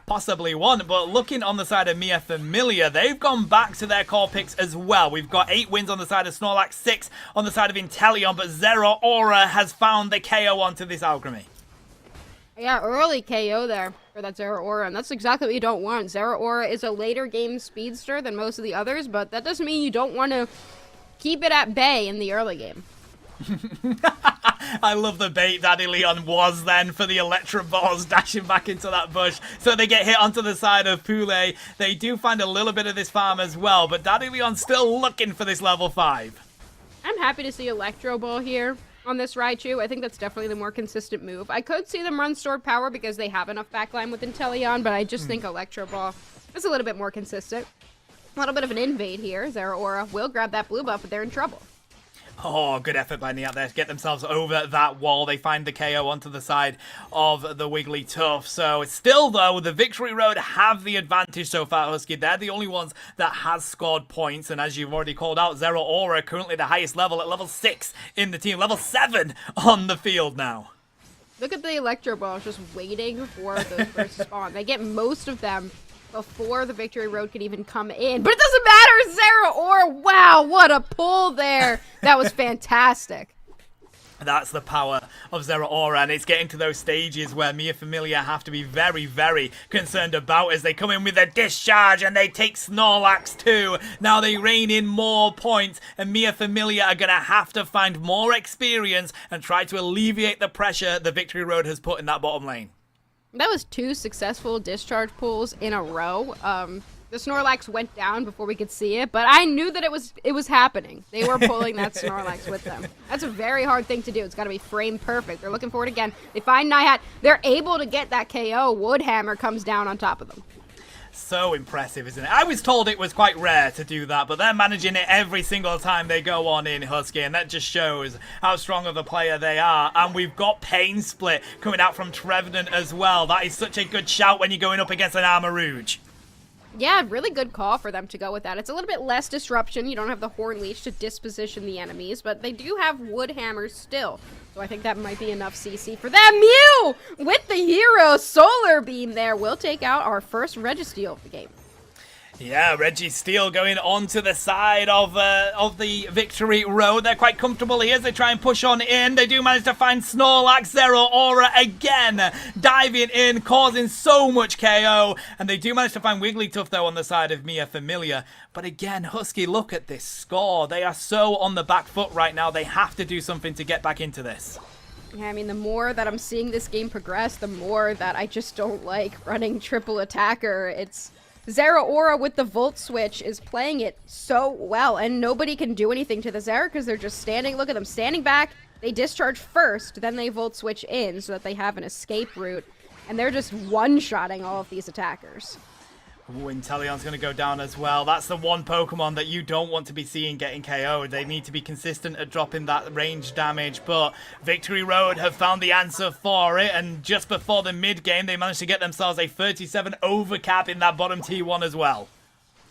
possibly want? But looking on the side of Mi Familia, they've gone back to their core picks as well. We've got 8 wins on the side of Snorlax, 6 on the side of Inteleon, but Zeraora has found the KO onto this Alchemy. Yeah, early KO there for that Zeraora, and that's exactly what you don't want. Zeraora is a later game speedster than most of the others, but that doesn't mean you don't want to keep it at bay in the early game. I love the bait Daddy Leon was then for the Electro Balls dashing back into that bush. So they get hit onto the side of Poulet. They do find a little bit of this farm as well, but Daddy Leon's still looking for this level 5. I'm happy to see Electro Ball here on this Raichu. I think that's definitely the more consistent move. I could see them run Stored Power because they have enough backline with Inteleon, but I just think Electro Ball is a little bit more consistent. A little bit of an invade here. Zeraora will grab that blue buff, but they're in trouble. Oh, good effort by Niat there to get themselves over that wall. They find the KO onto the side of the Wigglytuff. So still, though, the Victory Road have the advantage so far, Husky. They're the only ones that has scored points. And as you've already called out, Zeraora currently the highest level at level 6 in the team. Level 7 on the field now. Look at the Electro Balls just waiting for the first spawn. They get most of them before the Victory Road could even come in. But it doesn't matter! Zeraora! Wow, what a pull there! That was fantastic. That's the power of Zeraora, and it's getting to those stages where Mi Familia have to be very, very concerned about as they come in with a discharge and they take Snorlax too. Now they rein in more points, and Mi Familia are going to have to find more experience and try to alleviate the pressure the Victory Road has put in that bottom lane. That was 2 successful discharge pulls in a row. The Snorlax went down before we could see it, but I knew that it was happening. They were pulling that Snorlax with them. That's a very hard thing to do. It's got to be frame perfect. They're looking for it again. They find Nihat. They're able to get that KO. Woodhammer comes down on top of them. So impressive, isn't it? I was told it was quite rare to do that, but they're managing it every single time they go on in Husky, and that just shows how strong of a player they are. And we've got Pain Split coming out from Trevenant as well. That is such a good shout when you're going up against an Armor Rouge. Yeah, really good call for them to go with that. It's a little bit less disruption. You don't have the Horn Leech to disposition the enemies, but they do have Wood Hammers still. So I think that might be enough CC for them. Mew with the hero Solar Beam there will take out our first Registeel of the game. Yeah, Registeel going onto the side of the victory road. They're quite comfortable here as they try and push on in. They do manage to find Snorlax, Zero Aura again, diving in, causing so much KO. And they do manage to find Wigglytuff, though, on the side of Mia Familia. But again, Husky, look at this score. They are so on the back foot right now. They have to do something to get back into this. Yeah, I mean, the more that I'm seeing this game progress, the more that I just don't like running triple attacker. It's... Zera Aura with the Volt Switch is playing it so well, and nobody can do anything to the Zera because they're just standing. Look at them standing back. They discharge first, then they Volt Switch in so that they have an escape route, and they're just one-shotting all of these attackers. Ooh, Inteleon's going to go down as well. That's the one Pokemon that you don't want to be seeing getting KO'd. They need to be consistent at dropping that range damage, but Victory Road have found the answer for it, and just before the mid-game, they managed to get themselves a 37 overcap in that bottom T1 as well.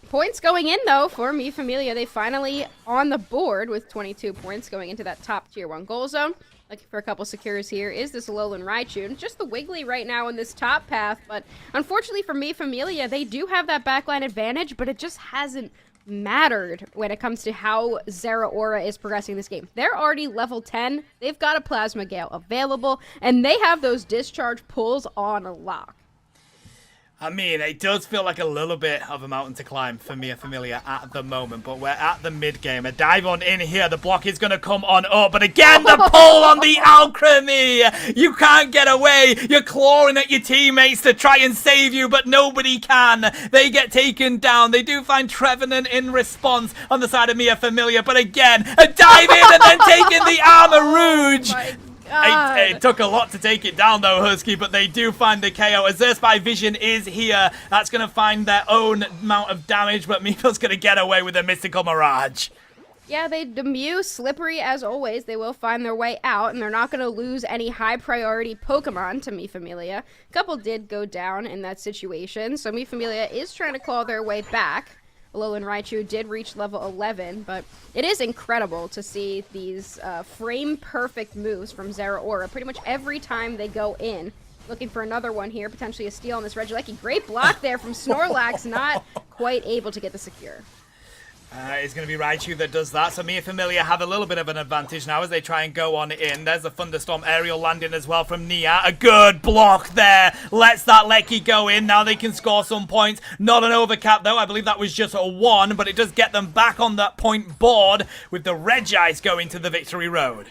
Points going in, though, for Mi Familia. They finally on the board with 22 points going into that top Tier 1 goal zone. Looking for a couple secures here is this Alolan Raichu. Just the Wiggly right now in this top path, but unfortunately for Mi Familia, they do have that backline advantage, but it just hasn't mattered when it comes to how Zera Aura is progressing this game. They're already level 10, they've got a Plasma Gale available, and they have those discharge pulls on lock. I mean, it does feel like a little bit of a mountain to climb for Mia Familia at the moment, but we're at the mid-game. A dive on in here. The block is going to come on up, but again, the pull on the Alchemy. You can't get away. You're clawing at your teammates to try and save you, but nobody can. They get taken down. They do find Trevenant in response on the side of Mia Familia, but again, a dive in and then taking the Armor Rouge. It took a lot to take it down, though, Husky, but they do find the KO. Azure Spy Vision is here. That's going to find their own amount of damage, but Meeple's going to get away with a Mystical Mirage. Yeah, the Mew, slippery as always. They will find their way out, and they're not going to lose any high-priority Pokemon to Mi Familia. A couple did go down in that situation, so Mi Familia is trying to claw their way back. Alolan Raichu did reach level 11, but it is incredible to see these frame-perfect moves from Zera Aura pretty much every time they go in. Looking for another one here, potentially a steal on this Regieleki. Great block there from Snorlax, not quite able to get the secure. It's going to be Raichu that does that, so Mia Familia have a little bit of an advantage now as they try and go on in. There's the Thunderstorm aerial landing as well from Nia. A good block there. Lets that Lecky go in. Now they can score some points. Not an overcap, though. I believe that was just a 1, but it does get them back on that point board with the Regice going to the victory road.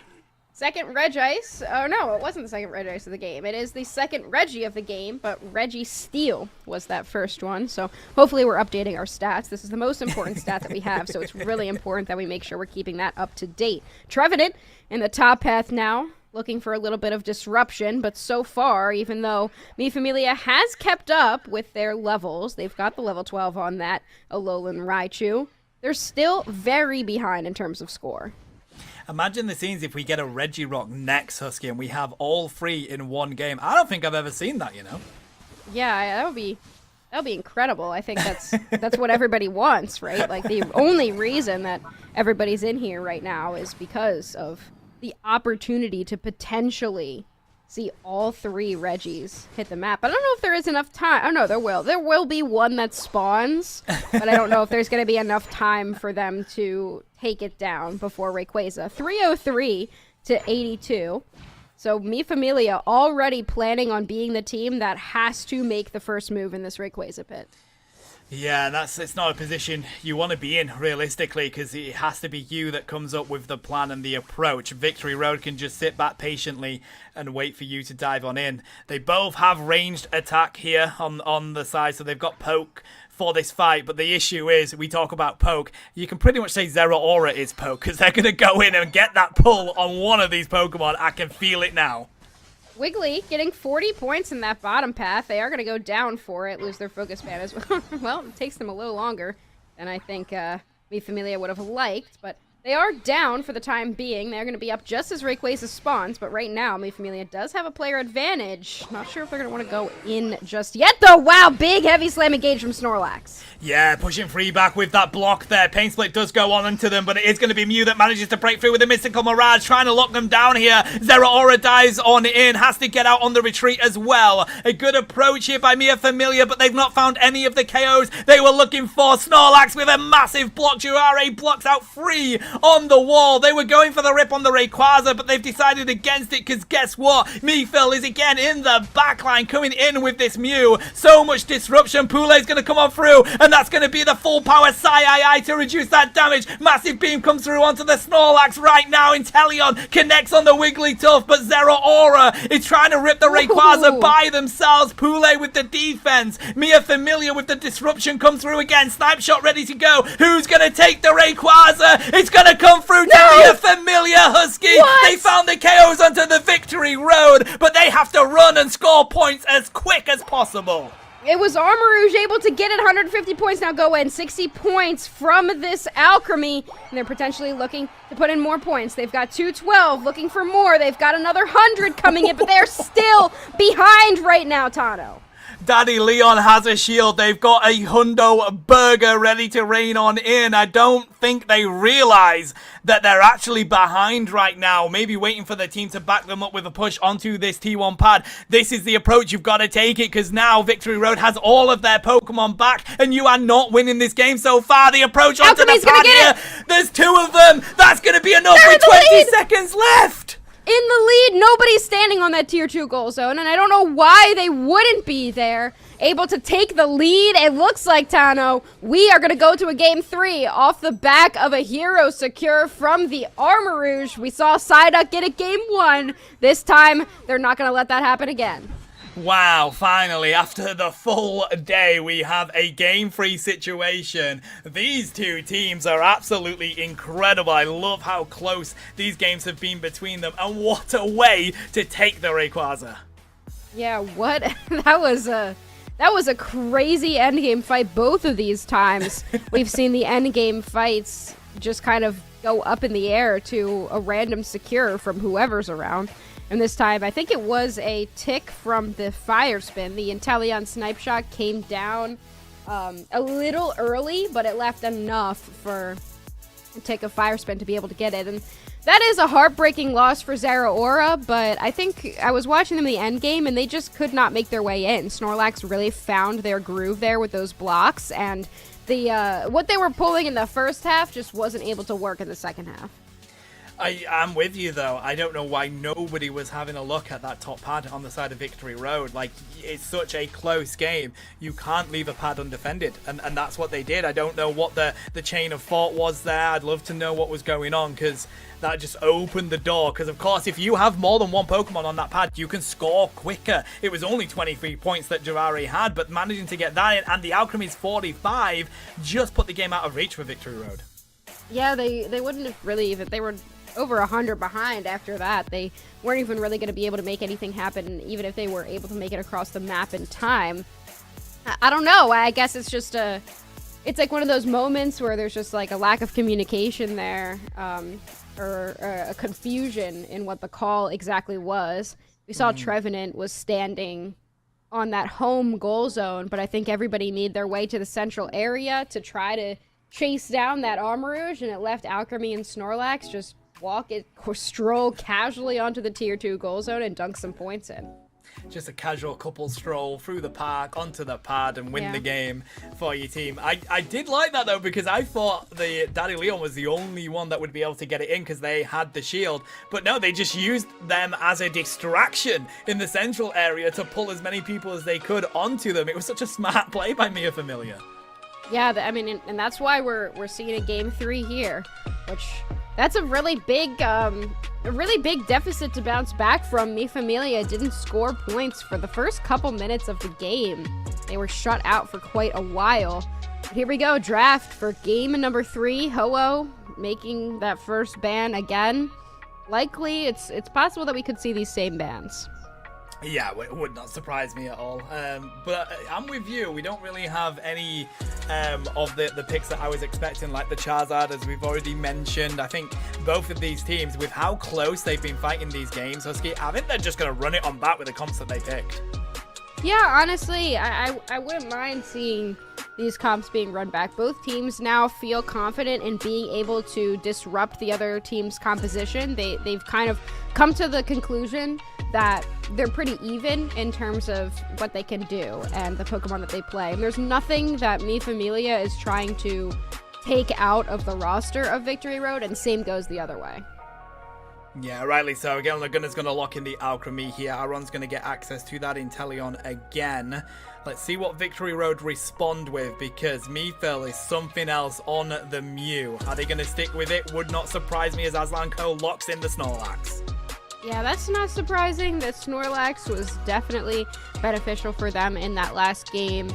Second Regice. Oh, no, it wasn't the second Regice of the game. It is the second Reggie of the game, but Registeel was that first one. So hopefully we're updating our stats. This is the most important stat that we have, so it's really important that we make sure we're keeping that up to date. Trevenant in the top path now, looking for a little bit of disruption, but so far, even though Mi Familia has kept up with their levels, they've got the level 12 on that Alolan Raichu, they're still very behind in terms of score. Imagine the scenes if we get a Regirock next, Husky, and we have all three in one game. I don't think I've ever seen that, you know? Yeah, that would be incredible. I think that's what everybody wants, right? Like, the only reason that everybody's in here right now is because of the opportunity to potentially see all three Reggies hit the map. I don't know if there is enough time. Oh, no, there will. There will be one that spawns, but I don't know if there's going to be enough time for them to take it down before Rayquaza. 303 to 82. So Mi Familia already planning on being the team that has to make the first move in this Rayquaza pit. Yeah, it's not a position you want to be in, realistically, because it has to be you that comes up with the plan and the approach. Victory Road can just sit back patiently and wait for you to dive on in. They both have ranged attack here on the side, so they've got poke for this fight, but the issue is, we talk about poke, you can pretty much say Zero Aura is poke, because they're going to go in and get that pull on one of these Pokemon. I can feel it now. Wiggly getting 40 points in that bottom path. They are going to go down for it, lose their focus ban as well. Well, it takes them a little longer than I think Mi Familia would have liked, but they are down for the time being. They're going to be up just as Rayquaza spawns, but right now, Mi Familia does have a player advantage. Not sure if they're going to want to go in just yet, though. Wow, big heavy slam engage from Snorlax. Yeah, pushing free back with that block there. Pain Split does go on into them, but it is going to be Mew that manages to break through with a Mystical Mirage, trying to lock them down here. Zero Aura dives on in, has to get out on the retreat as well. A good approach here by Mi Familia, but they've not found any of the KOs they were looking for. Snorlax with a massive block. Jurare blocks out free on the wall. They were going for the rip on the Rayquaza, but they've decided against it, because guess what? Mifil is again in the backline, coming in with this Mew. So much disruption. Poulet's going to come on through, and that's going to be the full power Sai to reduce that damage. Massive beam comes through onto the Snorlax right now. Inteleon connects on the Wigglytuff, but Zero Aura is trying to rip the Rayquaza by themselves. Poulet with the defense. Mi Familia with the disruption come through again. Snipe shot ready to go. Who's going to take the Rayquaza? It's going to come through to Mi Familia. Husky. What? They found the KOs onto the victory road, but they have to run and score points as quick as possible. It was Armarouge able to get it. 150 points now go in. 60 points from this Alchemy. And they're potentially looking to put in more points. They've got 212 looking for more. They've got another 100 coming in, but they're still behind right now, Tano. Daddy Leon has a shield. They've got a hundo burger ready to rain on in. I don't think they realize that they're actually behind right now. Maybe waiting for the team to back them up with a push onto this T1 pad. This is the approach. You've got to take it, because now Victory Road has all of their Pokemon back, and you are not winning this game so far. The approach onto Alchemy's the pad here. There's two of them. That's going to be enough with 20 seconds left. In the lead, nobody's standing on that tier 2 goal zone, and I don't know why they wouldn't be there, able to take the lead. It looks like, Tano, we are going to go to a game 3 off the back of a hero secure from the Armarouge. We saw Psyduck get it game 1. This time, they're not going to let that happen again. Wow, finally, after the full day, we have a game-free situation. These two teams are absolutely incredible. I love how close these games have been between them, and what a way to take the Rayquaza. Yeah, what? That was a crazy endgame fight both of these times. We've seen the endgame fights just kind of go up in the air to a random secure from whoever's around. And this time, I think it was a tick from the fire spin. The Inteleon snipe shot came down a little early, but it left enough for a tick of fire spin to be able to get it. And that is a heartbreaking loss for Zero Aura, but I think I was watching them in the end game, and they just could not make their way in. Snorlax really found their groove there with those blocks, and the what they were pulling in the first half just wasn't able to work in the second half. I'm with you, though. I don't know why nobody was having a look at that top pad on the side of Victory Road. Like, it's such a close game. You can't leave a pad undefended, and that's what they did. I don't know what the chain of thought was there. I'd love to know what was going on, because that just opened the door. Because, of course, if you have more than one Pokemon on that pad, you can score quicker. It was only 23 points that Jurare had, but managing to get that in, and the Alchemy's 45 just put the game out of reach for Victory Road. Yeah, they wouldn't have really even... They were over 100 behind after that. They weren't even really going to be able to make anything happen, even if they were able to make it across the map in time. I don't know. I guess it's just it's like one of those moments where there's just like a lack of communication there, or a confusion in what the call exactly was. We saw Trevenant was standing on that home goal zone, but I think everybody made their way to the central area to try to chase down that Armarouge, and it left Alchemy and Snorlax just stroll casually onto the tier 2 goal zone and dunk some points in. Just a casual couple stroll through the park onto the pad and win the game for your team. I did like that, though, because I thought the Daddy Leon was the only one that would be able to get it in because they had the shield. But no, they just used them as a distraction in the central area to pull as many people as they could onto them. It was such a smart play by Mi Familia. Yeah, I mean, and that's why we're seeing a game 3 here, which that's a really big deficit to bounce back from. Mi Familia didn't score points for the first couple minutes of the game. they were shut out for quite a while. But here we go, draft for game number 3. Ho-Oh making that first ban again. Likely, it's possible that we could see these same bans. Yeah, it would not surprise me at all. But I'm with you. We don't really have any of the picks that I was expecting, like the Charizard, as we've already mentioned. I think both of these teams, with how close they've been fighting these games, Husky, I think they're just going to run it on back with the comps that they picked. Yeah, honestly, I wouldn't mind seeing these comps being run back. Both teams now feel confident in being able to disrupt the other team's composition. They've kind of come to the conclusion that they're pretty even in terms of what they can do and the Pokemon that they play. And there's nothing that Familia is trying to take out of the roster of Victory Road, and same goes the other way. Yeah, rightly so. Again, Laguna's going to lock in the Alchemy here. Aaron's going to get access to that Inteleon again. Let's see what Victory Road respond with, because Mephil is something else on the Mew. Are they going to stick with it? Would not surprise me as Aslanko locks in the Snorlax. Yeah, that's not surprising. The Snorlax was definitely beneficial for them in that last game.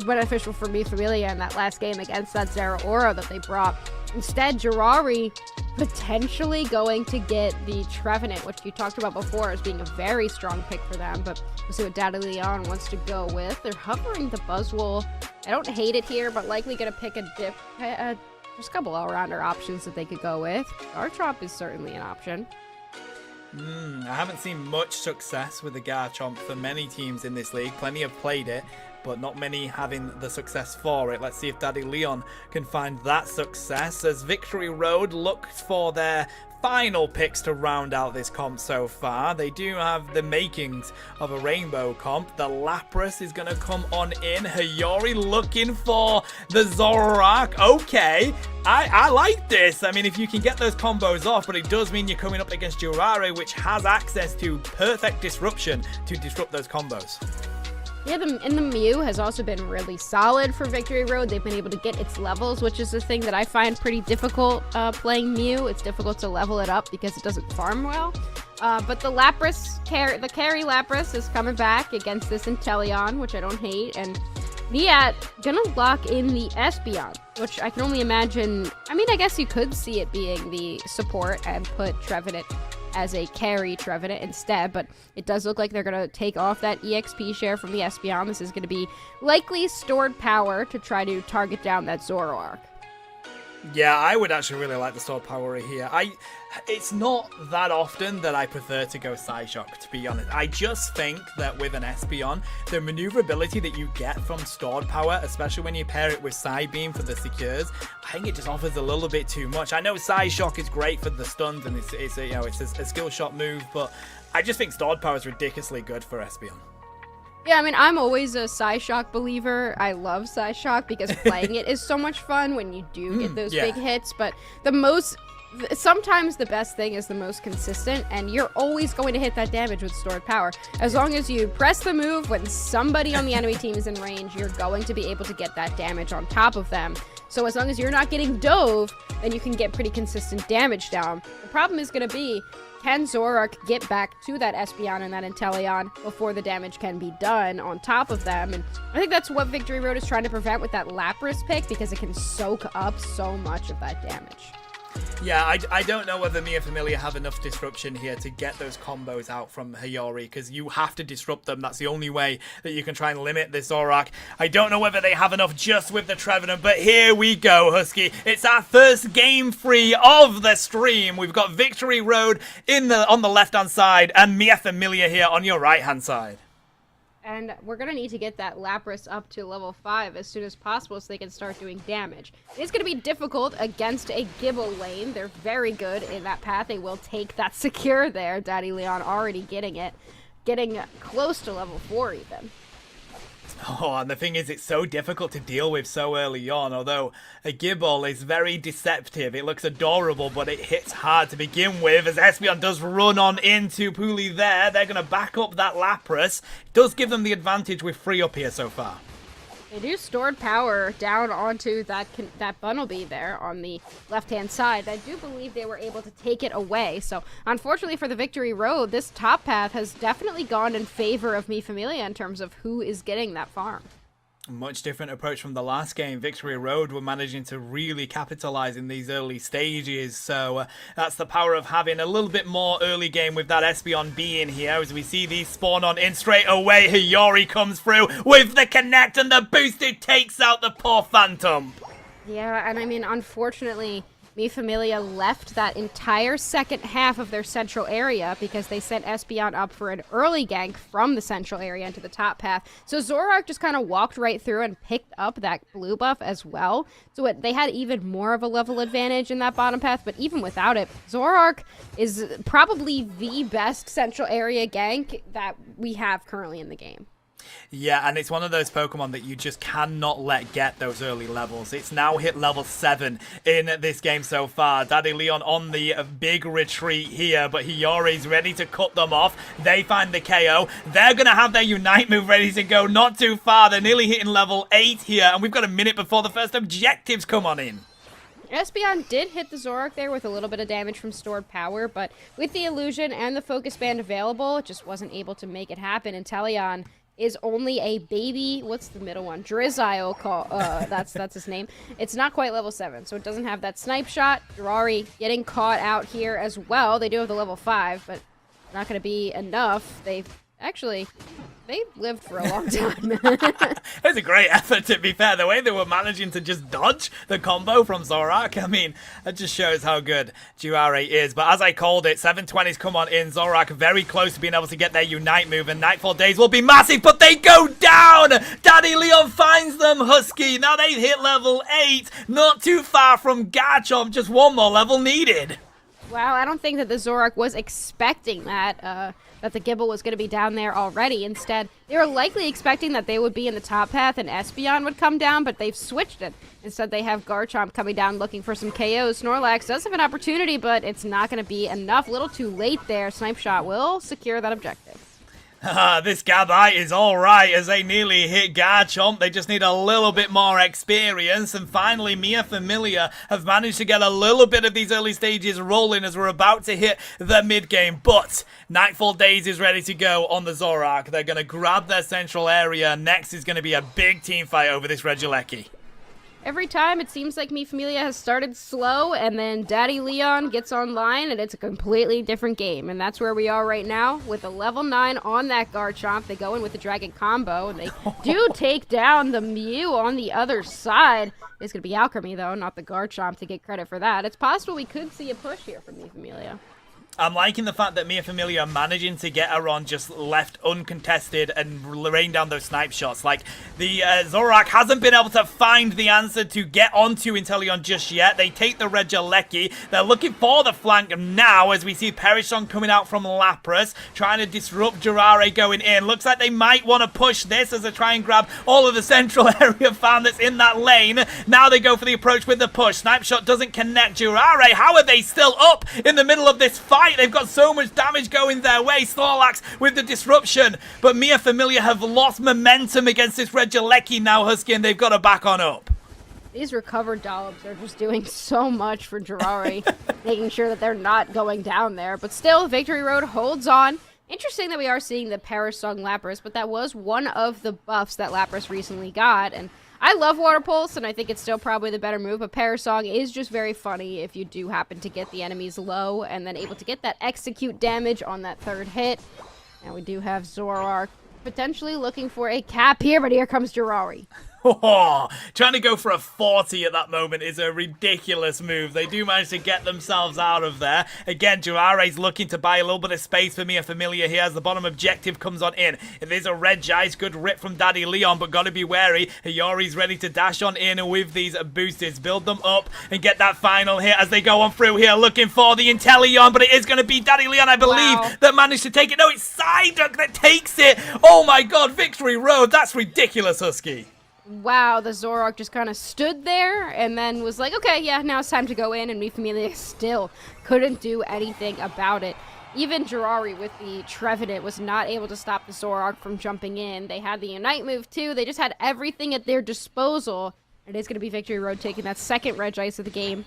Beneficial for Familia in that last game against that Zeraora that they brought. Instead, Jirari potentially going to get the Trevenant, which you talked about before as being a very strong pick for them, but we'll see what Daddy Leon wants to go with. They're hovering the Buzzwole. I don't hate it here, but likely going to pick just a couple all-rounder options that they could go with. Garchomp is certainly an option. I haven't seen much success with the Garchomp for many teams in this league. Plenty have played it, but not many having the success for it. Let's see if Daddy Leon can find that success as Victory Road looks for their final picks to round out this comp so far. They do have the makings of a rainbow comp. The Lapras is going to come on in. Hiyori looking for the Zoroark. Okay, I like this. I mean, if you can get those combos off, but it does mean you're coming up against Jirare, which has access to perfect disruption to disrupt those combos. Yeah, the Mew has also been really solid for Victory Road. They've been able to get its levels, which is the thing that I find pretty difficult playing Mew. It's difficult to level it up because it doesn't farm well. But the Lapras, the carry Lapras is coming back against this Inteleon, which I don't hate. And Niat gonna lock in the Espeon, which I can only imagine. I mean, I guess you could see it being the support and put Trevenant as a carry Trevenant instead, but it does look like they're going to take off that EXP share from the Espeon. This is going to be likely stored power to try to target down that Zoroark. Yeah, I would actually really like the stored power here. It's not that often that I prefer to go Psyshock, to be honest. I just think that with an Espeon, the maneuverability that you get from stored power, especially when you pair it with Psybeam for the secures, I think it just offers a little bit too much. I know Psyshock is great for the stuns and it's a skill shot move, but I just think stored power is ridiculously good for Espeon. Yeah, I mean, I'm always a Psyshock believer. I love Psyshock because playing it is so much fun when you do get those big hits, but sometimes the best thing is the most consistent, and you're always going to hit that damage with stored power. As long as you press the move when somebody on the enemy team is in range, you're going to be able to get that damage on top of them. So as long as you're not getting dove, then you can get pretty consistent damage down. The problem is going to be, can Zoroark get back to that Espeon and that Inteleon before the damage can be done on top of them? And I think that's what Victory Road is trying to prevent with that Lapras pick, because it can soak up so much of that damage. Yeah, I don't know whether me and Familia have enough disruption here to get those combos out from Hiyori, because you have to disrupt them. That's the only way that you can try and limit this Zoroark. I don't know whether they have enough just with the Trevenant, but here we go, Husky. It's our first game free of the stream. We've got Victory Road on the left-hand side and Mia Familia here on your right-hand side. And we're going to need to get that Lapras up to level 5 as soon as possible so they can start doing damage. It's going to be difficult against a Gibble lane. They're very good in that path. They will take that secure there. Daddy Leon already getting it. Getting close to level 4 even. Oh, and the thing is, it's so difficult to deal with so early on, although a Gibble is very deceptive. It looks adorable, but it hits hard to begin with, as Espeon does run on into Puli there. They're going to back up that Lapras. It does give them the advantage with free up here so far. They do stored power down onto that Bunnelby there on the left-hand side. I do believe they were able to take it away. So, unfortunately for the Victory Road, this top path has definitely gone in favor of Mi Familia in terms of who is getting that farm. Much different approach from the last game. Victory Road were managing to really capitalize in these early stages, so that's the power of having a little bit more early game with that Espeon being here. As we see these spawn on in straight away, Hiyori comes through with the connect, and the boosted takes out the poor Phantom. Yeah, and I mean, unfortunately, Mi Familia left that entire second half of their central area because they sent Espeon up for an early gank from the central area into the top path. So Zoroark just kind of walked right through and picked up that blue buff as well. So they had even more of a level advantage in that bottom path, but even without it, Zoroark is probably the best central area gank that we have currently in the game. Yeah, and it's one of those Pokemon that you just cannot let get those early levels. It's now hit level 7 in this game so far. Daddy Leon on the big retreat here, but Hiyori's ready to cut them off. They find the KO. They're going to have their Unite move ready to go not too far. They're nearly hitting level 8 here, and we've got a minute before the first objectives come on in. Espeon did hit the Zoroark there with a little bit of damage from stored power, but with the illusion and the focus band available, it just wasn't able to make it happen. And Teleon is only a baby, what's the middle one? Drizzile, that's his name. It's not quite level 7, so it doesn't have that snipe shot. Jurari getting caught out here as well. They do have the level 5, but not going to be enough. They lived for a long time. It was a great effort, to be fair. The way they were managing to just dodge the combo from Zoroark, I mean, that just shows how good Jurari is. But as I called it, 720's come on in. Zoroark very close to being able to get their Unite move, and Nightfall Days will be massive, but they go down! Daddy Leon finds them, Husky. Now they've hit level 8, not too far from Garchomp, just one more level needed. Wow, I don't think that the Zoroark was expecting that the Gible was going to be down there already. Instead, they were likely expecting that they would be in the top path and Espeon would come down, but they've switched it. Instead, they have Garchomp coming down looking for some KOs. Snorlax does have an opportunity, but it's not going to be enough. A little too late there. Snipe Shot will secure that objective. This Gabite is alright as they nearly hit Garchomp. They just need a little bit more experience. And finally, Mi Familia have managed to get a little bit of these early stages rolling as we're about to hit the mid-game. But Nightfall Days is ready to go on the Zoroark. They're going to grab their central area. Next is going to be a big team fight over this Regieleki. Every time it seems like Mi Familia has started slow and then Daddy Leon gets online and it's a completely different game. And that's where we are right now with a level 9 on that Garchomp. They go in with the Dragon combo and they do take down the Mew on the other side. It's going to be Alchemy though, not the Garchomp to get credit for that. It's possible we could see a push here from Mi Familia. I'm liking the fact that Mi Familia are managing to get her on just left uncontested and rain down those snipe shots. Like, the Zoroark hasn't been able to find the answer to get onto Inteleon just yet. They take the Regieleki. They're looking for the flank now as we see Perishon coming out from Lapras, trying to disrupt Jurare going in. Looks like they might want to push this as they try and grab all of the central area farm that's in that lane. Now they go for the approach with the push. Snipe shot doesn't connect Jurare. How are they still up in the middle of this fight? They've got so much damage going their way. Snorlax with the disruption. But Mi Familia have lost momentum against this Regieleki now, Husky, and they've got to back on up. These recovered dollops are just doing so much for Jurari, making sure that they're not going down there. But still, Victory Road holds on. Interesting that we are seeing the Parasong Lapras, but that was one of the buffs that Lapras recently got. And I love Water Pulse, and I think it's still probably the better move, but Parasong is just very funny if you do happen to get the enemies low and then able to get that execute damage on that third hit. Now we do have Zoroark potentially looking for a cap here, but here comes Jurari. Oh, trying to go for a 40 at that moment is a ridiculous move. They do manage to get themselves out of there. Again, Jurare's looking to buy a little bit of space for Mi Familia here as the bottom objective comes on in. It is a Regice, good rip from Daddy Leon, but got to be wary. Hiyori's ready to dash on in with these boosters, build them up and get that final hit as they go on through here looking for the Inteleon, but it is going to be Daddy Leon, I believe, that managed to take it. No, it's Psyduck that takes it. Oh my god, Victory Road, that's ridiculous, Husky. Wow, the Zoroark just kind of stood there and then was like, okay, yeah, now it's time to go in, and Mi Familia still couldn't do anything about it. even Jirari with the Trevenant was not able to stop the Zoroark from jumping in. They had the Unite move too. They just had everything at their disposal. It is going to be Victory Road taking that second Regice of the game.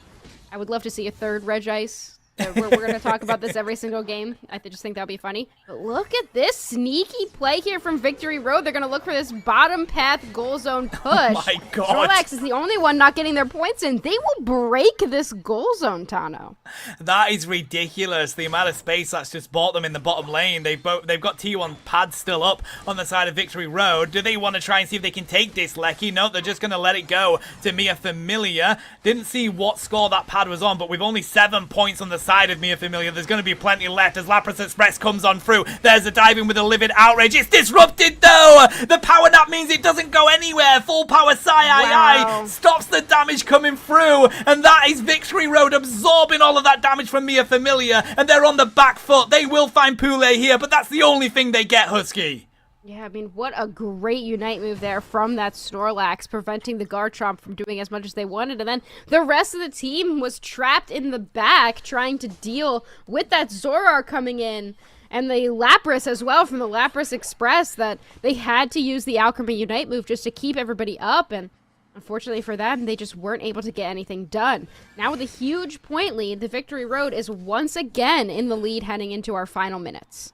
I would love to see a third Regice. We're going to talk about this every single game. I just think that would be funny. But look at this sneaky play here from Victory Road. They're going to look for this bottom path goal zone push. Oh my god. Snorlax is the only one not getting their points in. They will break this goal zone, Tano. That is ridiculous. The amount of space that's just bought them in the bottom lane. They've got T1 pads still up on the side of Victory Road. Do they want to try and see if they can take this Lecky? No, they're just going to let it go to Mia Familia. Didn't see what score that pad was on, but with only 7 points on the side of Mia Familia, there's going to be plenty left as Lapras Express comes on through. There's a dive in with a Livid Outrage. It's disrupted though. The power nap means it doesn't go anywhere. Full power Sai stops the damage coming through, and that is Victory Road absorbing all of that damage from Mia Familia, and they're on the back foot. They will find Poulet here, but that's the only thing they get, Husky. Yeah, I mean, what a great Unite move there from that Snorlax, preventing the Garchomp from doing as much as they wanted. And then the rest of the team was trapped in the back trying to deal with that Zoroark coming in. And the Lapras as well from the Lapras Express, that they had to use the Alchemy Unite move just to keep everybody up. And unfortunately for them, they just weren't able to get anything done. Now with a huge point lead, the Victory Road is once again in the lead heading into our final minutes.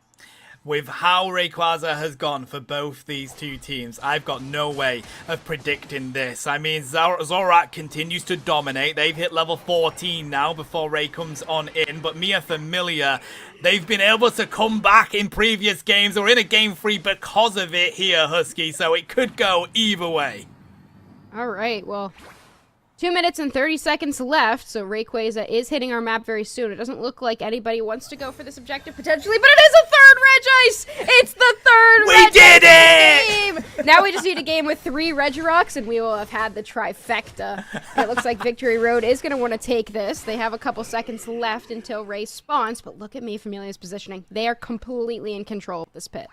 With how Rayquaza has gone for both these two teams, I've got no way of predicting this. I mean, Zoroark continues to dominate. They've hit level 14 now before Ray comes on in. But Mia Familia, they've been able to come back in previous games or in a game 3 because of it here, Husky. So it could go either way. All right, well, 2 minutes and 30 seconds left, so Rayquaza is hitting our map very soon. It doesn't look like anybody wants to go for this objective potentially, but it is a third Regice! It's the third We did it! game! Now we just need a game with 3 Regirocks, and we will have had the trifecta. It looks like Victory Road is going to want to take this. They have a couple seconds left until Ray spawns, but look at me, Familia's positioning. They are completely in control of this pit.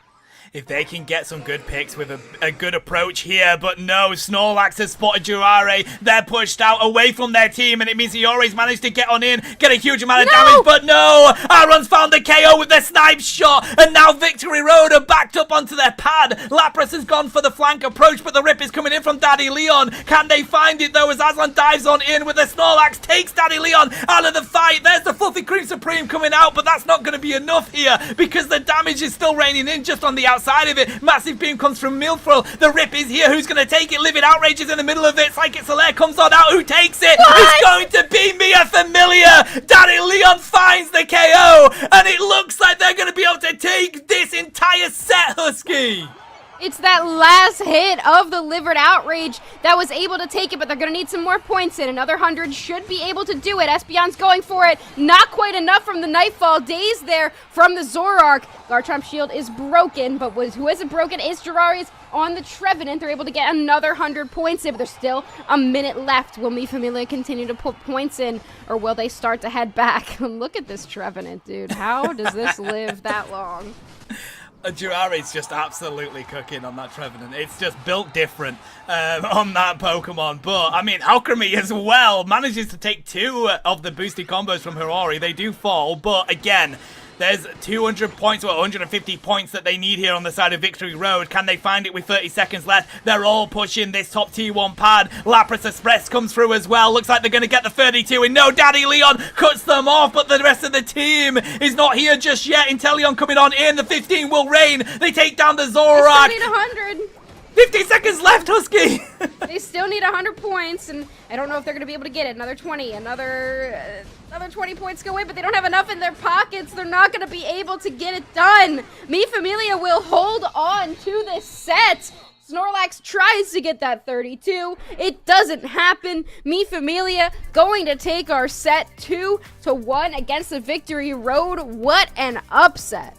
If they can get some good picks with a good approach here, but no, Snorlax has spotted Jirari. They're pushed out away from their team, and it means Iori's managed to get on in, get a huge amount of damage, but no! Aaron's found the KO with the snipe shot, and now Victory Road are backed up onto their pad. Lapras has gone for the flank approach, but the rip is coming in from Daddy Leon. Can they find it though as Aslan dives on in with the Snorlax, takes Daddy Leon out of the fight. There's the Fluffy Cream Supreme coming out, but that's not going to be enough here because the damage is still raining in just on the outside of it. Massive beam comes from Milfril. The rip is here. Who's going to take it? Livid Outrage is in the middle of it. Psychic Solaire comes on out. Who takes it? What? It's going to be Mia Familia. Daddy Leon finds the KO, and it looks like they're going to be able to take this entire set, Husky. It's that last hit of the Livid Outrage that was able to take it, but they're going to need some more points in. Another 100 should be able to do it. Espeon's going for it. Not quite enough from the Nightfall. Daze there from the Zoroark. Garchomp's shield is broken, but who isn't broken is Jirari's on the Trevenant. They're able to get another 100 points in, but there's still a minute left. Will Mi Familia continue to put points in, or will they start to head back? Look at this Trevenant, dude. How does this live that long? Jirari's just absolutely cooking on that Trevenant. It's just built different on that Pokemon. But, I mean, Alchemy as well manages to take 2 of the boosted combos from Hirori. They do fall, but again, there's 200 points or 150 points that they need here on the side of Victory Road. Can they find it with 30 seconds left? They're all pushing this top T1 pad. Lapras Express comes through as well. Looks like they're going to get the 32, and no, Daddy Leon cuts them off, but the rest of the team is not here just yet. Inteleon coming on in. The 15 will rain. They take down the Zoroark. They still need 100. 50 seconds left, Husky. They still need 100 points, and I don't know if they're going to be able to get it. Another 20, another 20 points go in, but they don't have enough in their pockets. They're not going to be able to get it done. Mi Familia will hold on to this set. Snorlax tries to get that 32. It doesn't happen. Mi Familia going to take our set 2-1 against the Victory Road. What an upset.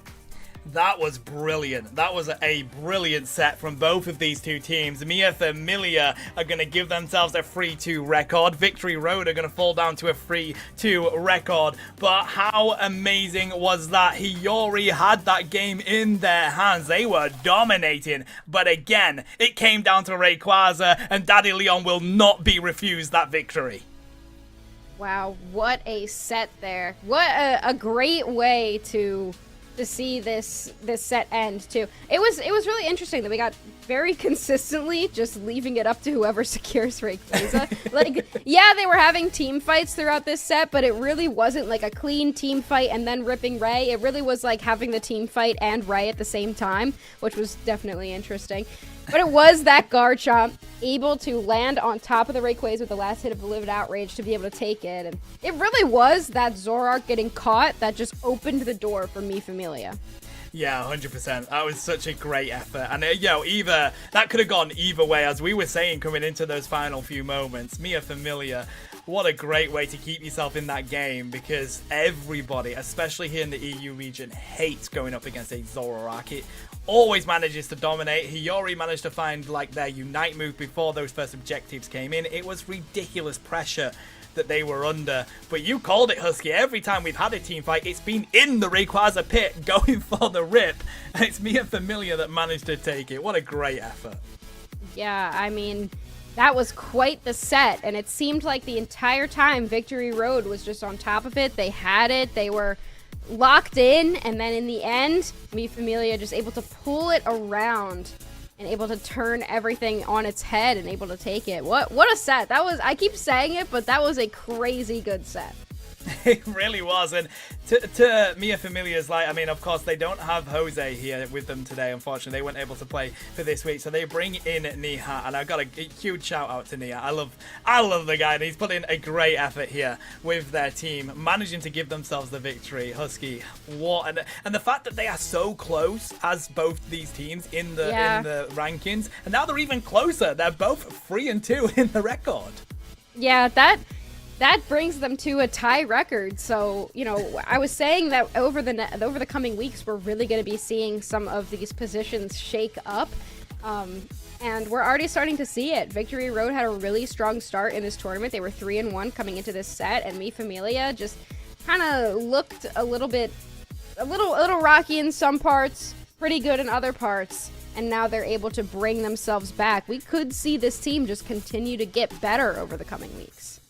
That was brilliant. That was a brilliant set from both of these two teams. Mia Familia are going to give themselves a 3-2 record. Victory Road are going to fall down to a 3-2 record. But how amazing was that? Hiyori had that game in their hands. They were dominating. But again, it came down to Rayquaza, and Daddy Leon will not be refused that victory. Wow, what a set there. What a great way to see this set end too. It was really interesting that we got very consistently just leaving it up to whoever secures Rayquaza. Like, yeah, they were having team fights throughout this set, but it really wasn't like a clean team fight and then ripping Ray. It really was like having the team fight and Ray at the same time, which was definitely interesting. But it was that Garchomp able to land on top of the Rayquaza with the last hit of the Livid Outrage to be able to take it. And it really was that Zoroark getting caught that just opened the door for Mi Familia. Yeah, 100%. That was such a great effort. And, either that could have gone either way, as we were saying coming into those final few moments. Mi Familia, what a great way to keep yourself in that game, because everybody, especially here in the EU region, hates going up against a Zoroark. It always manages to dominate. Hiyori managed to find like their Unite move before those first objectives came in. It was ridiculous pressure that they were under, but you called it, Husky. Every time we've had a team fight, it's been in the Rayquaza pit going for the rip, and it's Mi Familia that managed to take it. What a great effort. Yeah, I mean, that was quite the set, and it seemed like the entire time Victory Road was just on top of it. They had it, they were locked in, and then in the end, Mi Familia just able to pull it around and able to turn everything on its head and able to take it. What a set. That was, I keep saying it, but that was a crazy good set. It really was. And to Mi Familia's light, I mean, of course, they don't have Jose here with them today, unfortunately. They weren't able to play for this week, so they bring in Nihat, and I've got a huge shout out to Nihat. I love the guy, and he's put in a great effort here with their team, managing to give themselves the victory. Husky, what, and the fact that they are so close as both these teams in the rankings, and now they're even closer. They're both 3-2 in the record. Yeah, that brings them to a tie record. So, I was saying that over the coming weeks, we're really going to be seeing some of these positions shake up. And we're already starting to see it. Victory Road had a really strong start in this tournament. They were 3-1 coming into this set, and Mi Familia just kind of looked a little rocky in some parts, pretty good in other parts. And now they're able to bring themselves back. We could see this team just continue to get better over the coming weeks.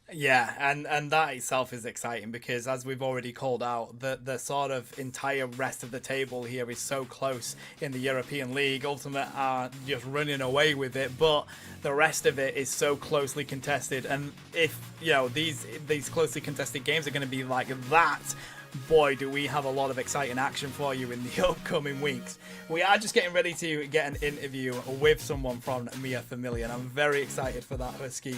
Yeah, and that itself is exciting, because as we've already called out, the sort of entire rest of the table here is so close in the European League. Ultimate are just running away with it, but the rest of it is so closely contested. And if these closely contested games are going to be like that, boy, do we have a lot of exciting action for you in the upcoming weeks. We are just getting ready to get an interview with someone from Mi Familia, and I'm very excited for that, Husky.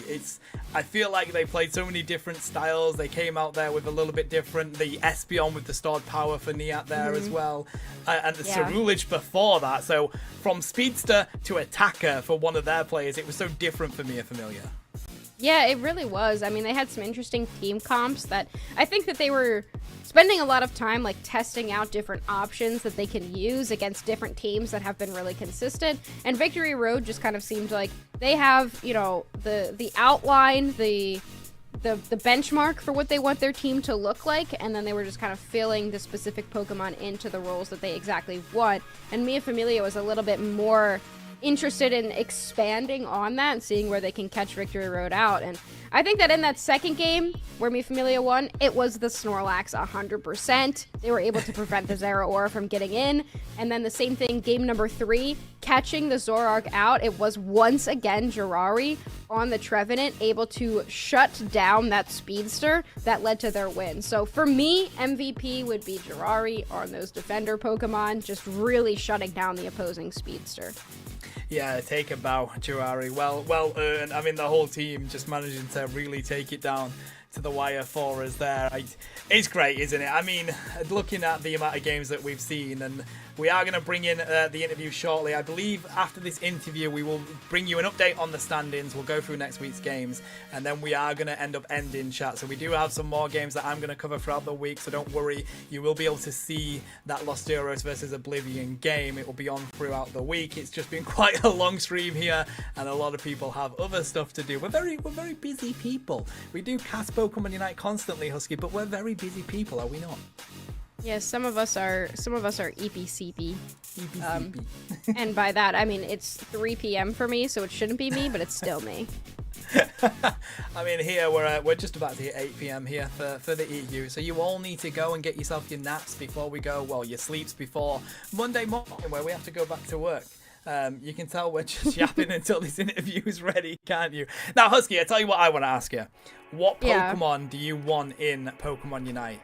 I feel like they played so many different styles. They came out there with a little bit different. The Espeon with the stored power for Nihat there as well. And the Cerulege before that. So from Speedster to Attacker for one of their players, it was so different for Mi Familia. Yeah, it really was. I mean, they had some interesting team comps that I think that they were spending a lot of time like testing out different options that they can use against different teams that have been really consistent. And Victory Road just kind of seemed like they have, the outline, the benchmark for what they want their team to look like, and then they were just kind of filling the specific Pokemon into the roles that they exactly want. And Mi Familia was a little bit more interested in expanding on that and seeing where they can catch Victory Road out. And I think that in that second game where Mi Familia won, it was the Snorlax 100%. They were able to prevent the Zeraora from getting in. And then the same thing, game number 3, catching the Zoroark out. It was once again Jirari on the Trevenant, able to shut down that Speedster that led to their win. So for me, MVP would be Jirari on those defender Pokemon, just really shutting down the opposing Speedster. Yeah, take a bow, Jirari. Well earned. I mean, the whole team just managing to really take it down to the wire for us there. It's great, isn't it? I mean, looking at the amount of games that we've seen, and we are going to bring in the interview shortly. I believe after this interview, we will bring you an update on the standings. We'll go through next week's games, and then we are going to end up ending chat. So we do have some more games that I'm going to cover throughout the week, so don't worry. You will be able to see that Lost Heroes versus Oblivion game. It will be on throughout the week. It's just been quite a long stream here, and a lot of people have other stuff to do. We're very busy people. We do cast Pokemon Unite constantly, Husky, but we're very busy people, are we not? Yeah, some of us are EPCP. And by that I mean it's 3 p.m. for me, so it shouldn't be me, but it's still me. I mean, here we're just about to hit 8 p.m. here for the EU, so you all need to go and get yourself your naps before we go. Well, your sleeps before Monday morning, where we have to go back to work. You can tell we're just yapping until this interview is ready, can't you? Now, Husky, I tell you what I want to ask you. What Pokemon do you want in Pokemon Unite?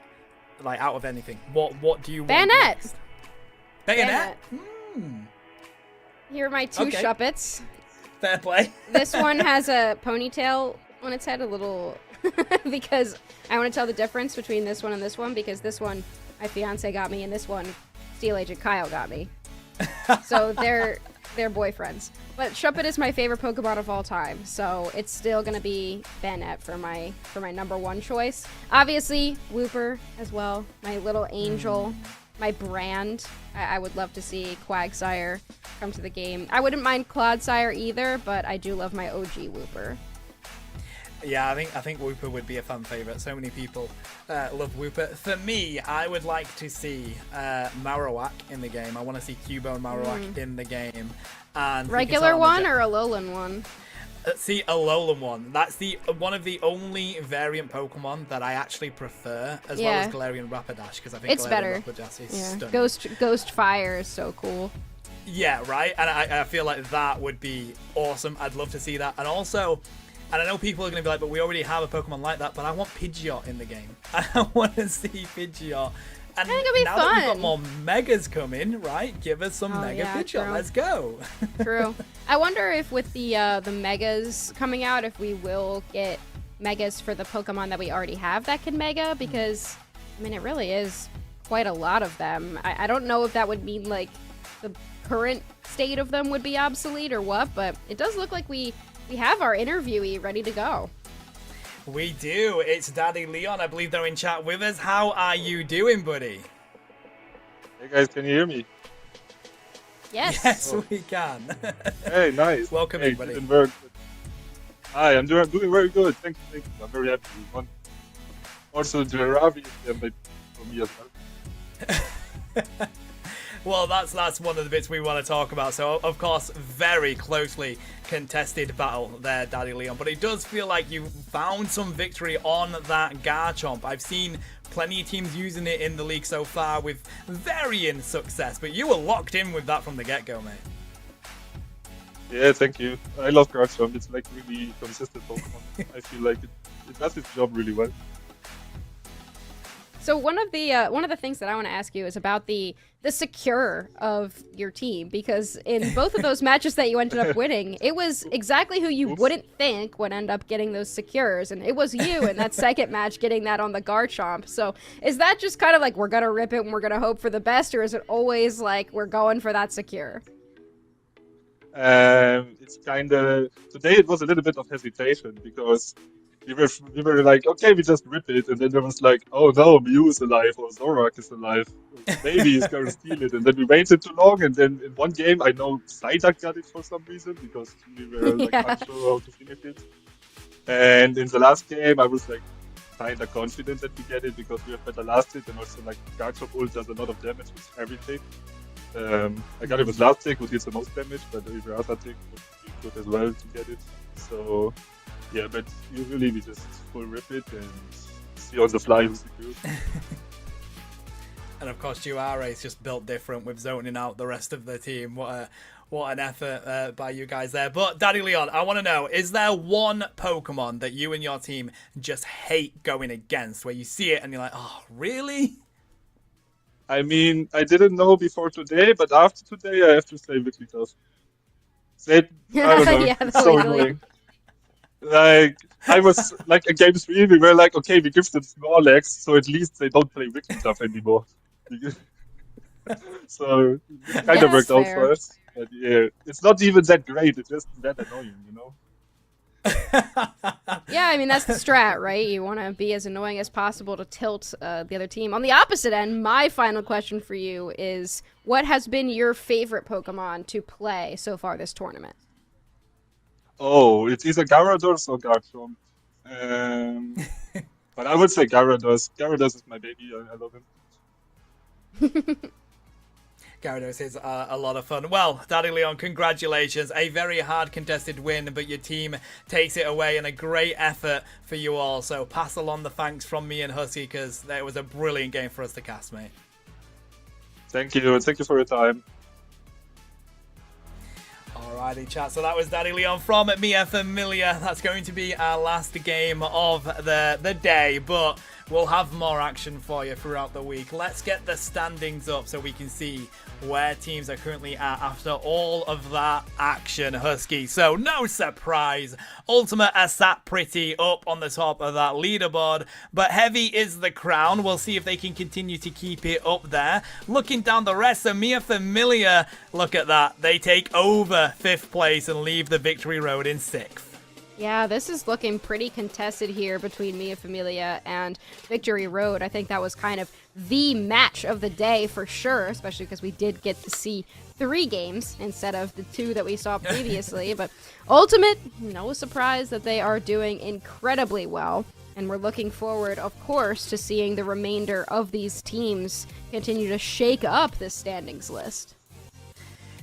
Like, out of anything, what do you want? Bayonet. Bayonet. Here are my two Shuppets. Fair play. This one has a ponytail on its head, a little, because I want to tell the difference between this one and this one, because this one my fiance got me, and this one Steel Agent Kyle got me. So they're boyfriends. But Shuppet is my favorite Pokemon of all time, so it's still gonna be Bayonet for my number one choice. Obviously, Wooper as well, my little angel, my brand. I would love to see Quagsire come to the game. I wouldn't mind Clodsire either, but I do love my OG Wooper. Yeah, I think Wooper would be a fan favorite. So many people love Wooper. For me, I would like to see Marowak in the game. I want to see Cubone Marowak in the game. And regular one or a Alolan one? See, Alolan one. That's one of the only variant Pokemon that I actually prefer, as well as Galarian Rapidash, because I think it's Galarian better. Rapidash is stunning. Ghost Fire is so cool. Yeah, right. And I feel like that would be awesome. I'd love to see that. And also, and I know people are going to be like, but we already have a Pokemon like that, but I want Pidgeot in the game. I want to see Pidgeot. And I think it'll be now fun. that we've got more Megas coming, right? Give us some Mega Pidgeot. True. Let's go. True. I wonder if with the Megas coming out, if we will get Megas for the Pokemon that we already have that can Mega, because, I mean, it really is quite a lot of them. I don't know if that would mean, like, the current state of them would be obsolete or what, but it does look like we have our interviewee ready to go. We do. It's Daddy Leon. I believe they're in chat with us. How are you doing, buddy? Hey guys, can you hear me? Yes. Yes, we can. Hey, nice. Welcome, hey, everybody. Didn't work. Hi, I'm doing very good. Thank you. I'm very happy. Also, Jarabi is there for me as well. Well, that's one of the bits we want to talk about. So, of course, very closely contested battle there, Daddy Leon. But it does feel like you found some victory on that Garchomp. I've seen plenty of teams using it in the league so far with varying success. But you were locked in with that from the get-go, mate. Yeah, thank you. I love Garchomp. It's like really consistent Pokemon. I feel like it does its job really well. So one of the things that I want to ask you is about the secure of your team, because in both of those matches that you ended up winning, it was exactly who you wouldn't think would end up getting those secures, and it was you in that second match getting that on the Garchomp. So is that just kind of like we're gonna rip it and we're gonna hope for the best, or is it always like we're going for that secure? It's kind of today. It was a little bit of hesitation because we were like, okay, we just rip it, and then there was like, oh no, Mew is alive or Zorak is alive, maybe he's gonna steal it, and then we waited too long, and then in one game I know Psyduck got it for some reason because we were like unsure how to finish it, and in the last game I was like kinda confident that we get it because we have better last hit, and also like Garchomp ult does a lot of damage with everything. I got it with last tick, which did the most damage, but every other tick would be good as well to get it. So yeah, but usually we just full rip it and see on the fly who's secure. And of course, Juare is just built different with zoning out the rest of the team. What an effort by you guys there. But Daddy Leon, I want to know, is there one Pokemon that you and your team just hate going against, where you see it and you're like, oh, really? I mean, I didn't know before today, but after today, I have to say Wigglytuff. I don't know, Yeah, it's so annoying. Like, I was, like, in game 3, we were like, okay, we give them Snorlax, so at least they don't play Wigglytuff anymore. So, it kind of worked out for us. But yeah, it's not even that great, it's just that annoying, you know? Yeah, I mean, that's the strat, right? You want to be as annoying as possible to tilt the other team. On the opposite end, my final question for you is, what has been your favorite Pokemon to play so far this tournament? Oh, it's either Gyarados or Garchomp. But I would say Gyarados. Gyarados is my baby, I love him. Gyarados is a lot of fun. Well, Daddy Leon, congratulations. A very hard contested win, but your team takes it away, and a great effort for you all. So pass along the thanks from me and Husky, because it was a brilliant game for us to cast, mate. Thank you, and thank you for your time. Alrighty, chat. So that was Daddy Leon from Mia Familia. That's going to be our last game of the day, but we'll have more action for you throughout the week. Let's get the standings up so we can see where teams are currently at after all of that action, Husky. So no surprise, Ultimate are sat pretty up on the top of that leaderboard, but Heavy is the crown. We'll see if they can continue to keep it up there. Looking down the rest, so Mia Familia, look at that. They take over 5th place and leave the victory road in 6th. Yeah, this is looking pretty contested here between Mia Familia and Victory Road. I think that was kind of the match of the day for sure, especially because we did get to see 3 games instead of the 2 that we saw previously. But Ultimate, no surprise that they are doing incredibly well. And we're looking forward, of course, to seeing the remainder of these teams continue to shake up this standings list.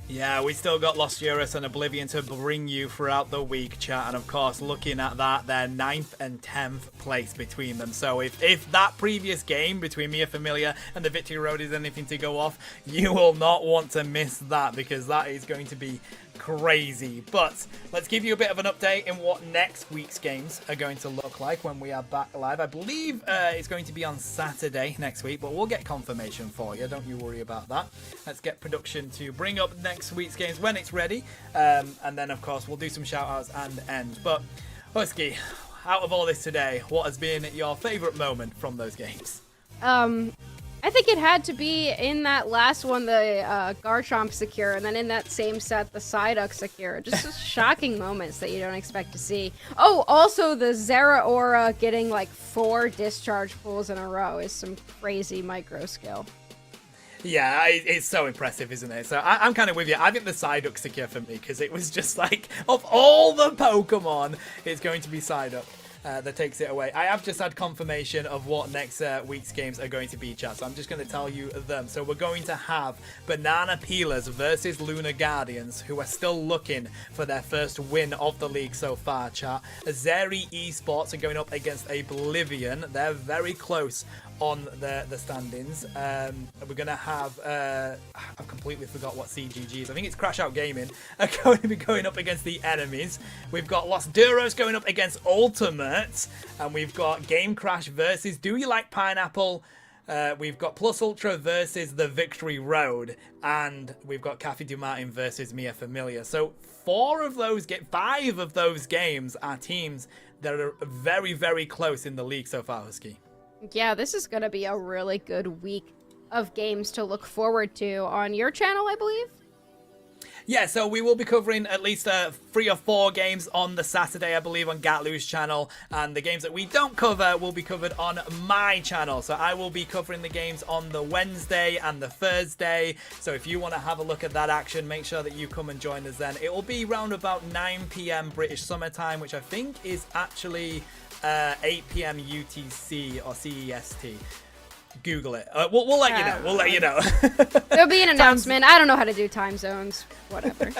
Yeah, we still got Lost Eurus and Oblivion to bring you throughout the week, chat. And of course, looking at that, they're 9th and 10th place between them. So if that previous game between Mia Familia and the Victory Road is anything to go off, you will not want to miss that, because that is going to be crazy. But let's give you a bit of an update in what next week's games are going to look like when we are back live. I believe it's going to be on Saturday next week, but we'll get confirmation for you. Don't you worry about that. Let's get production to bring up next week's games when it's ready. And then, of course, we'll do some shout-outs and end. But, Husky, out of all this today, what has been your favourite moment from those games? I think it had to be in that last one, the Garchomp secure, and then in that same set, the Psyduck secure. Just shocking moments that you don't expect to see. Oh, also the Zeraora getting like 4 discharge pulls in a row is some crazy micro skill. Yeah, it's so impressive, isn't it? So I'm kind of with you. I think the Psyduck secure for me, because it was just like, of all the Pokemon, it's going to be Psyduck that takes it away. I have just had confirmation of what next week's games are going to be, chat, so I'm just going to tell you them. So we're going to have Banana Peelers versus Lunar Guardians, who are still looking for their first win of the league so far, chat. Azeri Esports are going up against Oblivion. They're very close on the standings. We're going to have, I've completely forgot what CGG is. I think it's Crash Out Gaming are going to be going up against the enemies. We've got Los Duros going up against Ultimate. And we've got Game Crash versus Do You Like Pineapple? We've got Plus Ultra versus the Victory Road. And we've got Cafe Du Martin versus Mia Familia. So 5 of those games are teams that are very, very close in the league so far, Husky. Yeah, this is going to be a really good week of games to look forward to on your channel, I believe. Yeah, so we will be covering at least 3 or 4 games on the Saturday, I believe, on Ghatlue's channel. And the games that we don't cover will be covered on my channel. So I will be covering the games on the Wednesday and the Thursday. So if you want to have a look at that action, make sure that you come and join us then. It will be around about 9 p.m. British Summer Time, which I think is actually 8 p.m. UTC or CEST. Google it. We'll let you know. We'll let you know. There'll be an announcement. I don't know how to do time zones. Whatever.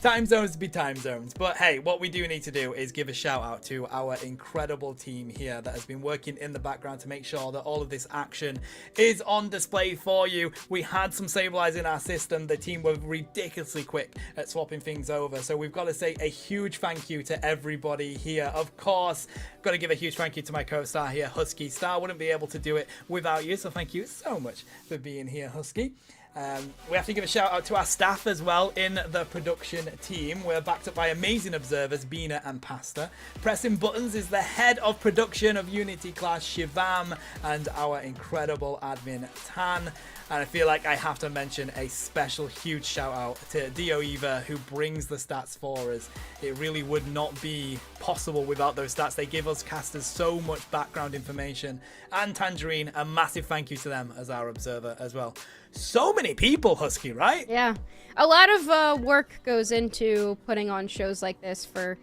Time zones be time zones. But hey, what we do need to do is give a shout out to our incredible team here that has been working in the background to make sure that all of this action is on display for you. We had some Sableyes in our system. The team were ridiculously quick at swapping things over. So we've got to say a huge thank you to everybody here. Of course, got to give a huge thank you to my co-star here, Husky. Star wouldn't be able to do it without you. So thank you so much for being here, Husky. We have to give a shout out to our staff as well in the production team. We're backed up by amazing observers, Bina and Pasta. Pressing buttons is the head of production of Unity class, Shivam, and our incredible admin, Tan. And I feel like I have to mention a special huge shout out to Dio Eva, who brings the stats for us. It really would not be possible without those stats. They give us casters so much background information. And Tangerine, a massive thank you to them as our observer as well. So many people, Husky, right? Yeah. A lot of work goes into putting on shows like this for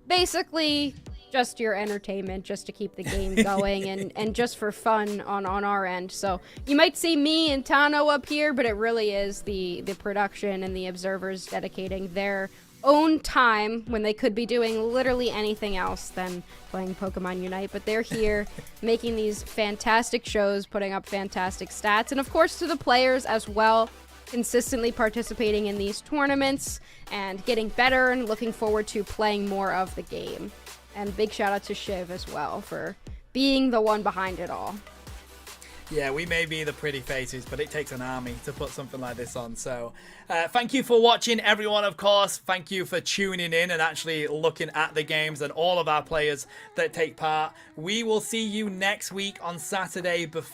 basically just your entertainment, just to keep the game going and just for fun on our end. So you might see me and Tano up here, but it really is the production and the observers dedicating their own time when they could be doing literally anything else than playing Pokemon Unite. But they're here making these fantastic shows, putting up fantastic stats, and of course to the players as well, consistently participating in these tournaments and getting better and looking forward to playing more of the game. And big shout out to Shiv as well for being the one behind it all. Yeah, we may be the pretty faces, but it takes an army to put something like this on. So thank you for watching, everyone, of course. Thank you for tuning in and actually looking at the games and all of our players that take part. We will see you next week on Saturday, but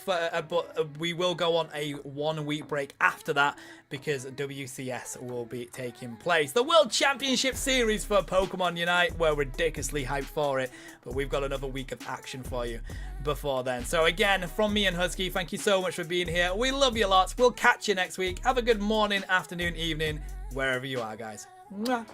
we will go on a 1 week break after that because WCS will be taking place. The World Championship Series for Pokemon Unite. We're ridiculously hyped for it, but we've got another week of action for you before then. So again, from me and Husky, thank you so much for being here. We love you lots. We'll catch you next week. Have a good morning, afternoon, evening, wherever you are, guys. Mwah.